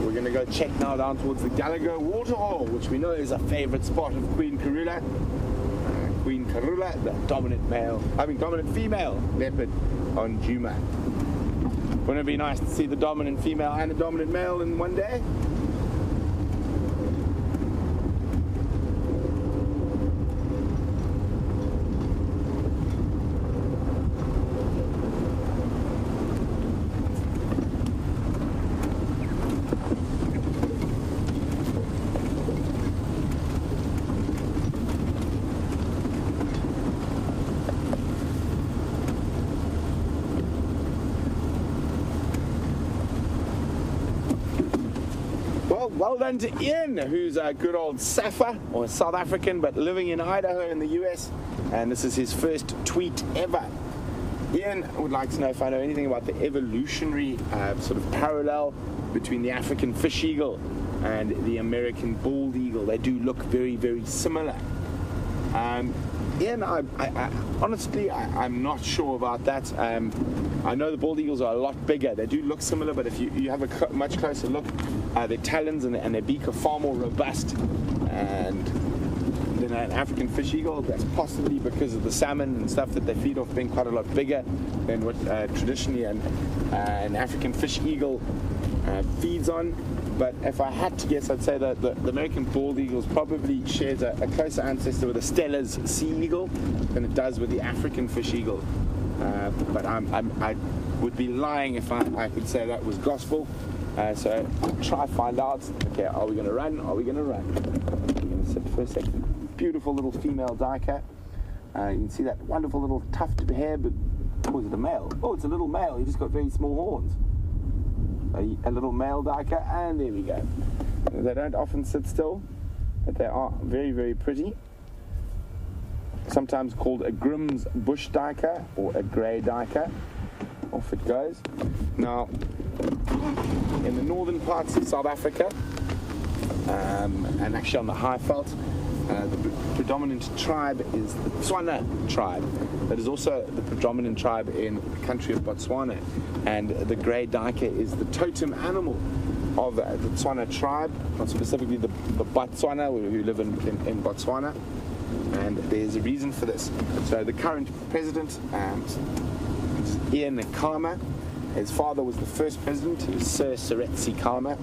we're going to go check now down towards the Gallagher waterhole, which we know is a favorite spot of Queen Karula. Queen Karula, the dominant female leopard on Djuma. Wouldn't it be nice to see the dominant female and the dominant male in one day? Well done to Ian, who's a good old Safa, or South African, but living in Idaho in the US, and this is his first tweet ever. Ian would like to know if I know anything about the evolutionary sort of parallel between the African fish eagle and the American bald eagle. They do look very, very similar. Ian, honestly, I'm not sure about that. I know the bald eagles are a lot bigger. They do look similar, but if you have a much closer look, their talons and their beak are far more robust and than an African fish eagle. That's possibly because of the salmon and stuff that they feed off being quite a lot bigger than what traditionally an African fish eagle feeds on. But if I had to guess, I'd say that the American bald eagle probably shares a closer ancestor with the Steller's sea eagle than it does with the African fish eagle. But I would be lying if I could say that was gospel. So I'll try to find out. Okay, are we going to run? Are we going to run? We're going to sit for a second. Beautiful little female duiker. You can see that wonderful little tuft of hair, but oh, is it a male? Oh, it's a little male. He just got very small horns. A little male duiker, and there we go. They don't often sit still, but they are very, very pretty. Sometimes called a Grimm's bush duiker or a grey duiker. Off it goes. Now, in the northern parts of South Africa, and actually on the Highveld, the predominant tribe is the Tswana tribe. That is also the predominant tribe in the country of Botswana. And the grey duiker is the totem animal of the Tswana tribe, not specifically the Botswana, who live in Botswana. And there's a reason for this. So the current president, Ian Khama, his father was the first president, he was Sir Seretse Khama.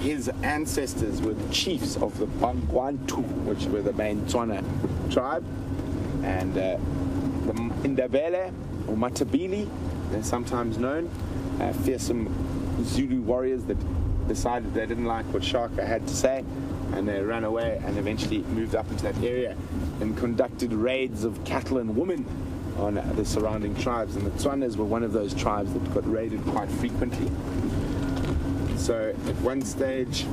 His ancestors were the chiefs of the Bangwantu, which were the main Tswana tribe, and the Indabele or Matabele, they're sometimes known, fearsome Zulu warriors that decided they didn't like what Shaka had to say, and they ran away and eventually moved up into that area and conducted raids of cattle and women on the surrounding tribes, and the Tswanas were one of those tribes that got raided quite frequently. So at one stage,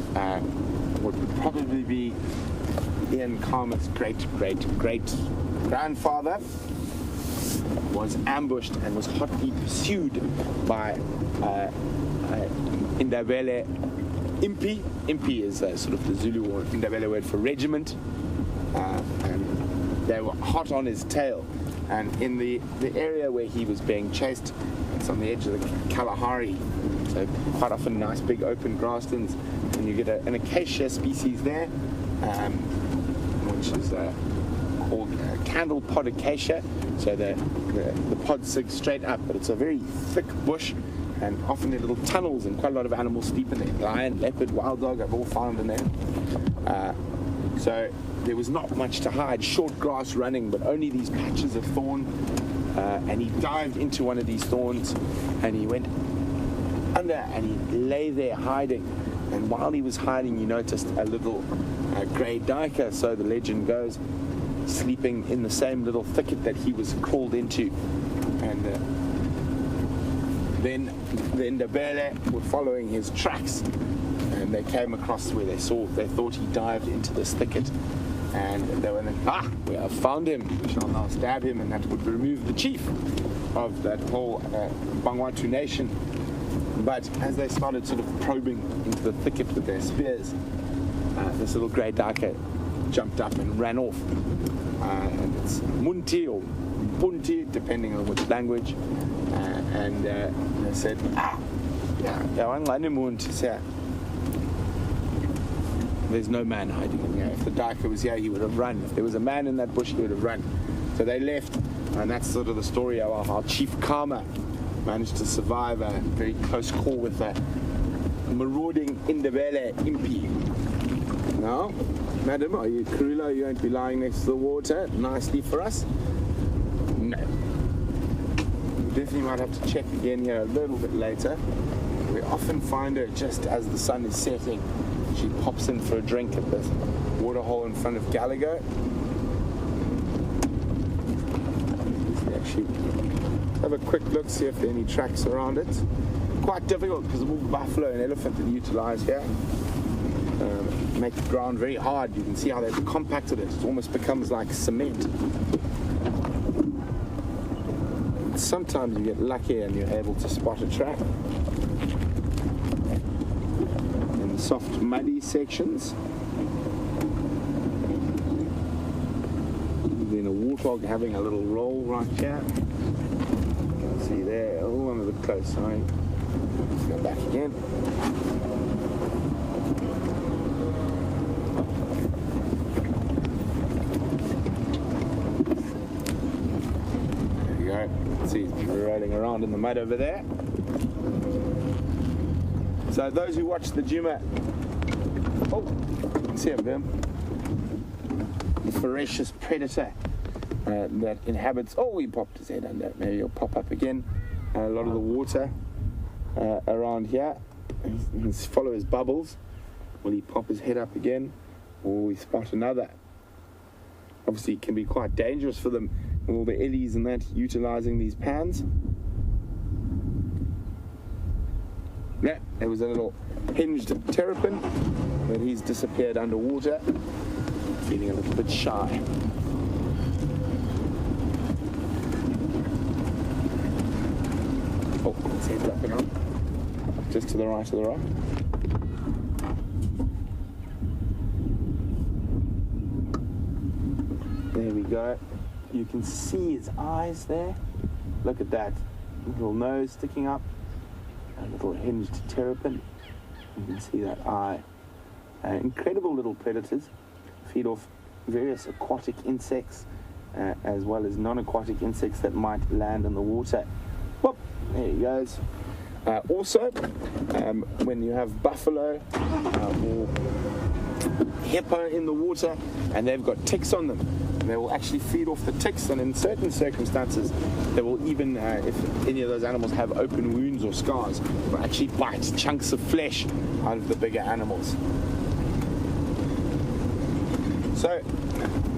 what would probably be Ian Khama's great-great-great-grandfather was ambushed and was hotly pursued by Indabele Impi. Impi is sort of the Zulu or Indabele word for regiment, and they were hot on his tail. And in the area where he was being chased, it's on the edge of the Kalahari. So quite often nice big open grasslands, and you get an acacia species there, which is called candle pod acacia. So the pods sig straight up, but it's a very thick bush, and often there are little tunnels, and quite a lot of animals sleep in there. Lion, leopard, wild dog, I've all found in there. So there was not much to hide. Short grass running, but only these patches of thorn. And he dived into one of these thorns, and he went under, and he lay there hiding. And while he was hiding, he noticed a little grey duiker, so the legend goes, sleeping in the same little thicket that he was crawled into. And then the Ndebele were following his tracks, and they came across where they thought he dived into this thicket. And they were like, we have found him, we shall now stab him, and that would remove the chief of that whole Bangwatu nation. But as they started sort of probing into the thicket with their spears, this little grey duiker jumped up and ran off. And it's Munti or Punti, depending on which language. And they said, there's no man hiding in here. If the duiker was here, he would have run. If there was a man in that bush, he would have run. So they left, and that's sort of the story of how Chief Kama managed to survive a very close call with a marauding Ndebele impi. Now, madam, are you Karula? Are you going to be lying next to the water nicely for us? No. We definitely might have to check again here a little bit later. We often find her just as the sun is setting. She pops in for a drink at this water hole in front of Gallagher. Actually, have a quick look, see if there are any tracks around it. Quite difficult because of all the buffalo and elephant that utilize here. Make the ground very hard. You can see how they've compacted it. It almost becomes like cement. Sometimes you get lucky and you're able to spot a track. Soft muddy sections. Then a warthog having a little roll right here. You can see there. Oh, I'm a bit close, sorry. Let's go back again. There you go. See, he's rolling around in the mud over there. So those who watch the Juma, you can see him, the ferocious predator that inhabits, he popped his head under, maybe he'll pop up again, a lot of the water around here, and follow his bubbles. Will he pop his head up again, or we spot another? Obviously it can be quite dangerous for them, all the ellies and that, utilising these pans. Yeah, there was a little hinged terrapin, but he's disappeared underwater, feeling a little bit shy. His head's up and on, just to the right of the rock. There we go. You can see his eyes there. Look at that little nose sticking up. A little hinged terrapin. You can see that eye. Incredible little predators. Feed off various aquatic insects as well as non-aquatic insects that might land in the water. Whoop, there he goes. Also, when you have buffalo or hippo in the water and they've got ticks on them, they will actually feed off the ticks, and in certain circumstances they will even, if any of those animals have open wounds or scars, will actually bite chunks of flesh out of the bigger animals. So,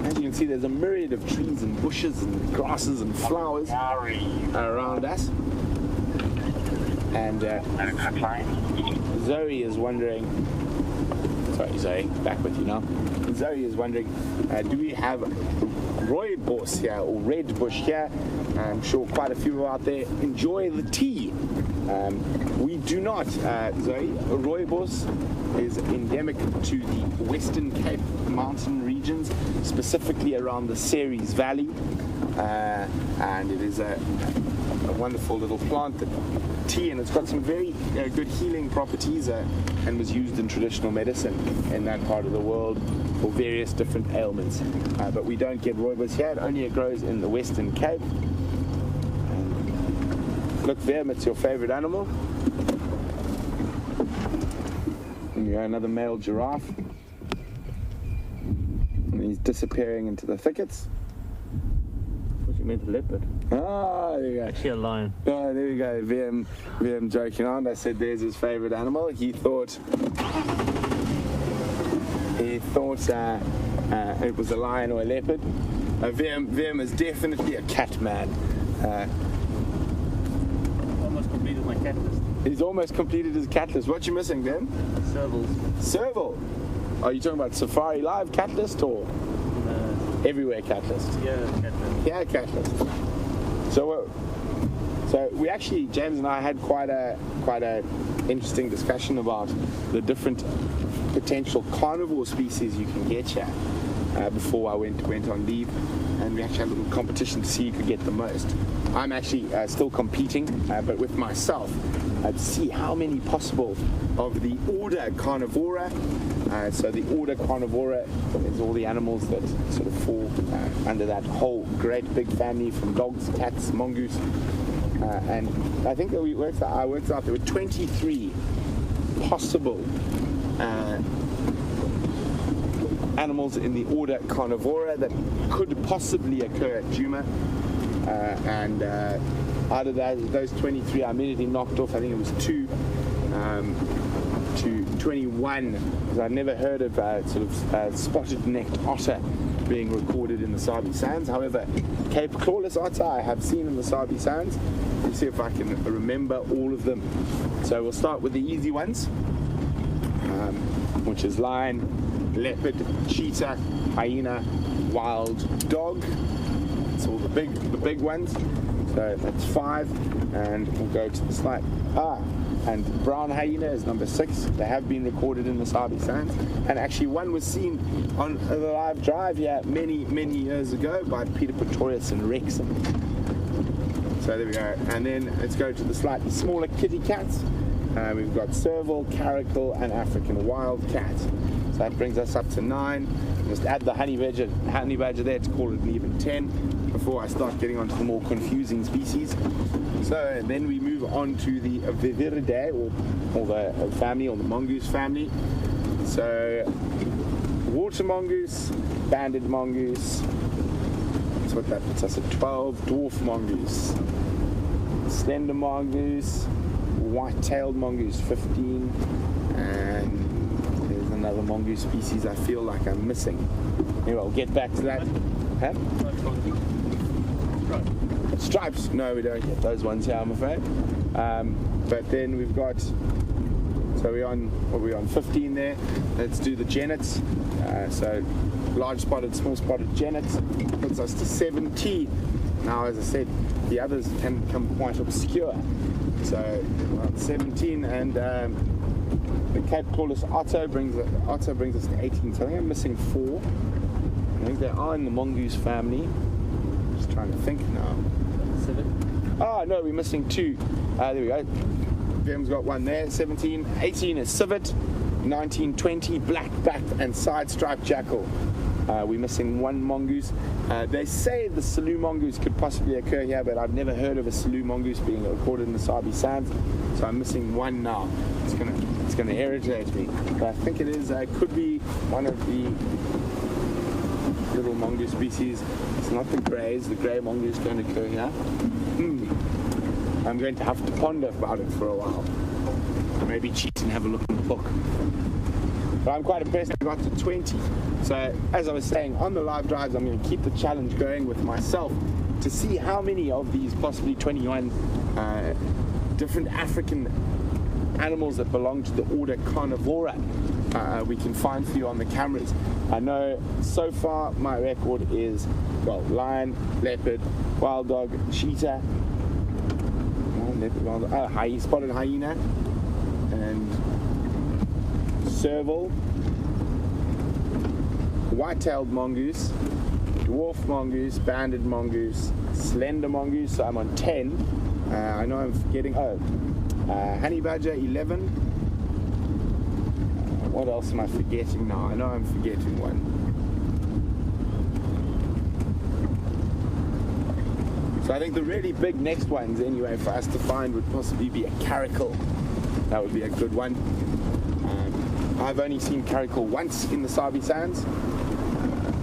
as you can see, there's a myriad of trees and bushes and grasses and flowers around us. And Zoe is wondering, sorry Zoe, back with you now. Zoe is wondering, do we have rooibos here or red bush here? I'm sure quite a few out there enjoy the tea. We do not, Zoe. Rooibos is endemic to the Western Cape mountain regions, specifically around the Ceres Valley, and it is a wonderful little plant that tea, and it's got some very good healing properties and was used in traditional medicine in that part of the world for various different ailments. But we don't get rooibos here. It only grows in the Western Cape. Look, Verm, it's your favorite animal. And you got another male giraffe. There he's disappearing into the thickets. What you meant, a leopard? Ah, there you go. Actually a lion. Oh, there we go. VM joking on. I said there's his favorite animal. He thought it was a lion or a leopard. VM is definitely a cat man. Almost completed my cat list. He's almost completed his cat list. What you missing, then? Servals. Serval. Are you talking about SafariLIVE cat list or everywhere cat list? Yeah, cat list. Yeah, cat list. So we actually, James and I had quite a interesting discussion about the different potential carnivore species you can get here before I went on leave, and we actually had a little competition to see who could get the most. I'm actually still competing, but with myself, to see how many possible of the order Carnivora. So the order Carnivora is all the animals that sort of fall under that whole great big family from dogs, cats, mongoose, and I think that I worked out there were 23 possible animals in the order Carnivora that could possibly occur at Djuma, and out of those 23, I immediately knocked off, I think it was 2 to 21, because I'd never heard of spotted-necked otter being recorded in the Sabi Sands. However, Cape Clawless otter I have seen in the Sabi Sands. Let's see if I can remember all of them. So we'll start with the easy ones, which is lion, leopard, cheetah, hyena, wild dog. It's all the big ones. So that's 5, and we'll go to the slight. And brown hyena is number 6. They have been recorded in the Sabi Sands, and actually one was seen on the live drive here many years ago by Peter Pretorius and Wrexham. So there we go. And then let's go to the slightly smaller kitty cats. We've got serval, caracal, and African wild cat. So that brings us up to 9. Just add the honey badger there to call it an even 10 before I start getting onto the more confusing species. So then we move on to the Viviridae, or the family, or the mongoose family. So water mongoose, banded mongoose. That's what that puts us at 12. Dwarf mongoose, slender mongoose, white-tailed mongoose 15, and there's another mongoose species I feel like I'm missing. Anyway, I'll get back to that. Huh? Stripes? No, we don't get those ones here, I'm afraid. But then we've got, so we're on 15 there. Let's do the genets. So large spotted, small spotted genets puts us to 17. Now, as I said, the others can become quite obscure. So 17, and the Cape Clawless otter brings us to 18. So I think I'm missing 4. I think they are in the mongoose family. Just trying to think now. Civet. Oh no, we're missing 2. There we go. Jim's got 1 there. 17, 18 is civet. 19, 20 black-backed and side-striped jackal. We're missing 1 mongoose. They say the Selous mongoose could possibly occur here, but I've never heard of a Selous mongoose being recorded in the Sabi Sands. So I'm missing 1 now. It's gonna irritate me. But I think it is. Could be one of the little mongoose species. It's not the greys. The grey mongoose don't occur here. I'm going to have to ponder about it for a while. Maybe cheat and have a look in the book. But I'm quite impressed I got to 20. So as I was saying, on the live drives, I'm going to keep the challenge going with myself to see how many of these possibly 21 different African animals that belong to the order Carnivora we can find for you on the cameras. I know so far my record is, well, lion, leopard, wild dog, cheetah, spotted hyena, and serval, white-tailed mongoose, dwarf mongoose, banded mongoose, slender mongoose. So I'm on 10. I know I'm forgetting. Honey badger 11. What else am I forgetting now? I know I'm forgetting one. So I think the really big next ones anyway for us to find would possibly be a caracal. That would be a good one. I've only seen caracal once in the Sabi Sands.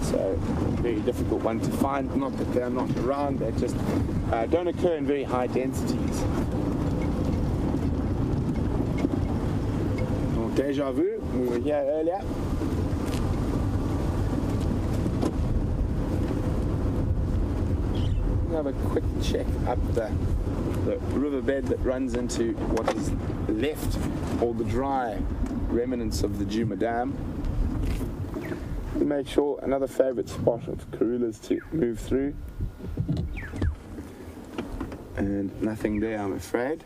So very difficult one to find. Not that they're not around, they just don't occur in very high densities. Deja vu, we were here earlier. Have a quick check up the riverbed that runs into what is left, all the dry remnants of the Djuma Dam. To make sure, another favourite spot of Karula's to move through. And nothing there, I'm afraid.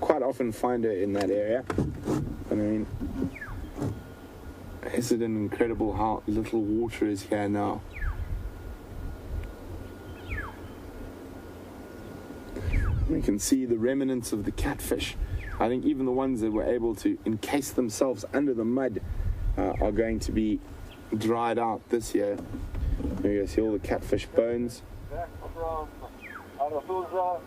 Quite often find her in that area. I mean, isn't it incredible how little water is here now? We can see the remnants of the catfish. I think even the ones that were able to encase themselves under the mud are going to be dried out this year. You can see all the catfish bones. Back from Arafuza,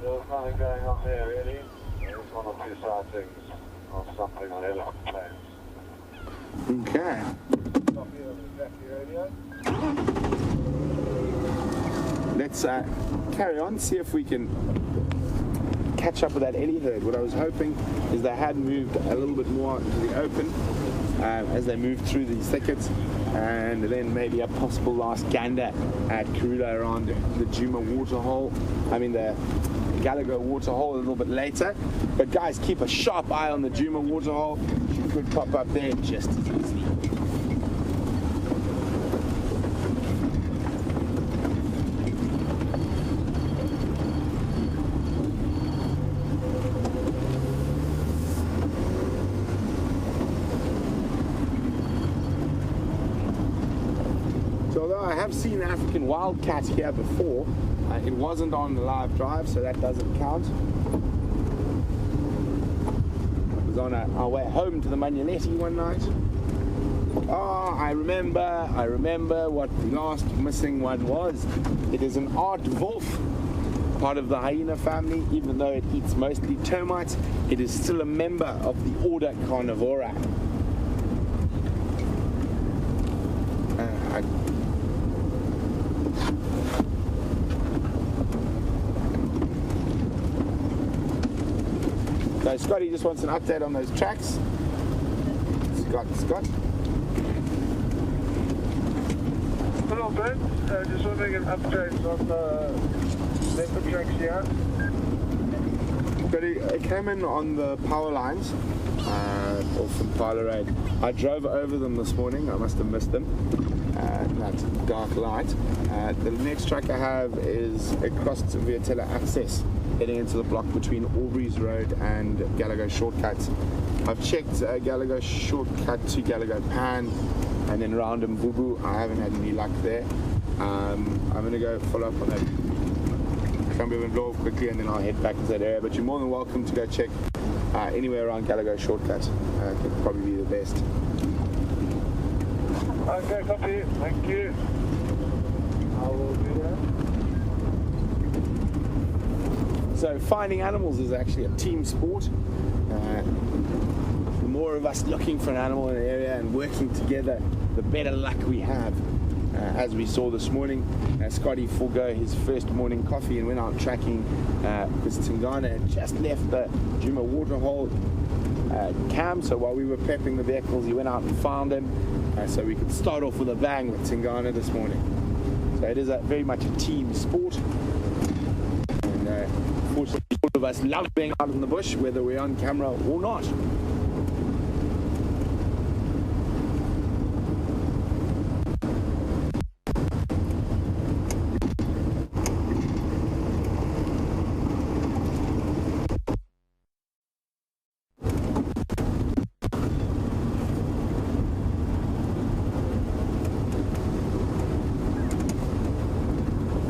there's nothing going on there really. There's one or two sightings of something on elephant plains. Okay. Let's carry on, see if we can catch up with that ellie herd. What I was hoping is they had moved a little bit more into the open as they moved through these thickets, and then maybe a possible last gander at Karula around the Djuma waterhole. I mean the Gallagher waterhole a little bit later. But guys, keep a sharp eye on the Djuma waterhole. She could pop up there just as easily. So although I have seen African wildcat here before, it wasn't on the live drive, so that doesn't count. It was on our way home to the Manyanetti one night. Oh, I remember what the last missing one was. It is an art wolf, part of the hyena family. Even though it eats mostly termites, it is still a member of the order Carnivora. So Scotty just wants an update on those tracks. Scott. Hello, Brent. Just wondering an update on the leopard tracks here. Scotty, it came in on the power lines off from Tyler Road. I drove over them this morning. I must have missed them. That dark light. The next track I have is across to Viatella Access, heading into the block between Aubrey's Road and Gallagher Shortcut. I've checked Gallagher Shortcut to Gallagher Pan and then round Mvubu. I haven't had any luck there. I'm going to go follow up on that Cambian Law quickly, and then I'll head back to that area. But you're more than welcome to go check anywhere around Gallagher Shortcut. Could probably be the best. Okay, copy. Thank you. I will do that. So finding animals is actually a team sport. The more of us looking for an animal in an area and working together, the better luck we have. As we saw this morning, Scotty forgo his first morning coffee and went out tracking because Tingana had just left the Djuma waterhole cam. So while we were prepping the vehicles, he went out and found him, so we could start off with a bang with Tingana this morning. So it is very much a team sport. And fortunately, all of us love being out in the bush, whether we're on camera or not.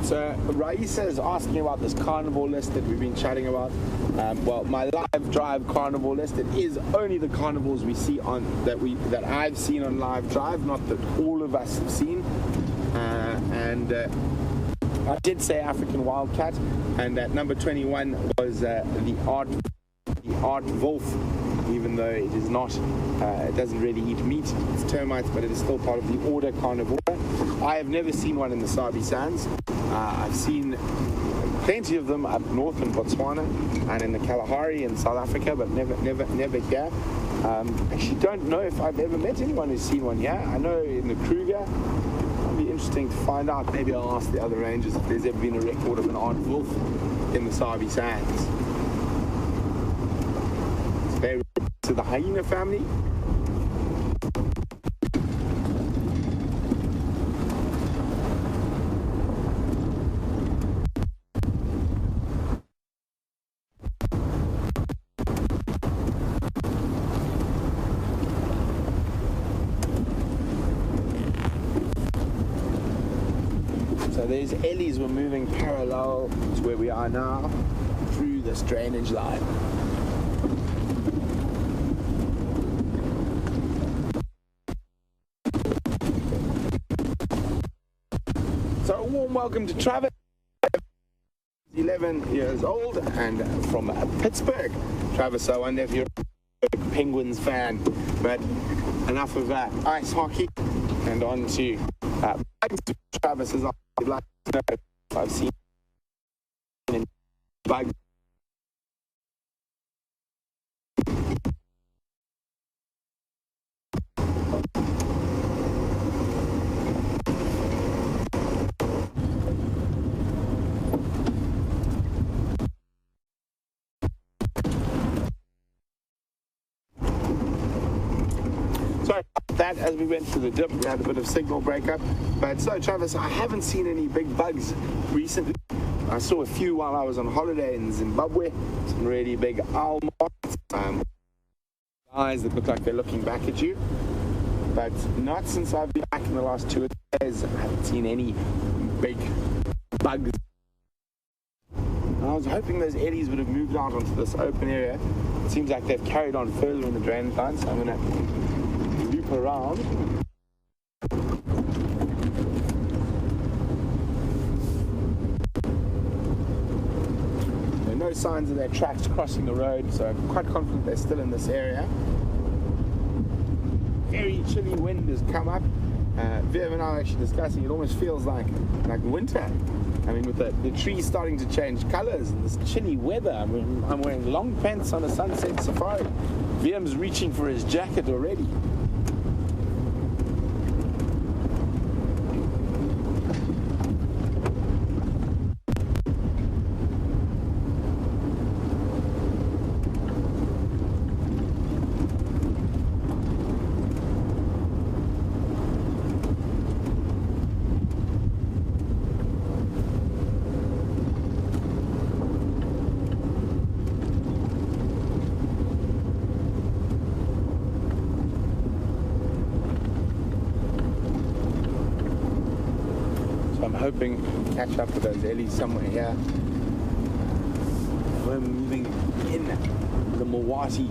So Raisa is asking about this carnivore list that we've been chatting about. Well, my live drive carnivore list, it is only the carnivores we see on that I've seen on live drive, not that all of us have seen. And I did say African wildcat, and at number 21 was the art the art wolf, even though it is not, it doesn't really eat meat. It's termites, but it is still part of the order Carnivora. I have never seen one in the Sabi Sands. I've seen plenty of them up north in Botswana and in the Kalahari in South Africa, but never here. Actually don't know if I've ever met anyone who's seen one here. I know in the Kruger. It'll be interesting to find out. Maybe I'll ask the other rangers if there's ever been a record of an art wolf in the Sabi Sands. It's very to the hyena family. So these ellies were moving parallel to where we are now through this drainage line. So a warm welcome to Travis, 11 years old and from Pittsburgh. Travis, I wonder if you're a Penguins fan, but enough of ice hockey and on to Travis is I'd like to know if I've seen bugs. Sorry about that, as we went through the dip, we had a bit of signal breakup. But so, Travis, I haven't seen any big bugs recently. I saw a few while I was on holiday in Zimbabwe, some really big owl moths, eyes that look like they're looking back at you. But not since I've been back in the last 2 days. I haven't seen any big bugs. I was hoping those eddies would have moved out onto this open area. It seems like they've carried on further in the drainage line, so I'm going to loop around. There are no signs of their tracks crossing the road, so I'm quite confident they're still in this area. Very chilly wind has come up. Viv and I are actually discussing, it almost feels like winter. I mean, with the trees starting to change colors and this chilly weather. I mean, I'm wearing long pants on a sunset safari. Viem's reaching for his jacket already. Hoping to catch up with those ellies somewhere here. We're moving in the Mawati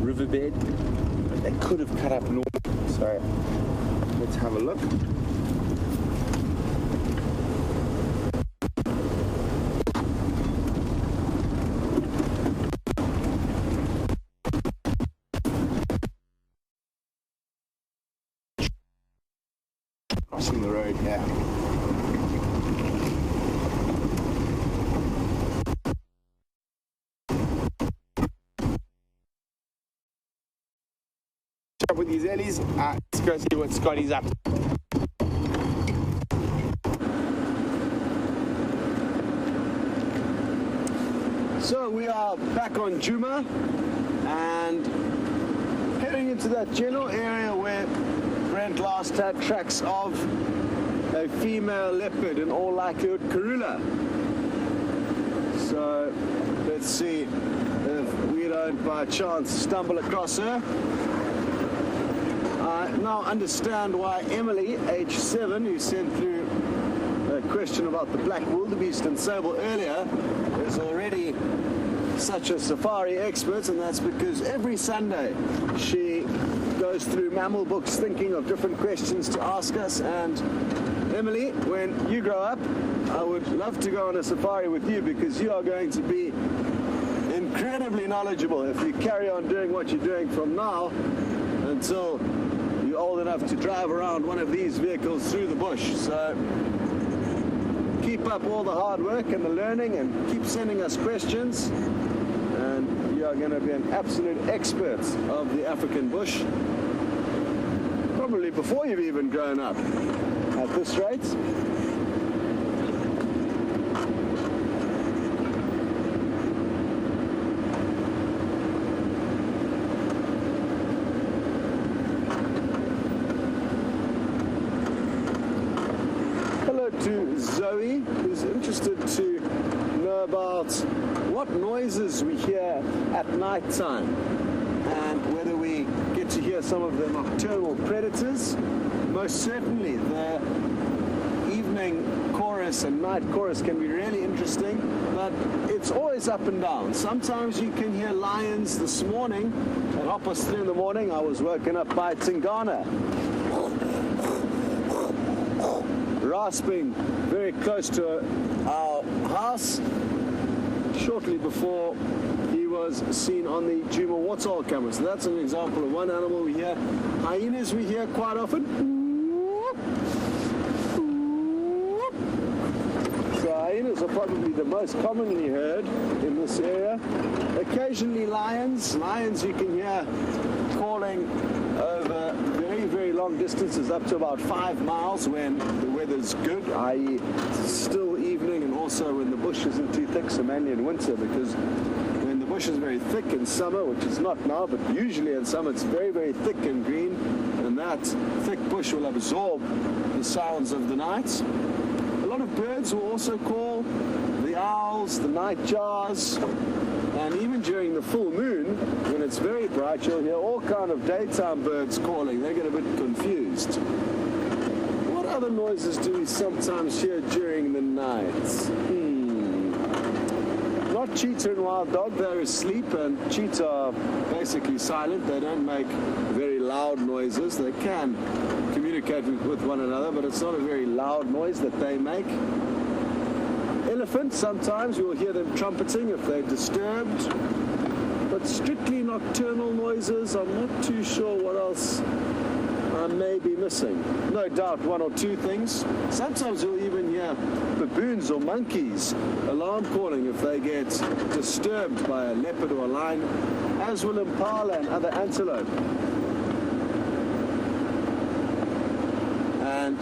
riverbed, but they could have cut up north. So let's have a look. Crossing the road here. With these ellies, let's go see what Scotty's up to. So we are back on Juma and heading into that general area where Brent last had tracks of a female leopard, in all likelihood Karula. So let's see if we don't by chance stumble across her. I now understand why Emily, age 7, who sent through a question about the black wildebeest and sable earlier, is already such a safari expert, and that's because every Sunday she goes through mammal books thinking of different questions to ask us. And Emily, when you grow up, I would love to go on a safari with you, because you are going to be in incredibly knowledgeable if you carry on doing what you're doing from now until you're old enough to drive around one of these vehicles through the bush. So keep up all the hard work and the learning, and keep sending us questions, and you are going to be an absolute expert of the African bush, probably before you've even grown up at this rate. To Zoe, who's interested to know about what noises we hear at night time and whether we get to hear some of the nocturnal predators. Most certainly the evening chorus and night chorus can be really interesting, but it's always up and down. Sometimes you can hear lions. This morning at 3:30 in the morning I was woken up by Tingana rasping very close to our house shortly before he was seen on the Juma Warthog camera. So that's an example of one animal we hear. Hyenas we hear quite often. So hyenas are probably the most commonly heard in this area. Occasionally lions. Lions you can hear calling over very long distances, up to about 5 miles when the weather's good, i.e. still evening, and also when the bush isn't too thick, so mainly in winter, because when the bush is very thick in summer, which is not now, but usually in summer it's very thick and green, and that thick bush will absorb the sounds of the night. A lot of birds will also call, the owls, the nightjars, and even during the full moon, when it's very bright, you'll hear all kind of daytime birds calling. They get a bit confused. What other noises do we sometimes hear during the night? Not cheetah and wild dog. They're asleep, and cheetah are basically silent. They don't make very loud noises. They can communicate with one another, but it's not a very loud noise that they make. Elephants, sometimes you'll hear them trumpeting if they're disturbed, but strictly nocturnal noises. I'm not too sure what else I may be missing. No doubt one or two things. Sometimes you'll even hear baboons or monkeys alarm calling if they get disturbed by a leopard or a lion, as will impala and other antelope. And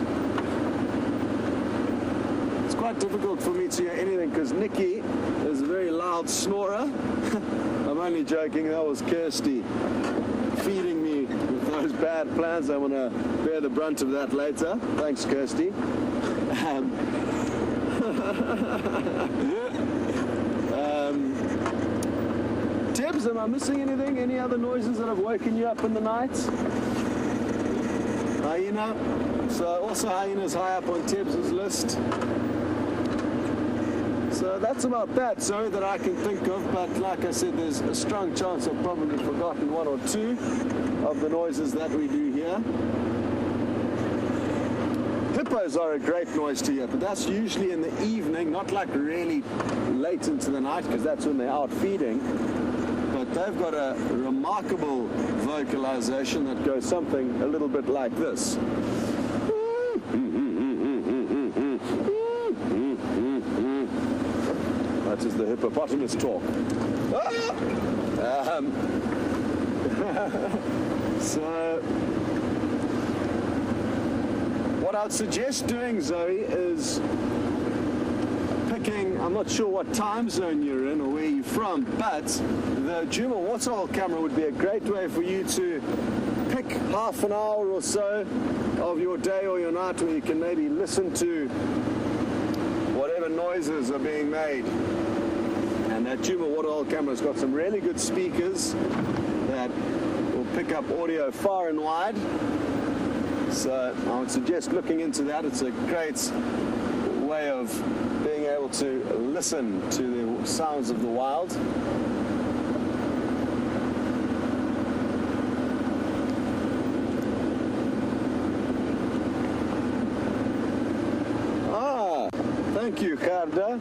quite difficult for me to hear anything because Nikki is a very loud snorer. I'm only joking, that was Kirsty feeding me with those bad plans. I'm going to bear the brunt of that later. Thanks, Kirsty. Tibbs, am I missing anything? Any other noises that have woken you up in the night? Hyena. So also hyenas high up on Tibbs' list. So that's about that, so that I can think of, but like I said, there's a strong chance I've probably forgotten one or two of the noises that we do here. Hippos are a great noise to hear, but that's usually in the evening, not like really late into the night, because that's when they're out feeding. But they've got a remarkable vocalization that goes something a little bit like this. That is the hippopotamus talk. So, what I'd suggest doing, Zoe, is picking, I'm not sure what time zone you're in or where you're from, but the Juma Warthog camera would be a great way for you to pick half an hour or so of your day or your night where you can maybe listen to whatever noises are being made. And that Juma Warthog camera's got some really good speakers that will pick up audio far and wide. So I would suggest looking into that. It's a great way of being able to listen to the sounds of the wild. Thank you, Karda.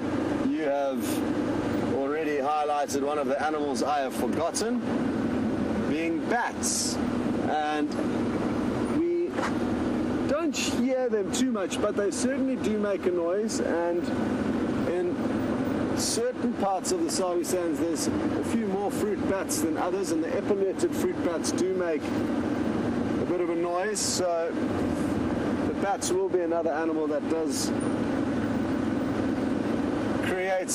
You have already highlighted highlighted one of the animals I have forgotten, being bats. And we don't hear them too much, but they certainly do make a noise. And in certain parts of the Sabi Sands, there's a few more fruit bats than others, and the epauletted fruit bats do make a bit of a noise. So the bats will be another animal that does create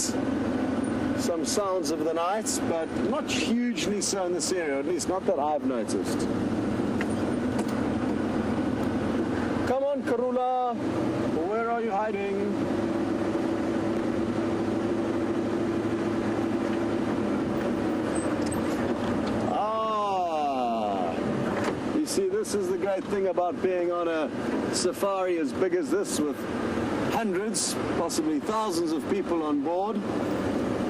some sounds of the night, but not hugely so in this area, at least not that I've noticed. Come on, Karula, where are you hiding? You see, this is the great thing about being on a safari as big as this, with hundreds, possibly thousands of people on board,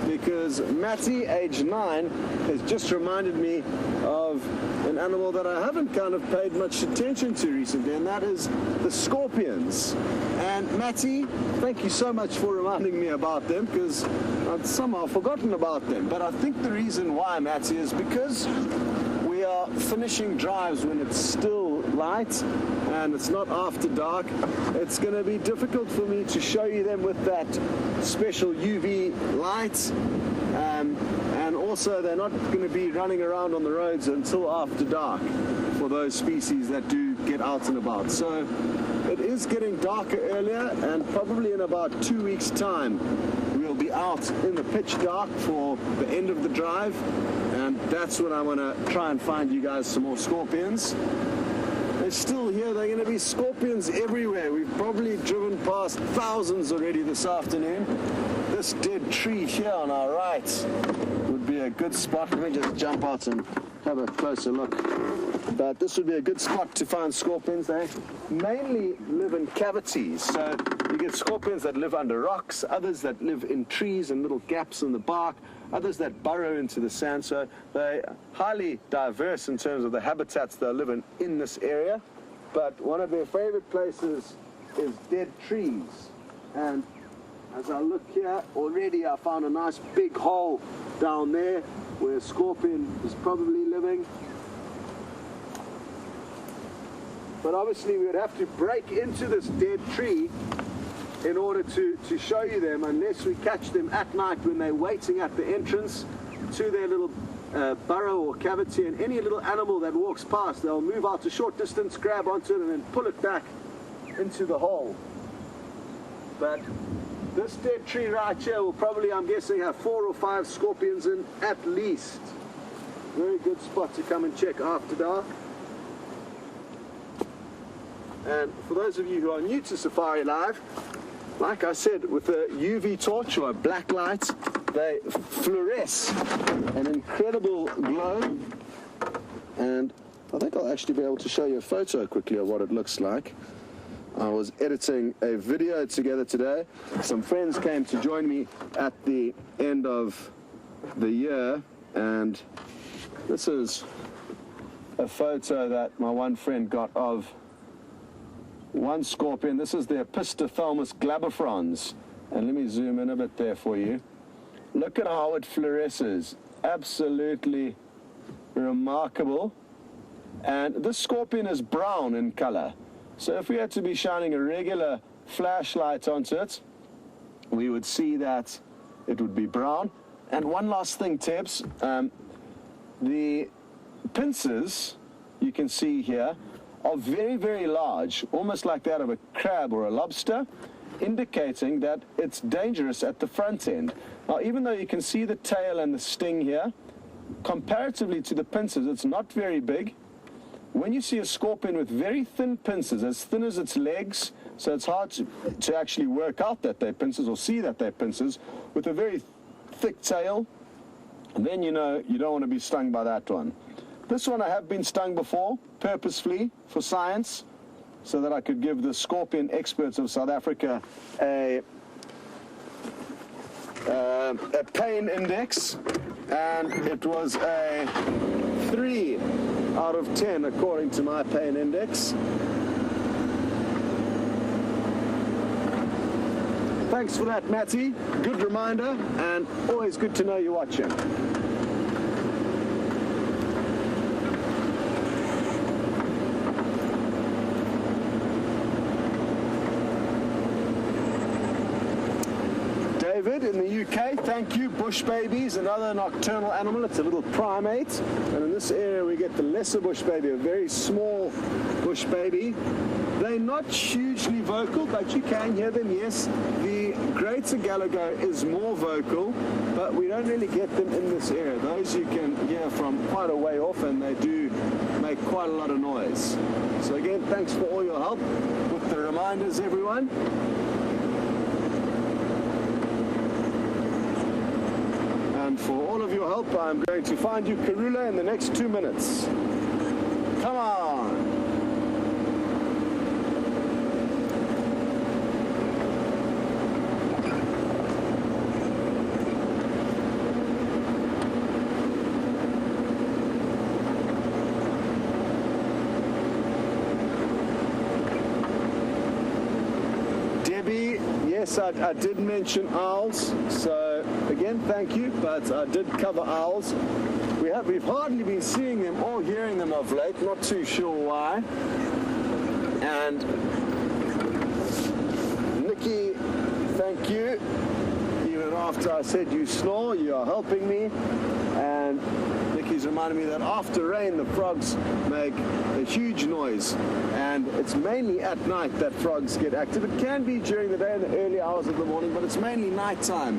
because Matty, age 9, has just reminded me of an animal that I haven't kind of paid much attention to recently, and that is the scorpions. And Matty, thank you so much for reminding me about them, because I'd somehow forgotten about them. But I think the reason why, Matty, is because we are finishing drives when it's still light and it's not after dark. It's going to be difficult for me to show you them with that special UV light, and also they're not going to be running around on the roads until after dark for those species that do get out and about. So it is getting darker earlier, and probably in about 2 weeks' time we'll be out in the pitch dark for the end of the drive, and that's when I want to try and find you guys some more scorpions. They're still here. They're going to be scorpions everywhere. We've probably driven past thousands already this afternoon. This dead tree here on our right would be a good spot. Let me just jump out and have a closer look. But this would be a good spot to find scorpions. They mainly live in cavities. So you get scorpions that live under rocks, others that live in trees and little gaps in the bark, others that burrow into the sand. So they're highly diverse in terms of the habitats they'll live in this area. But one of their favorite places is dead trees. And as I look here, already I found a nice big hole down there where a scorpion is probably living. But obviously we would have to break into this dead tree in order to show you them, unless we catch them at night when they're waiting at the entrance to their little burrow or cavity. And any little animal that walks past, they'll move out a short distance, grab onto it, and then pull it back into the hole. But this dead tree right here will probably, I'm guessing, have 4 or 5 scorpions in at least. Very good spot to come and check after dark. And for those of you who are new to SafariLIVE, like I said, with a UV torch or a black light, they fluoresce an incredible glow. And I think I'll actually be able to show you a photo quickly of what it looks like. I was editing a video together today. Some friends came to join me at the end of the year, and this is a photo that my one friend got of one scorpion. This is the Opisthothalamus glabifrons, and let me zoom in a bit there for you. Look at how it fluoresces. Absolutely remarkable. And this scorpion is brown in color. So if we had to be shining a regular flashlight onto it, we would see that it would be brown. And one last thing, Tibbs, the pincers you can see here are very, very large, almost like that of a crab or a lobster, indicating that it's dangerous at the front end. Now, even though you can see the tail and the sting here, comparatively to the pincers, it's not very big. When you see a scorpion with very thin pincers, as thin as its legs, so it's hard to actually work out that they're pincers or see that they're pincers, with a very thick tail, then you know you don't want to be stung by that one. This one I have been stung before, purposefully, for science, so that I could give the scorpion experts of South Africa a pain index, and it was a 3 out of 10 according to my pain index. thanks for that, Matty. Good reminder, and always good to know you're watching. David in the UK, thank you. Bush baby is another nocturnal animal. It's a little primate, and in this area we get the lesser bush baby, a very small bush baby. They're not hugely vocal, but you can hear them, yes. The greater galago is more vocal, but we don't really get them in this area. Those you can hear from quite a way off, and they do make quite a lot of noise. So again, thanks for all your help with the reminders, everyone. And for all of your help, I'm going to find you Karula in the next 2 minutes. Come on! Debbie, yes, I did mention owls, so again, thank you, but I did cover owls. We've hardly been seeing them or hearing them of late, not too sure why. And Nikki, thank you. Even after I said you snore, you are helping me. And Nikki's reminded me that after rain, the frogs make a huge noise. And it's mainly at night that frogs get active. It can be during the day in the early hours of the morning, but it's mainly nighttime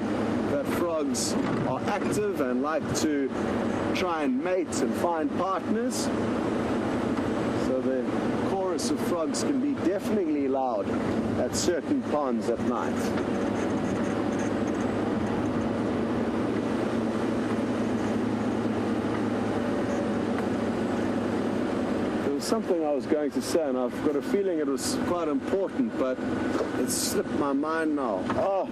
that frogs are active and like to try and mate and find partners. So the chorus of frogs can be deafeningly loud at certain ponds at night. Something I was going to say, and I've got a feeling it was quite important, but it slipped my mind now. Oh,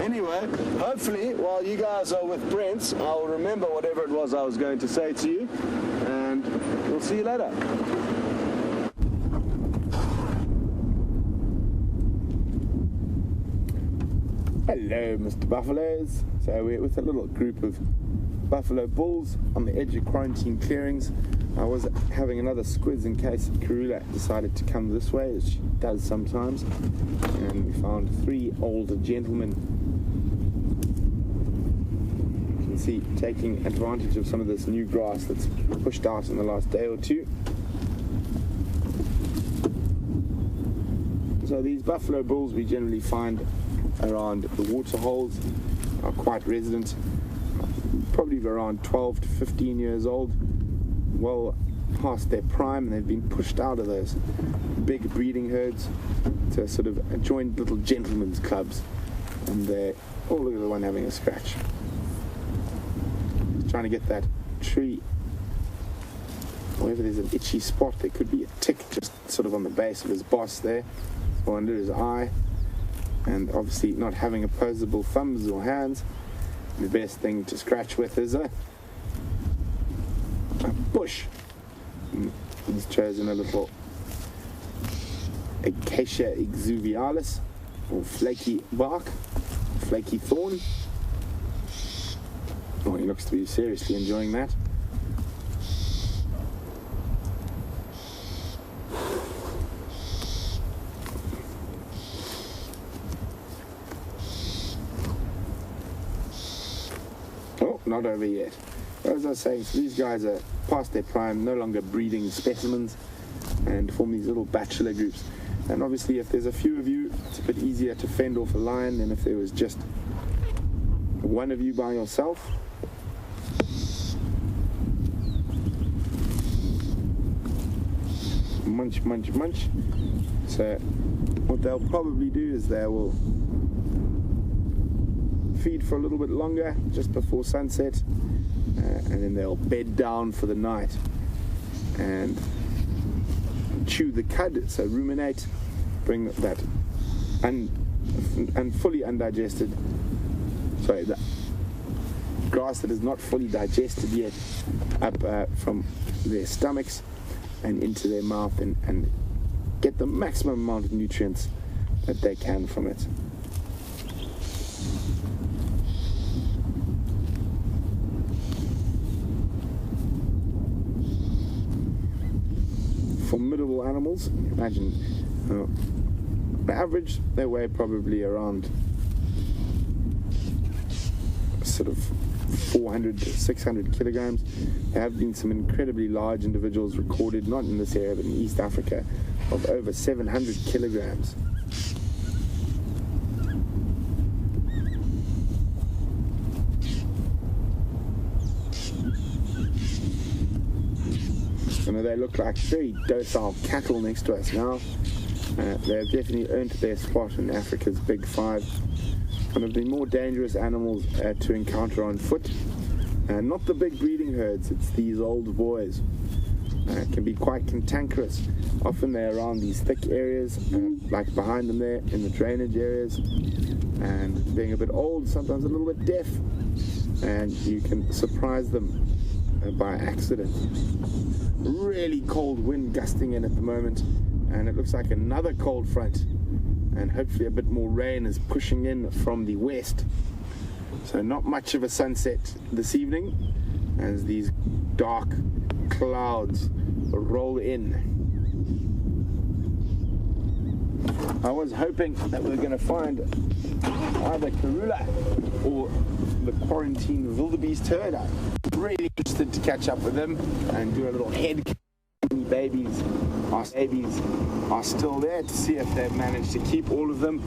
anyway, hopefully while you guys are with Brent, I'll remember whatever it was I was going to say to you, and we'll see you later. Hello, Mr. Buffaloes. So we're with a little group of buffalo bulls on the edge of quarantine clearings. I was having another squiz in case Karula decided to come this way, as she does sometimes. And we found 3 older gentlemen, you can see, taking advantage of some of this new grass that's pushed out in the last day or two. So these buffalo bulls we generally find around the water holes, are quite resident, probably around 12 to 15 years old, well past their prime, and they've been pushed out of those big breeding herds to sort of join little gentlemen's clubs, and they're, oh, look at the one having a scratch. He's trying to get that tree. Wherever there's an itchy spot, there could be a tick just sort of on the base of his boss there, or under his eye. And obviously not having opposable thumbs or hands, the best thing to scratch with is a bush. And he's chosen a little Acacia exuvialis, or flaky bark, flaky thorn. Oh, he looks to be seriously enjoying that. Not over yet. As I was saying, so these guys are past their prime, no longer breeding specimens, and form these little bachelor groups. And obviously if there's a few of you, it's a bit easier to fend off a lion than if there was just one of you by yourself. Munch, munch, munch. So what they'll probably do is they will feed for a little bit longer just before sunset, and then they'll bed down for the night and chew the cud, so ruminate, bring that fully undigested, sorry, the grass that is not fully digested yet up from their stomachs and into their mouth, and get the maximum amount of nutrients that they can from it. Formidable animals. Imagine, on average, they weigh probably around sort of 400 to 600 kilograms. There have been some incredibly large individuals recorded, not in this area, but in East Africa, of over 700 kilograms. You know, they look like very docile cattle next to us now. They've definitely earned their spot in Africa's Big Five. One of the more dangerous animals to encounter on foot. Not the big breeding herds, it's these old boys. Can be quite cantankerous. Often they're around these thick areas, like behind them there in the drainage areas. And being a bit old, sometimes a little bit deaf. And you can surprise them by accident. Really cold wind gusting in at the moment, and it looks like another cold front, and hopefully a bit more rain is pushing in from the west. So not much of a sunset this evening as these dark clouds roll in. I was hoping that we were going to find either Karula or the quarantine wildebeest herd. I'm really interested to catch up with them and do a little head count. Babies are still there, to see if they've managed to keep all of them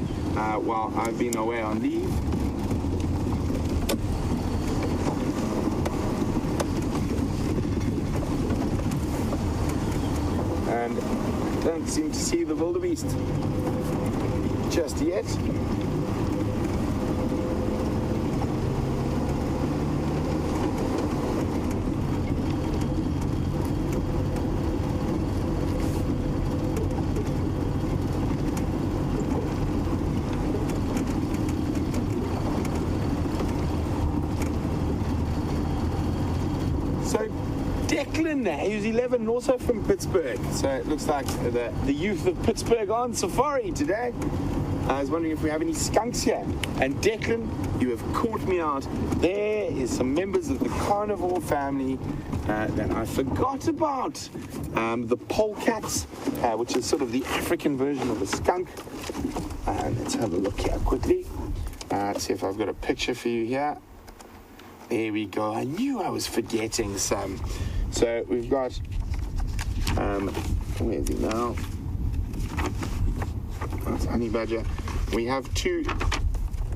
while I've been away on leave. And don't seem to see the wildebeest just yet. He was 11, also from Pittsburgh. So it looks like the youth of Pittsburgh are on safari today. I was wondering if we have any skunks here. And Declan, you have caught me out. There is some members of the carnivore family that I forgot about. The polecats, which is sort of the African version of a skunk. Let's have a look here quickly. See if I've got a picture for you here. There we go. I knew I was forgetting some. So we've got, where is he now? That's honey badger. We have two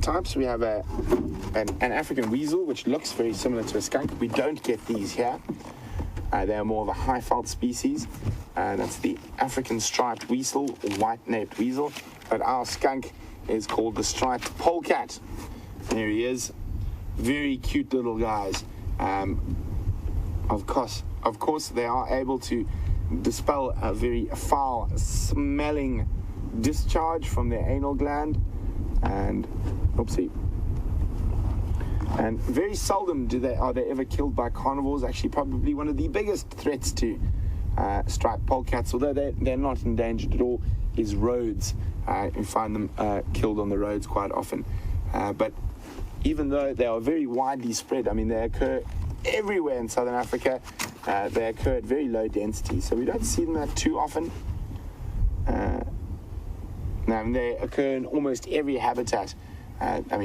types. We have an African weasel, which looks very similar to a skunk. We don't get these here. They're more of a high-felt species. That's the African striped weasel, or white-naped weasel. But our skunk is called the striped polecat. There he is. Very cute little guys. Of course, they are able to dispel a very foul-smelling discharge from their anal gland, and very seldom are they ever killed by carnivores. Actually, probably one of the biggest threats to striped polecats, although they're not endangered at all, is roads. You find them killed on the roads quite often. But even though they are very widely spread, I mean, they occur everywhere in southern Africa. They occur at very low density, so we don't see them too often. They occur in almost every habitat.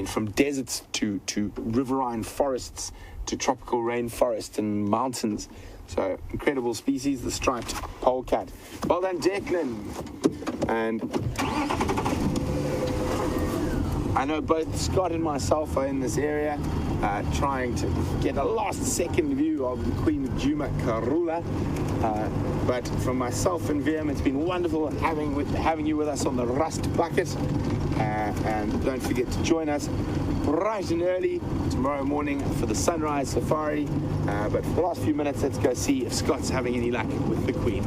From deserts to riverine forests to tropical rainforests and mountains. So incredible species, the striped polecat. Well done, Declan. And I know both Scott and myself are in this area trying to get a last-second view of the Queen Djuma Karula. But from myself and VM, it's been wonderful having you with us on the Rust Bucket. And don't forget to join us bright and early tomorrow morning for the sunrise safari. But for the last few minutes, let's go see if Scott's having any luck with the Queen.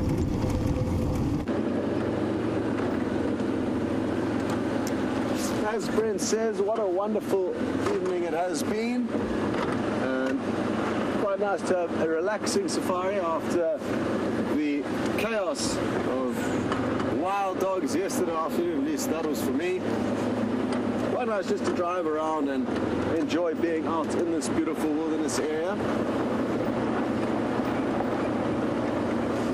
As Brent says, what a wonderful evening it has been, and quite nice to have a relaxing safari after the chaos of wild dogs yesterday afternoon. At least that was for me. Quite nice just to drive around and enjoy being out in this beautiful wilderness area.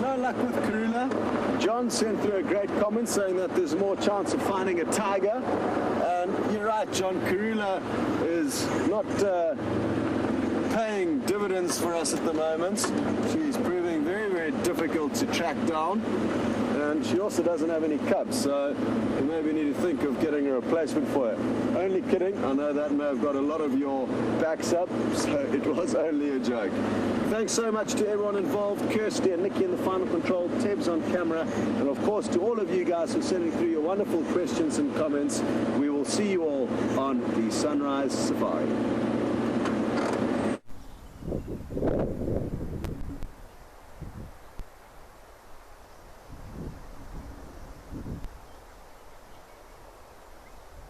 No luck with Karula. John sent through a great comment saying that there's more chance of finding a tiger. And you're right, John. Karula is not paying dividends for us at the moment. She's proving very, very difficult to track down. And she also doesn't have any cubs, so we maybe need to think of getting a replacement for her. Only kidding. I know that may have got a lot of your backs up, so it was only a joke. Thanks so much to everyone involved, Kirsty and Nikki in the final control, Tebs on camera, and of course to all of you guys for sending through your wonderful questions and comments. We will see you all on the Sunrise Safari.